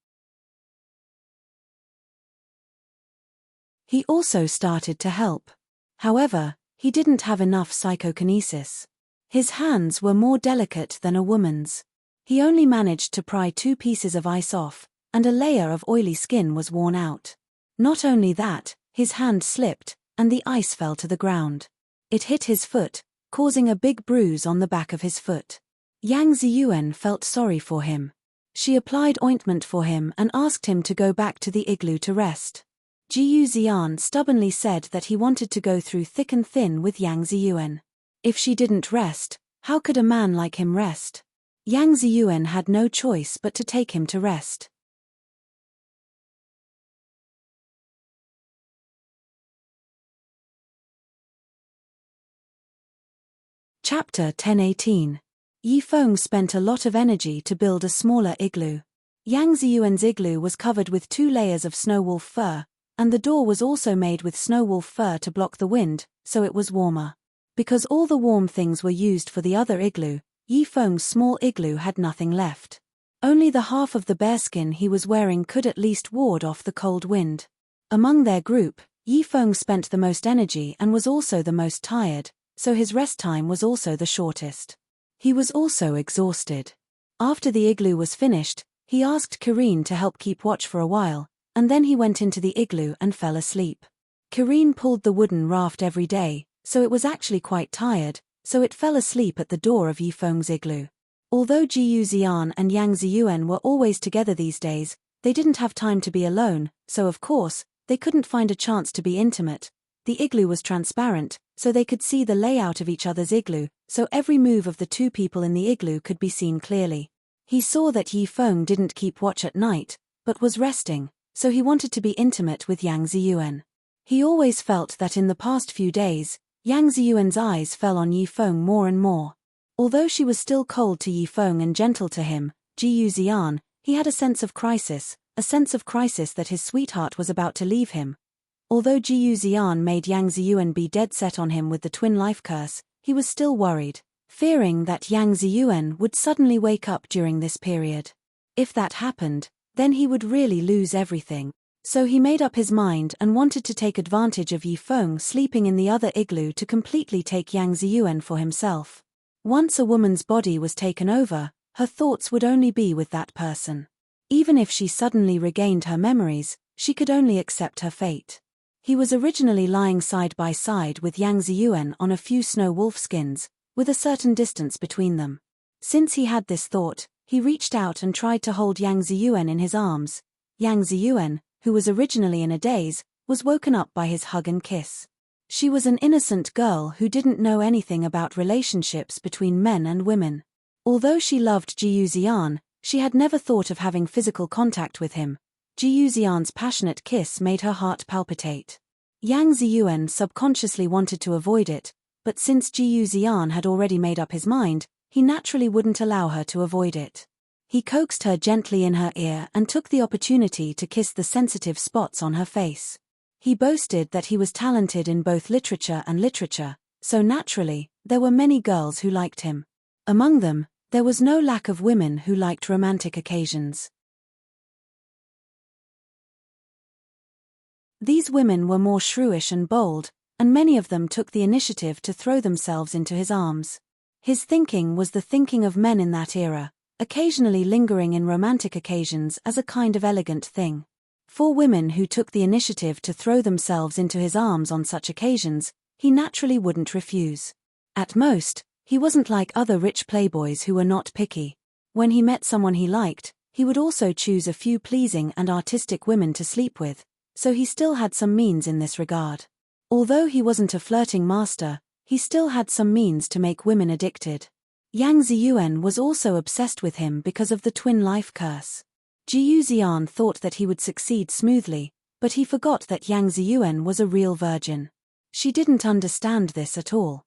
Speaker 1: He also started to help. However, he didn't have enough psychokinesis. His hands were more delicate than a woman's. He only managed to pry 2 pieces of ice off, and a layer of oily skin was worn out. Not only that, his hand slipped, and the ice fell to the ground. It hit his foot, causing a big bruise on the back of his foot. Yang Ziyuan felt sorry for him. She applied ointment for him and asked him to go back to the igloo to rest. Jiyu Xian stubbornly said that he wanted to go through thick and thin with Yang Ziyuan. If she didn't rest, how could a man like him rest? Yang Ziyuan had no choice but to take him to rest. Chapter 10:18. Yifeng spent a lot of energy to build a smaller igloo. Yang Ziyuan's igloo was covered with 2 layers of snow wolf fur, and the door was also made with snow wolf fur to block the wind, so it was warmer. Because all the warm things were used for the other igloo, Yifeng's small igloo had nothing left. Only the half of the bearskin he was wearing could at least ward off the cold wind. Among their group, Yifeng spent the most energy and was also the most tired, so his rest time was also the shortest. He was also exhausted. After the igloo was finished, he asked Karine to help keep watch for a while, and then he went into the igloo and fell asleep. Karine pulled the wooden raft every day, so it was actually quite tired, so it fell asleep at the door of Yifeng's igloo. Although Jiyu Xian and Yang Ziyuan were always together these days, they didn't have time to be alone, so of course, they couldn't find a chance to be intimate. The igloo was transparent, so they could see the layout of each other's igloo, so every move of the 2 people in the igloo could be seen clearly. He saw that Yifeng didn't keep watch at night, but was resting, so he wanted to be intimate with Yang Ziyuan. He always felt that in the past few days, Yang Ziyuan's eyes fell on Yifeng more and more. Although she was still cold to Yifeng and gentle to him, Jiyu Xian, he had a sense of crisis that his sweetheart was about to leave him. Although Jiyu Xian made Yang Ziyuan be dead set on him with the twin life curse, he was still worried, fearing that Yang Ziyuan would suddenly wake up during this period. If that happened, then he would really lose everything. So he made up his mind and wanted to take advantage of Yifeng sleeping in the other igloo to completely take Yang Ziyuan for himself. Once a woman's body was taken over, her thoughts would only be with that person. Even if she suddenly regained her memories, she could only accept her fate. He was originally lying side by side with Yang Ziyuan on a few snow wolf skins, with a certain distance between them. Since he had this thought, he reached out and tried to hold Yang Ziyuan in his arms. Yang Ziyuan, who was originally in a daze, was woken up by his hug and kiss. She was an innocent girl who didn't know anything about relationships between men and women. Although she loved Jiyu Xian, she had never thought of having physical contact with him. Jiyu Xian's passionate kiss made her heart palpitate. Yang Ziyuan subconsciously wanted to avoid it, but since Jiyu Xian had already made up his mind, he naturally wouldn't allow her to avoid it. He coaxed her gently in her ear and took the opportunity to kiss the sensitive spots on her face. He boasted that he was talented in both literature and literature, so naturally, there were many girls who liked him. Among them, there was no lack of women who liked romantic occasions. These women were more shrewish and bold, and many of them took the initiative to throw themselves into his arms. His thinking was the thinking of men in that era, occasionally lingering in romantic occasions as a kind of elegant thing. For women who took the initiative to throw themselves into his arms on such occasions, he naturally wouldn't refuse. At most, he wasn't like other rich playboys who were not picky. When he met someone he liked, he would also choose a few pleasing and artistic women to sleep with, so he still had some means in this regard. Although he wasn't a flirting master, he still had some means to make women addicted. Yang Ziyuan was also obsessed with him because of the twin life curse. Jiyu Xian thought that he would succeed smoothly, but he forgot that Yang Ziyuan was a real virgin. She didn't understand this at all.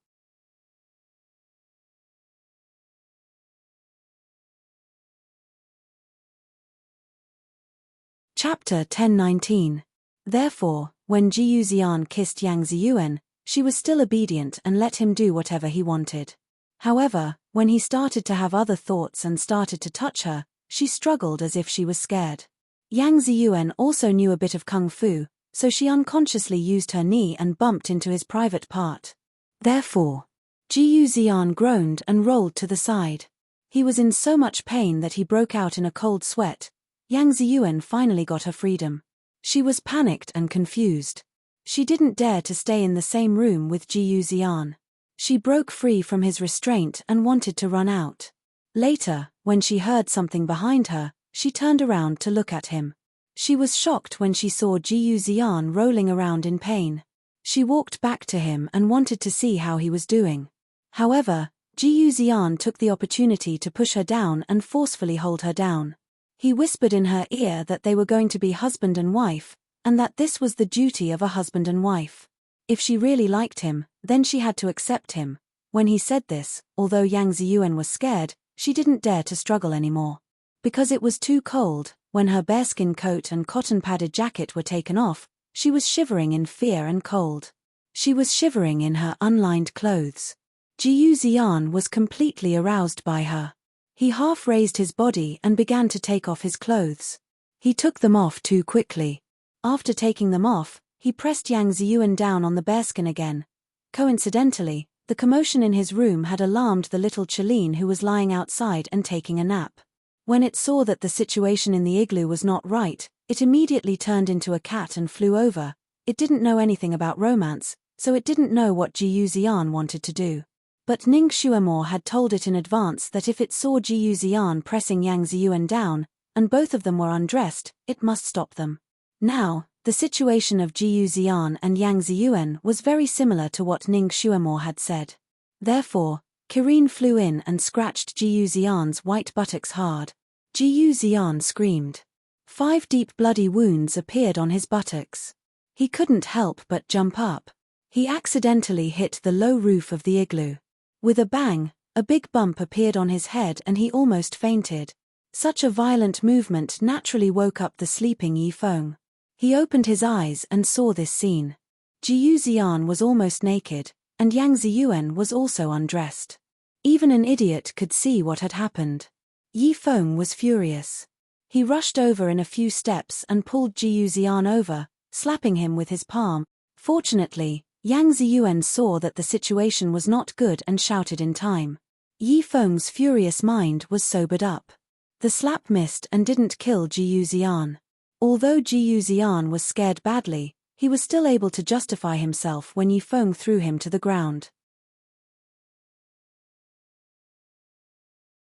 Speaker 1: Chapter 10:19. Therefore, when Jiyu Xian kissed Yang Ziyuan, she was still obedient and let him do whatever he wanted. However, when he started to have other thoughts and started to touch her, she struggled as if she was scared. Yang Ziyuan also knew a bit of kung fu, so she unconsciously used her knee and bumped into his private part. Therefore, Jiyu Xian groaned and rolled to the side. He was in so much pain that he broke out in a cold sweat. Yang Ziyuan finally got her freedom. She was panicked and confused. She didn't dare to stay in the same room with Jiyu Xian. She broke free from his restraint and wanted to run out. Later, when she heard something behind her, she turned around to look at him. She was shocked when she saw Jiyu Xian rolling around in pain. She walked back to him and wanted to see how he was doing. However, Jiyu Xian took the opportunity to push her down and forcefully hold her down. He whispered in her ear that they were going to be husband and wife, and that this was the duty of a husband and wife. If she really liked him, then she had to accept him. When he said this, although Yang Ziyuan was scared, she didn't dare to struggle anymore. Because it was too cold, when her bearskin coat and cotton-padded jacket were taken off, she was shivering in fear and cold. She was shivering in her unlined clothes. Jiyu Xian was completely aroused by her. He half raised his body and began to take off his clothes. He took them off too quickly. After taking them off, he pressed Yang Ziyuan down on the bearskin again. Coincidentally, the commotion in his room had alarmed the little Cheline who was lying outside and taking a nap. When it saw that the situation in the igloo was not right, it immediately turned into a cat and flew over. It didn't know anything about romance, so it didn't know what Jiyu Xian wanted to do. But Ning Xuemore had told it in advance that if it saw Jiyu Xian pressing Yang Ziyuan down, and both of them were undressed, it must stop them. Now, the situation of Jiyu Xian and Yang Ziyuan was very similar to what Ning Xuemore had said. Therefore, Kirin flew in and scratched Jiyu Xian's white buttocks hard. Jiyu Xian screamed. 5 deep bloody wounds appeared on his buttocks. He couldn't help but jump up. He accidentally hit the low roof of the igloo. With a bang, a big bump appeared on his head and he almost fainted. Such a violent movement naturally woke up the sleeping Yi Feng. He opened his eyes and saw this scene. Jiyu Xian was almost naked, and Yang Ziyuan was also undressed. Even an idiot could see what had happened. Yi Feng was furious. He rushed over in a few steps and pulled Jiyu Xian over, slapping him with his palm. Fortunately, Yang Ziyuan saw that the situation was not good and shouted in time. Yi Feng's furious mind was sobered up. The slap missed and didn't kill Jiyu Xian. Although Jiyu Xian was scared badly, he was still able to justify himself when Yi Feng threw him to the ground.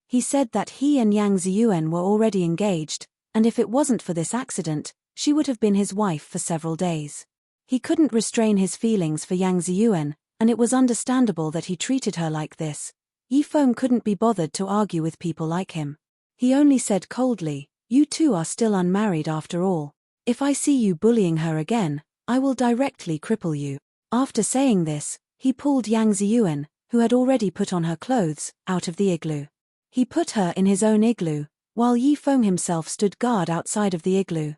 Speaker 1: He said that he and Yang Ziyuan were already engaged, and if it wasn't for this accident, she would have been his wife for several days. He couldn't restrain his feelings for Yang Ziyuan, and it was understandable that he treated her like this. Yi Feng couldn't be bothered to argue with people like him. He only said coldly, "You two are still unmarried after all. If I see you bullying her again, I will directly cripple you." After saying this, he pulled Yang Ziyuan, who had already put on her clothes, out of the igloo. He put her in his own igloo, while Yi Feng himself stood guard outside of the igloo.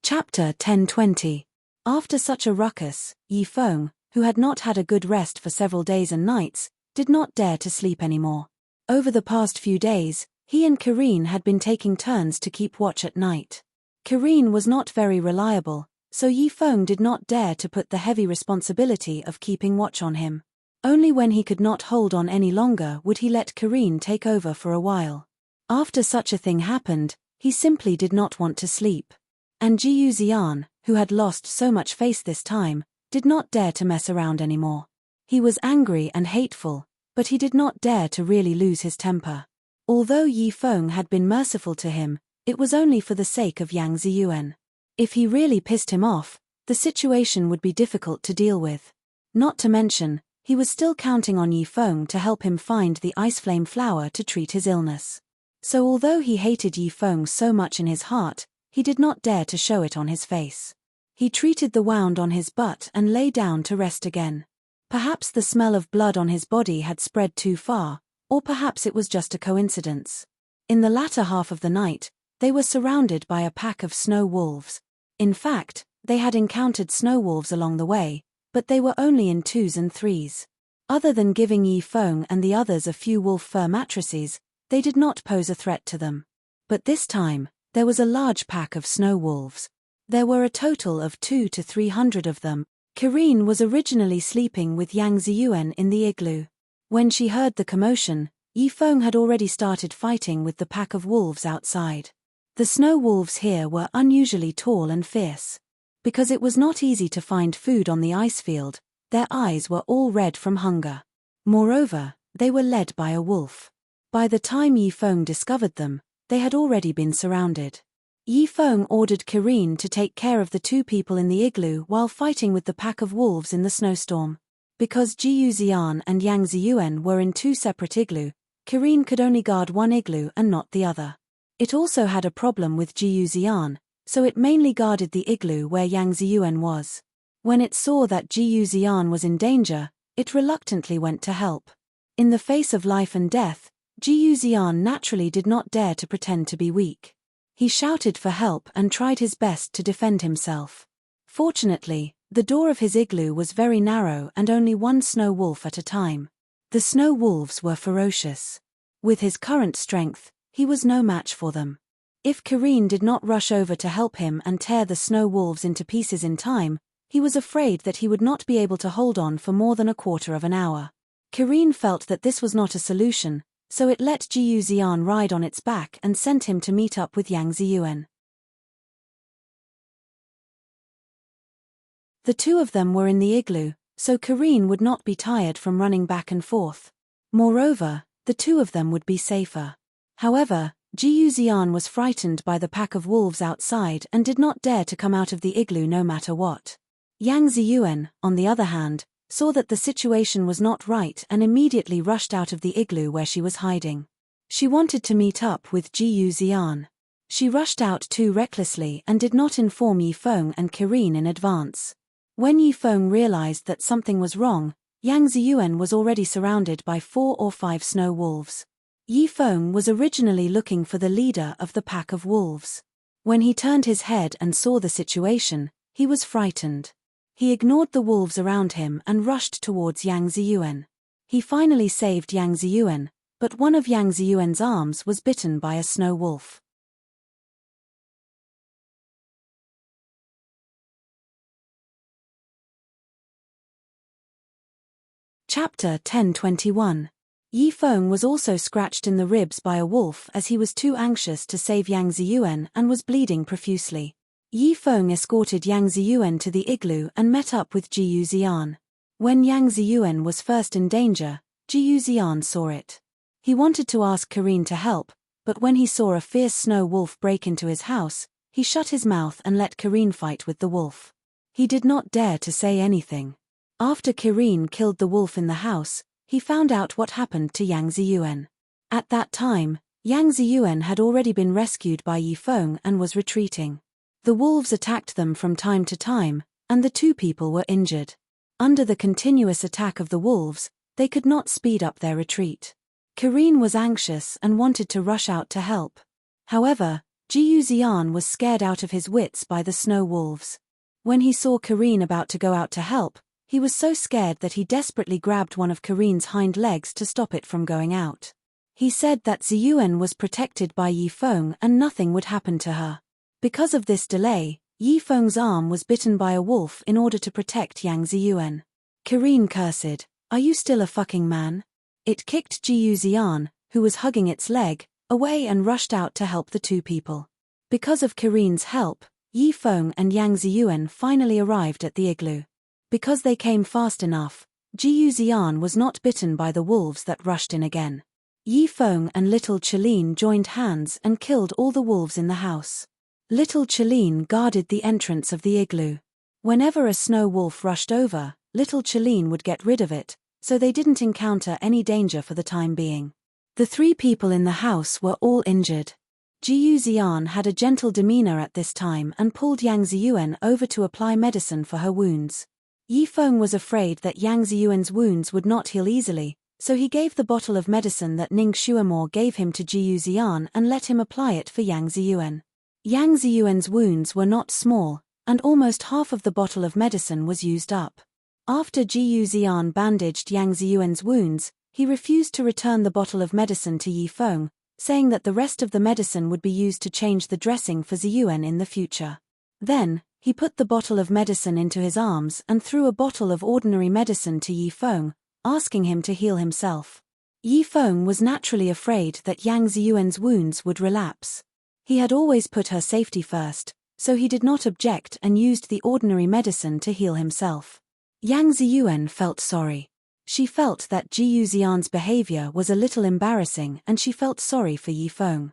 Speaker 1: Chapter 10:20. After such a ruckus, Yi Feng, who had not had a good rest for several days and nights, did not dare to sleep anymore. Over the past few days, he and Karine had been taking turns to keep watch at night. Karine was not very reliable, so Yi Feng did not dare to put the heavy responsibility of keeping watch on him. Only when he could not hold on any longer would he let Karine take over for a while. After such a thing happened, he simply did not want to sleep. And Jiyu Xian, who had lost so much face this time, did not dare to mess around anymore. He was angry and hateful, but he did not dare to really lose his temper. Although Yi Feng had been merciful to him, it was only for the sake of Yang Ziyuan. If he really pissed him off, the situation would be difficult to deal with. Not to mention, he was still counting on Yi Feng to help him find the ice flame flower to treat his illness. So although he hated Yi Feng so much in his heart, he did not dare to show it on his face. He treated the wound on his butt and lay down to rest again. Perhaps the smell of blood on his body had spread too far, or perhaps it was just a coincidence. In the latter half of the night, they were surrounded by a pack of snow wolves. In fact, they had encountered snow wolves along the way, but they were only in 2s and 3s. Other than giving Yi Feng and the others a few wolf fur mattresses, they did not pose a threat to them. But this time, there was a large pack of snow wolves. There were a total of 200 to 300 of them. Karine was originally sleeping with Yang Ziyuan in the igloo. When she heard the commotion, Yi Feng had already started fighting with the pack of wolves outside. The snow wolves here were unusually tall and fierce. Because it was not easy to find food on the ice field, their eyes were all red from hunger. Moreover, they were led by a wolf. By the time Yi Feng discovered them, they had already been surrounded. Yi Feng ordered Karine to take care of the 2 people in the igloo while fighting with the pack of wolves in the snowstorm. Because Jiyu Xian and Yang Ziyuan were in 2 separate igloo, Karine could only guard one igloo and not the other. It also had a problem with Jiyu Xian, so it mainly guarded the igloo where Yang Ziyuan was. When it saw that Jiyu Xian was in danger, it reluctantly went to help. In the face of life and death, Jiyu Xian naturally did not dare to pretend to be weak. He shouted for help and tried his best to defend himself. Fortunately, the door of his igloo was very narrow and only one snow wolf at a time. The snow wolves were ferocious. With his current strength, he was no match for them. If Karine did not rush over to help him and tear the snow wolves into pieces in time, he was afraid that he would not be able to hold on for more than a quarter of an hour. Karine felt that this was not a solution, so it let Jiyu Xian ride on its back and sent him to meet up with Yang Ziyuan. The 2 of them were in the igloo, so Karine would not be tired from running back and forth. Moreover, the 2 of them would be safer. However, Jiyu Xian was frightened by the pack of wolves outside and did not dare to come out of the igloo no matter what. Yang Ziyuan, on the other hand, saw that the situation was not right and immediately rushed out of the igloo where she was hiding. She wanted to meet up with Jiyu Xian. She rushed out too recklessly and did not inform Yi Feng and Karine in advance. When Yi Feng realized that something was wrong, Yang Ziyuan was already surrounded by 4 or 5 snow wolves. Yi Feng was originally looking for the leader of the pack of wolves. When he turned his head and saw the situation, he was frightened. He ignored the wolves around him and rushed towards Yang Ziyuan. He finally saved Yang Ziyuan, but one of Yang Ziyuan's arms was bitten by a snow wolf. Chapter 10:21. Yi Feng was also scratched in the ribs by a wolf as he was too anxious to save Yang Ziyuan and was bleeding profusely. Yi Feng escorted Yang Ziyuan to the igloo and met up with Jiyu Xian. When Yang Ziyuan was first in danger, Jiyu Xian saw it. He wanted to ask Karine to help, but when he saw a fierce snow wolf break into his house, he shut his mouth and let Karine fight with the wolf. He did not dare to say anything. After Karine killed the wolf in the house, he found out what happened to Yang Ziyuan. At that time, Yang Ziyuan had already been rescued by Yi Feng and was retreating. The wolves attacked them from time to time, and the 2 people were injured. Under the continuous attack of the wolves, they could not speed up their retreat. Karine was anxious and wanted to rush out to help. However, Jiyu Xian was scared out of his wits by the snow wolves. When he saw Karine about to go out to help, he was so scared that he desperately grabbed one of Karine's hind legs to stop it from going out. He said that Ziyuan was protected by Yi Feng and nothing would happen to her. Because of this delay, Yi Feng's arm was bitten by a wolf in order to protect Yang Ziyuan. Karine cursed, "Are you still a fucking man?" It kicked Jiyu Xian, who was hugging its leg, away and rushed out to help the two people. Because of Karine's help, Yi Feng and Yang Ziyuan finally arrived at the igloo. Because they came fast enough, Jiyu Xian was not bitten by the wolves that rushed in again. Yi Feng and Little Chelin joined hands and killed all the wolves in the house. Little Chelin guarded the entrance of the igloo. Whenever a snow wolf rushed over, Little Chelin would get rid of it, so they didn't encounter any danger for the time being. The three people in the house were all injured. Jiyu Xian had a gentle demeanor at this time and pulled Yang Ziyuan over to apply medicine for her wounds. Yi Feng was afraid that Yang Ziyuan's wounds would not heal easily, so he gave the bottle of medicine that Ning Xuemo gave him to Jiyu Xian and let him apply it for Yang Ziyuan. Yang Ziyuan's wounds were not small, and almost half of the bottle of medicine was used up. After Jiyu Xian bandaged Yang Ziyuan's wounds, he refused to return the bottle of medicine to Yi Feng, saying that the rest of the medicine would be used to change the dressing for Ziyuan in the future. Then, he put the bottle of medicine into his arms and threw a bottle of ordinary medicine to Yi Feng, asking him to heal himself. Yi Feng was naturally afraid that Yang Ziyuan's wounds would relapse. He had always put her safety first, so he did not object and used the ordinary medicine to heal himself. Yang Ziyuan felt sorry. She felt that Jiyu Xian's behavior was a little embarrassing and she felt sorry for Yi Feng.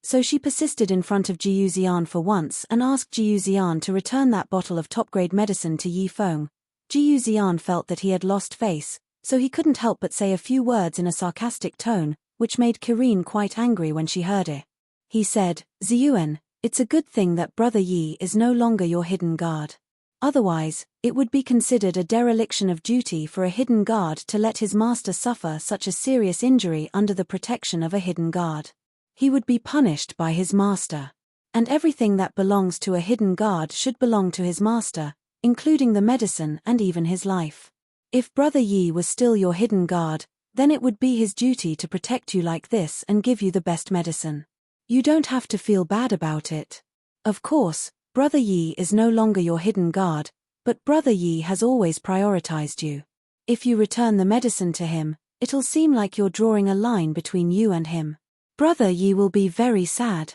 Speaker 1: So she persisted in front of Jiyu Xian for once and asked Jiyu Xian to return that bottle of top-grade medicine to Yi Feng. Jiyu Xian felt that he had lost face, so he couldn't help but say a few words in a sarcastic tone, which made Karine quite angry when she heard it. He said, "Ziyuan, it's a good thing that Brother Yi is no longer your hidden guard. Otherwise, it would be considered a dereliction of duty for a hidden guard to let his master suffer such a serious injury under the protection of a hidden guard. He would be punished by his master. And everything that belongs to a hidden guard should belong to his master, including the medicine and even his life. If Brother Yi was still your hidden guard, then it would be his duty to protect you like this and give you the best medicine. You don't have to feel bad about it. Of course, Brother Yi is no longer your hidden guard, but Brother Yi has always prioritized you. If you return the medicine to him, it'll seem like you're drawing a line between you and him. Brother Yi will be very sad."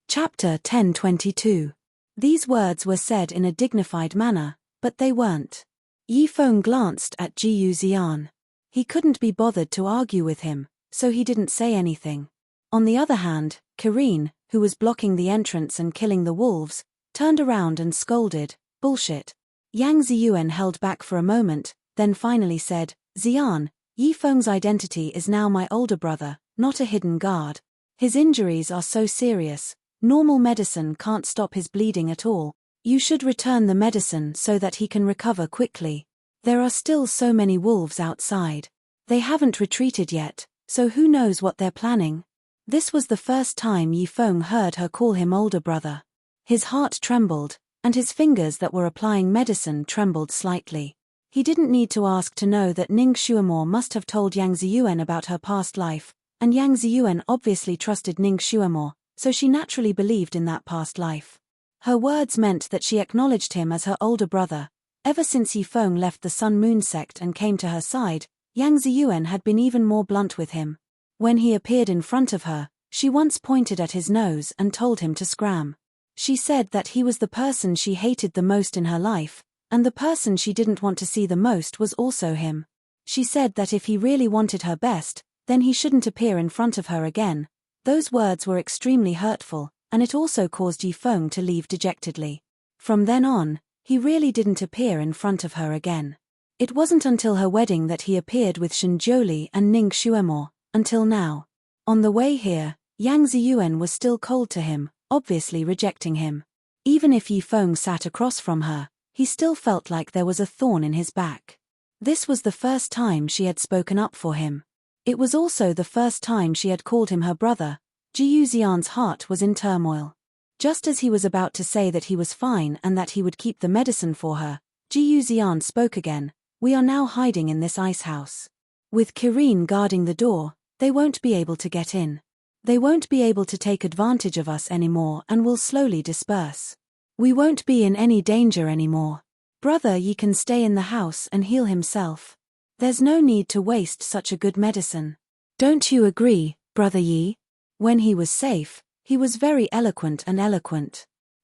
Speaker 1: Chapter 10:22. These words were said in a dignified manner, but they weren't. Yi Feng glanced at Jiyu Xian. He couldn't be bothered to argue with him, so he didn't say anything. On the other hand, Karine, who was blocking the entrance and killing the wolves, turned around and scolded, "Bullshit." Yang Ziyuan held back for a moment, then finally said, "Xian, Yi Feng's identity is now my older brother, not a hidden guard. His injuries are so serious. Normal medicine can't stop his bleeding at all. You should return the medicine so that he can recover quickly. There are still so many wolves outside. They haven't retreated yet, so who knows what they're planning." This was the first time Yi Feng heard her call him older brother. His heart trembled, and his fingers that were applying medicine trembled slightly. He didn't need to ask to know that Ning Xuemo must have told Yang Ziyuan about her past life, and Yang Ziyuan obviously trusted Ning Xuemo, so she naturally believed in that past life. Her words meant that she acknowledged him as her older brother. Ever since Yi Feng left the Sun Moon sect and came to her side, Yang Ziyuan had been even more blunt with him. When he appeared in front of her, she once pointed at his nose and told him to scram. She said that he was the person she hated the most in her life, and the person she didn't want to see the most was also him. She said that if he really wanted her best, then he shouldn't appear in front of her again. Those words were extremely hurtful, and it also caused Yi Feng to leave dejectedly. From then on, he really didn't appear in front of her again. It wasn't until her wedding that he appeared with Shinjoli and Ning Xuemo, until now. On the way here, Yang Ziyuan was still cold to him, obviously rejecting him. Even if Yi Feng sat across from her, he still felt like there was a thorn in his back. This was the first time she had spoken up for him. It was also the first time she had called him her brother. Ji Yuxian's heart was in turmoil. Just as he was about to say that he was fine and that he would keep the medicine for her, Ji Yuxian spoke again. We are now hiding in this ice house. With Kirin guarding the door, they won't be able to get in. They won't be able to take advantage of us anymore and will slowly disperse. We won't be in any danger anymore. Brother Yi can stay in the house and heal himself. There's no need to waste such a good medicine. Don't you agree, Brother Yi? When he was safe, he was very eloquent.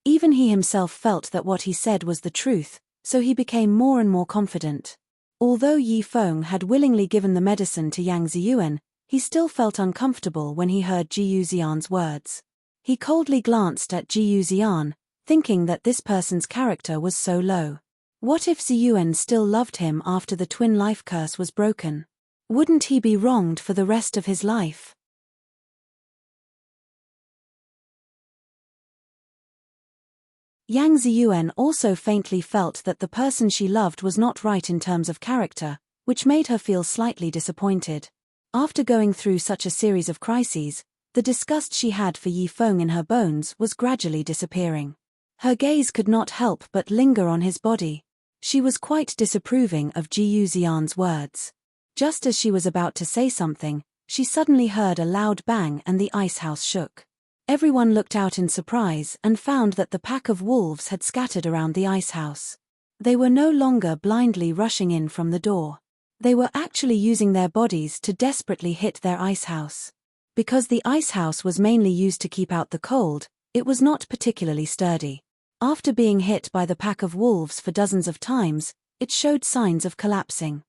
Speaker 1: Even he himself felt that what he said was the truth, so he became more and more confident. Although Yi Feng had willingly given the medicine to Yang Ziyuan, he still felt uncomfortable when he heard Ji Yuxian's words. He coldly glanced at Ji Yuxian, thinking that this person's character was so low. What if Ziyuan still loved him after the twin life curse was broken? Wouldn't he be wronged for the rest of his life? Yang Ziyuan also faintly felt that the person she loved was not right in terms of character, which made her feel slightly disappointed. After going through such a series of crises, the disgust she had for Yi Feng in her bones was gradually disappearing. Her gaze could not help but linger on his body. She was quite disapproving of Ji Yuxian's words. Just as she was about to say something, she suddenly heard a loud bang and the ice house shook. Everyone looked out in surprise and found that the pack of wolves had scattered around the ice house. They were no longer blindly rushing in from the door. They were actually using their bodies to desperately hit their ice house. Because the ice house was mainly used to keep out the cold, it was not particularly sturdy. After being hit by the pack of wolves for dozens of times, it showed signs of collapsing.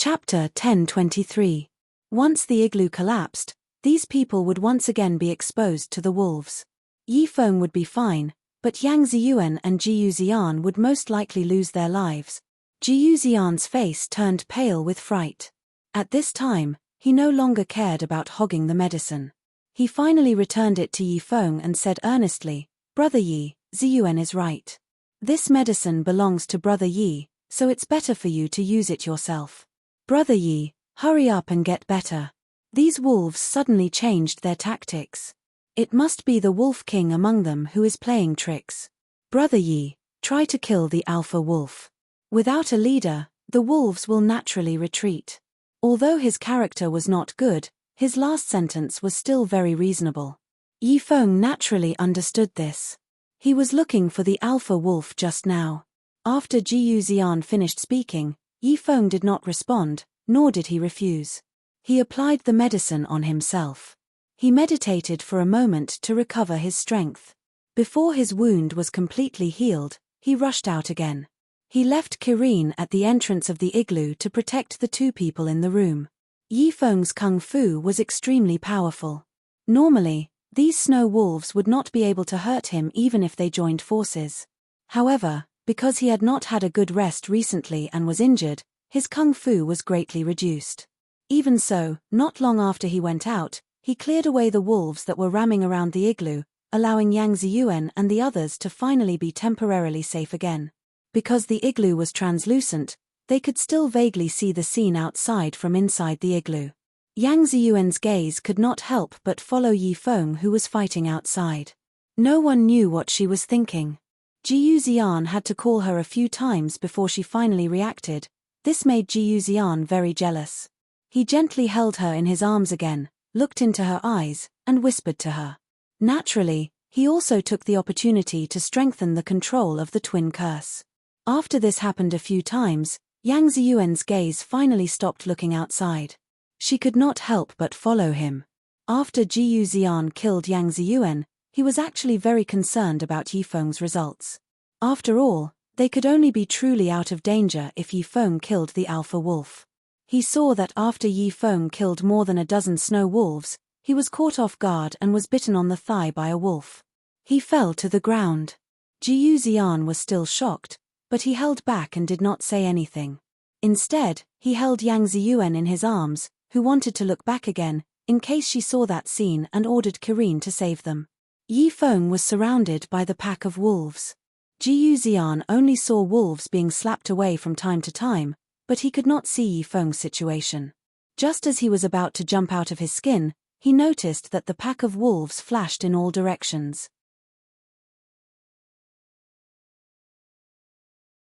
Speaker 1: Chapter 10:23. Once the igloo collapsed, these people would once again be exposed to the wolves. Yi Feng would be fine, but Yang Ziyuan and Ji Yuxian would most likely lose their lives. Ji Yuxian's face turned pale with fright. At this time, he no longer cared about hogging the medicine. He finally returned it to Yi Feng and said earnestly, Brother Yi, Ziyuan is right. This medicine belongs to Brother Yi, so it's better for you to use it yourself. Brother Yi, hurry up and get better. These wolves suddenly changed their tactics. It must be the Wolf King among them who is playing tricks. Brother Yi, try to kill the alpha wolf. Without a leader, the wolves will naturally retreat. Although his character was not good, his last sentence was still very reasonable. Yi Feng naturally understood this. He was looking for the alpha wolf just now. After Ji Yuxian finished speaking, Yi Feng did not respond, nor did he refuse. He applied the medicine on himself. He meditated for a moment to recover his strength. Before his wound was completely healed, he rushed out again. He left Kirin at the entrance of the igloo to protect the two people in the room. Yi Feng's kung fu was extremely powerful. Normally, these snow wolves would not be able to hurt him even if they joined forces. However, because he had not had a good rest recently and was injured, his kung fu was greatly reduced. Even so, not long after he went out, he cleared away the wolves that were ramming around the igloo, allowing Yang Ziyuan and the others to finally be temporarily safe again. Because the igloo was translucent, they could still vaguely see the scene outside from inside the igloo. Yang Ziyuan's gaze could not help but follow Yi Feng, who was fighting outside. No one knew what she was thinking. Ji Yuxian had to call her a few times before she finally reacted. This made Ji Yuxian very jealous. He gently held her in his arms again, looked into her eyes, and whispered to her. Naturally, he also took the opportunity to strengthen the control of the twin curse. After this happened a few times, Yang Ziyuan's gaze finally stopped looking outside. She could not help but follow him. After Ji Yuxian killed Yang Ziyuan, he was actually very concerned about Yi Feng's results. After all, they could only be truly out of danger if Yi Feng killed the alpha wolf. He saw that after Yi Feng killed more than a dozen snow wolves, he was caught off guard and was bitten on the thigh by a wolf. He fell to the ground. Jiyu Xian was still shocked, but he held back and did not say anything. Instead, he held Yang Ziyuan in his arms, who wanted to look back again, in case she saw that scene, and ordered Kirin to save them. Yi Feng was surrounded by the pack of wolves. Jiyu Xian only saw wolves being slapped away from time to time, but he could not see Yi Feng's situation. Just as he was about to jump out of his skin, he noticed that the pack of wolves flashed in all directions.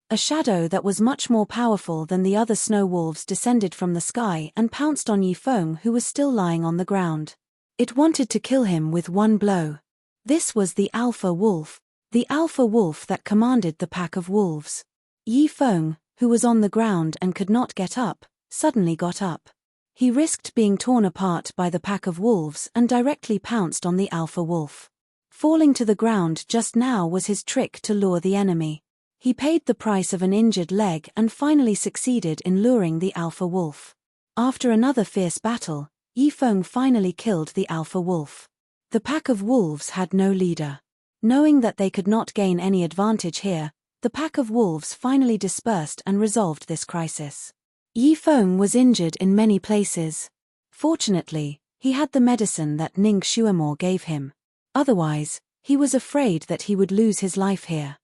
Speaker 1: A shadow that was much more powerful than the other snow wolves descended from the sky and pounced on Yi Feng, who was still lying on the ground. It wanted to kill him with one blow. This was the alpha wolf that commanded the pack of wolves. Yi Feng, who was on the ground and could not get up, suddenly got up. He risked being torn apart by the pack of wolves and directly pounced on the alpha wolf. Falling to the ground just now was his trick to lure the enemy. He paid the price of an injured leg and finally succeeded in luring the alpha wolf. After another fierce battle, Yi Feng finally killed the alpha wolf. The pack of wolves had no leader. Knowing that they could not gain any advantage here, the pack of wolves finally dispersed and resolved this crisis. Yi Feng was injured in many places. Fortunately, he had the medicine that Ning Xuemo gave him. Otherwise, he was afraid that he would lose his life here.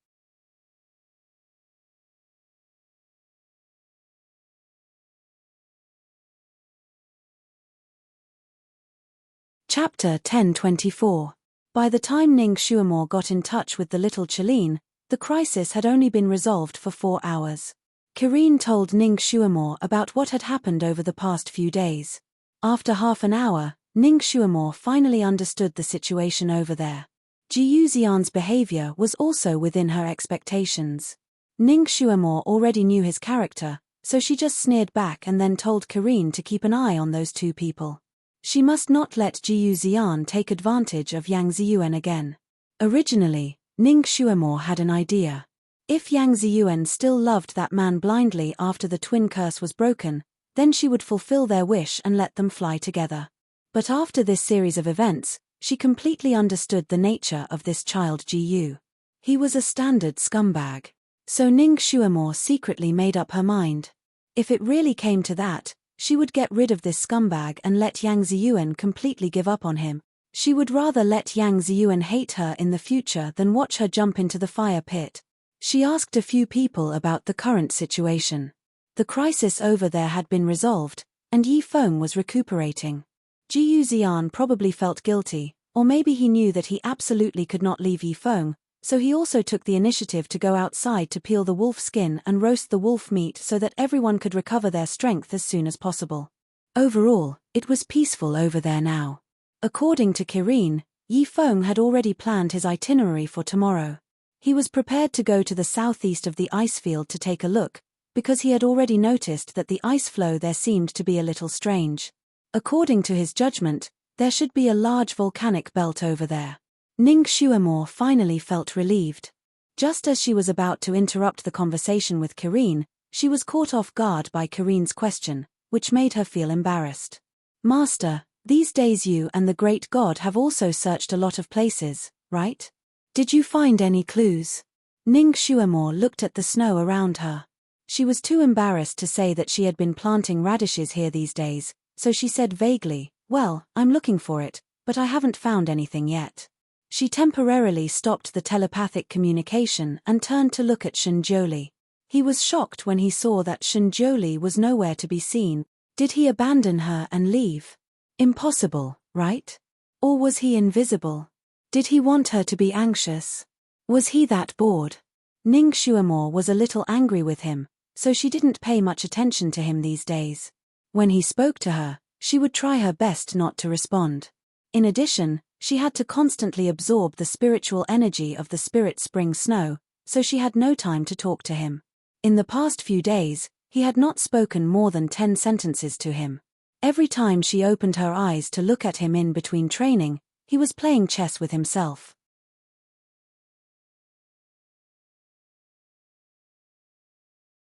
Speaker 1: Chapter 1024. By the time Ning Xuemo got in touch with the little Chelin, the crisis had only been resolved for 4 hours. Kirin told Ning Xuemo about what had happened over the past few days. After half an hour, Ning Xuemo finally understood the situation over there. Jiyu Xian's behavior was also within her expectations. Ning Xuemo already knew his character, so she just sneered back and then told Kirin to keep an eye on those two people. She must not let Jiyu Xian take advantage of Yang Ziyuan again. Originally, Ning Xuemo had an idea. If Yang Ziyuan still loved that man blindly after the twin curse was broken, then she would fulfill their wish and let them fly together. But after this series of events, she completely understood the nature of this child Jiyu. He was a standard scumbag. So Ning Xuemo secretly made up her mind. If it really came to that, she would get rid of this scumbag and let Yang Ziyuan completely give up on him. She would rather let Yang Ziyuan hate her in the future than watch her jump into the fire pit. She asked a few people about the current situation. The crisis over there had been resolved, and Yi Feng was recuperating. Jiyu Xian probably felt guilty, or maybe he knew that he absolutely could not leave Yi Feng, so he also took the initiative to go outside to peel the wolf skin and roast the wolf meat so that everyone could recover their strength as soon as possible. Overall, it was peaceful over there now. According to Kirin, Yi Feng had already planned his itinerary for tomorrow. He was prepared to go to the southeast of the ice field to take a look, because he had already noticed that the ice flow there seemed to be a little strange. According to his judgment, there should be a large volcanic belt over there. Ning Xuemo finally felt relieved. Just as she was about to interrupt the conversation with Kirin, she was caught off guard by Kirin's question, which made her feel embarrassed. "Master, these days you and the great god have also searched a lot of places, right? Did you find any clues?" Ning Xuemo looked at the snow around her. She was too embarrassed to say that she had been planting radishes here these days, so she said vaguely, "Well, I'm looking for it, but I haven't found anything yet." She temporarily stopped the telepathic communication and turned to look at Shenjiuli. He was shocked when he saw that Shenjiuli was nowhere to be seen. Did he abandon her and leave? Impossible, right? Or was he invisible? Did he want her to be anxious? Was he that bored? Ning Xuemo was a little angry with him, so she didn't pay much attention to him these days. When he spoke to her, she would try her best not to respond. In addition, she had to constantly absorb the spiritual energy of the spirit spring snow, so she had no time to talk to him. In the past few days, he had not spoken more than 10 sentences to him. Every time she opened her eyes to look at him in between training, he was playing chess with himself.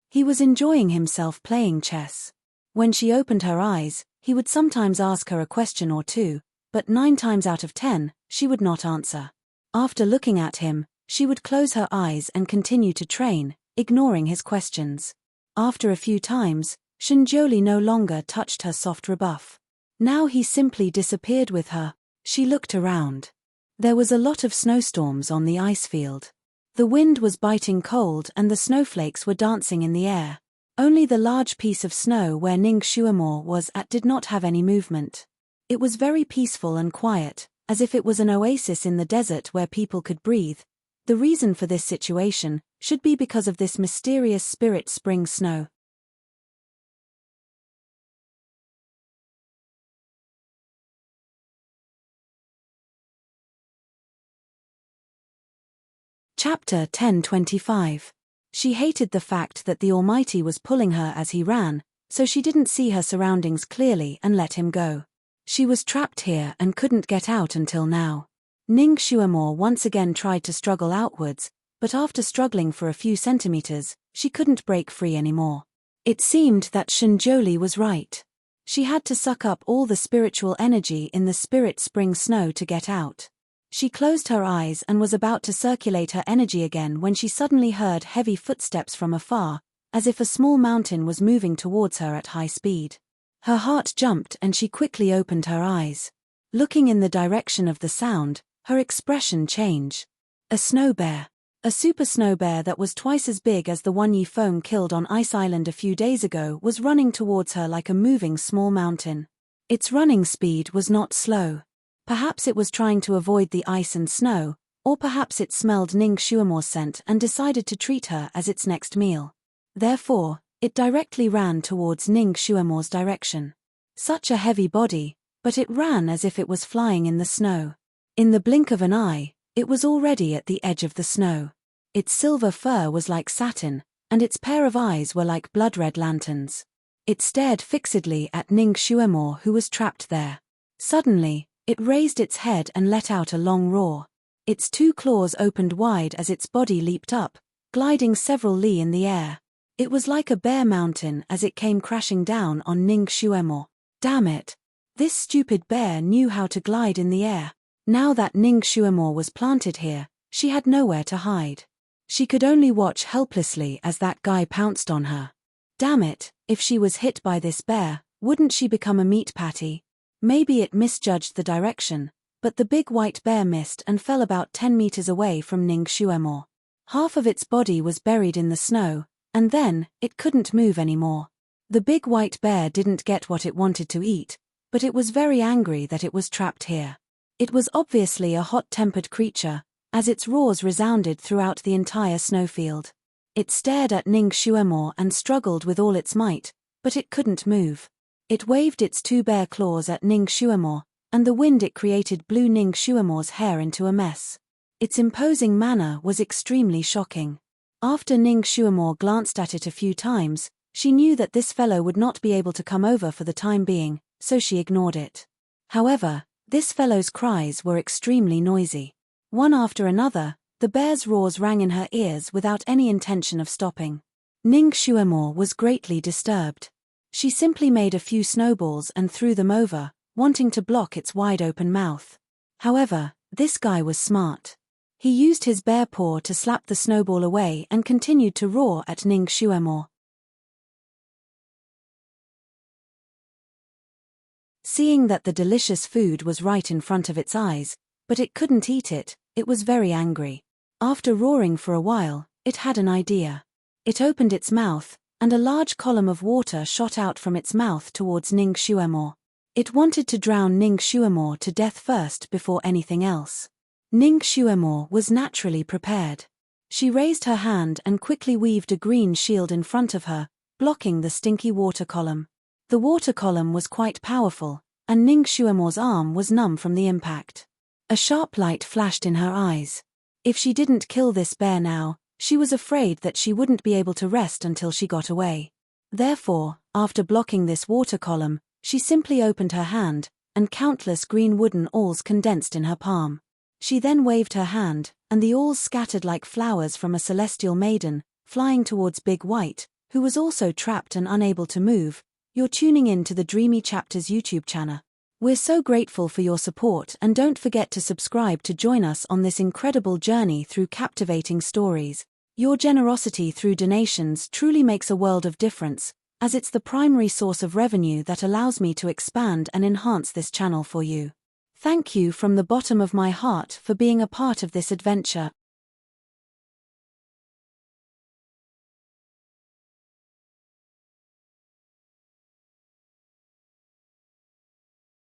Speaker 1: He was enjoying himself playing chess. When she opened her eyes, he would sometimes ask her a question or two, but 9 times out of 10, she would not answer. After looking at him, she would close her eyes and continue to train, ignoring his questions. After a few times, Shinjoli no longer touched her soft rebuff. Now he simply disappeared with her. She looked around. There was a lot of snowstorms on the ice field. The wind was biting cold and the snowflakes were dancing in the air. Only the large piece of snow where Ning Shuamore was at did not have any movement. It was very peaceful and quiet, as if it was an oasis in the desert where people could breathe. The reason for this situation should be because of this mysterious spirit spring snow. Chapter 10:25. She hated the fact that the Almighty was pulling her as he ran, so she didn't see her surroundings clearly and let him go. She was trapped here and couldn't get out until now. Ning Shuamore once again tried to struggle outwards, but after struggling for a few centimeters, she couldn't break free anymore. It seemed that Shinjoli was right. She had to suck up all the spiritual energy in the spirit spring snow to get out. She closed her eyes and was about to circulate her energy again when she suddenly heard heavy footsteps from afar, as if a small mountain was moving towards her at high speed. Her heart jumped and she quickly opened her eyes. Looking in the direction of the sound, her expression changed. A snow bear. A super snow bear that was twice as big as the one Yifeng killed on Ice Island a few days ago was running towards her like a moving small mountain. Its running speed was not slow. Perhaps it was trying to avoid the ice and snow, or perhaps it smelled Ning Shuamore's scent and decided to treat her as its next meal. Therefore, it directly ran towards Ning Shuamore's direction. Such a heavy body, but it ran as if it was flying in the snow. In the blink of an eye, it was already at the edge of the snow. Its silver fur was like satin, and its pair of eyes were like blood-red lanterns. It stared fixedly at Ning Shuamore, who was trapped there. Suddenly, it raised its head and let out a long roar. Its 2 claws opened wide as its body leaped up, gliding several li in the air. It was like a bear mountain as it came crashing down on Ning Shuamore. Damn it! This stupid bear knew how to glide in the air. Now that Ning Shuamore was planted here, she had nowhere to hide. She could only watch helplessly as that guy pounced on her. Damn it, if she was hit by this bear, wouldn't she become a meat patty? Maybe it misjudged the direction, but the big white bear missed and fell about 10 meters away from Ning Shuamore. Half of its body was buried in the snow, and then, it couldn't move anymore. The big white bear didn't get what it wanted to eat, but it was very angry that it was trapped here. It was obviously a hot-tempered creature, as its roars resounded throughout the entire snowfield. It stared at Ning Shuamore and struggled with all its might, but it couldn't move. It waved its 2 bare claws at Ning Shuamore, and the wind it created blew Ning Shuamore's hair into a mess. Its imposing manner was extremely shocking. After Ning Shuamore glanced at it a few times, she knew that this fellow would not be able to come over for the time being, so she ignored it. However, this fellow's cries were extremely noisy. One after another, the bear's roars rang in her ears without any intention of stopping. Ning Shuamore was greatly disturbed. She simply made a few snowballs and threw them over, wanting to block its wide-open mouth. However, this guy was smart. He used his bare paw to slap the snowball away and continued to roar at Ning Shuamore. Seeing that the delicious food was right in front of its eyes, but it couldn't eat it, it was very angry. After roaring for a while, it had an idea. It opened its mouth, and a large column of water shot out from its mouth towards Ning Shuamore. It wanted to drown Ning Shuamore to death first before anything else. Ning Shuamore was naturally prepared. She raised her hand and quickly weaved a green shield in front of her, blocking the stinky water column. The water column was quite powerful, and Ning Shuamore's arm was numb from the impact. A sharp light flashed in her eyes. If she didn't kill this bear now, she was afraid that she wouldn't be able to rest until she got away. Therefore, after blocking this water column, she simply opened her hand, and countless green wooden awls condensed in her palm. She then waved her hand, and the awls scattered like flowers from a celestial maiden, flying towards Big White, who was also trapped and unable to move. You're tuning in to the Dreamy Chapters YouTube channel. We're so grateful for your support, and don't forget to subscribe to join us on this incredible journey through captivating stories. Your generosity through donations truly makes a world of difference, as it's the primary source of revenue that allows me to expand and enhance this channel for you. Thank you from the bottom of my heart for being a part of this adventure.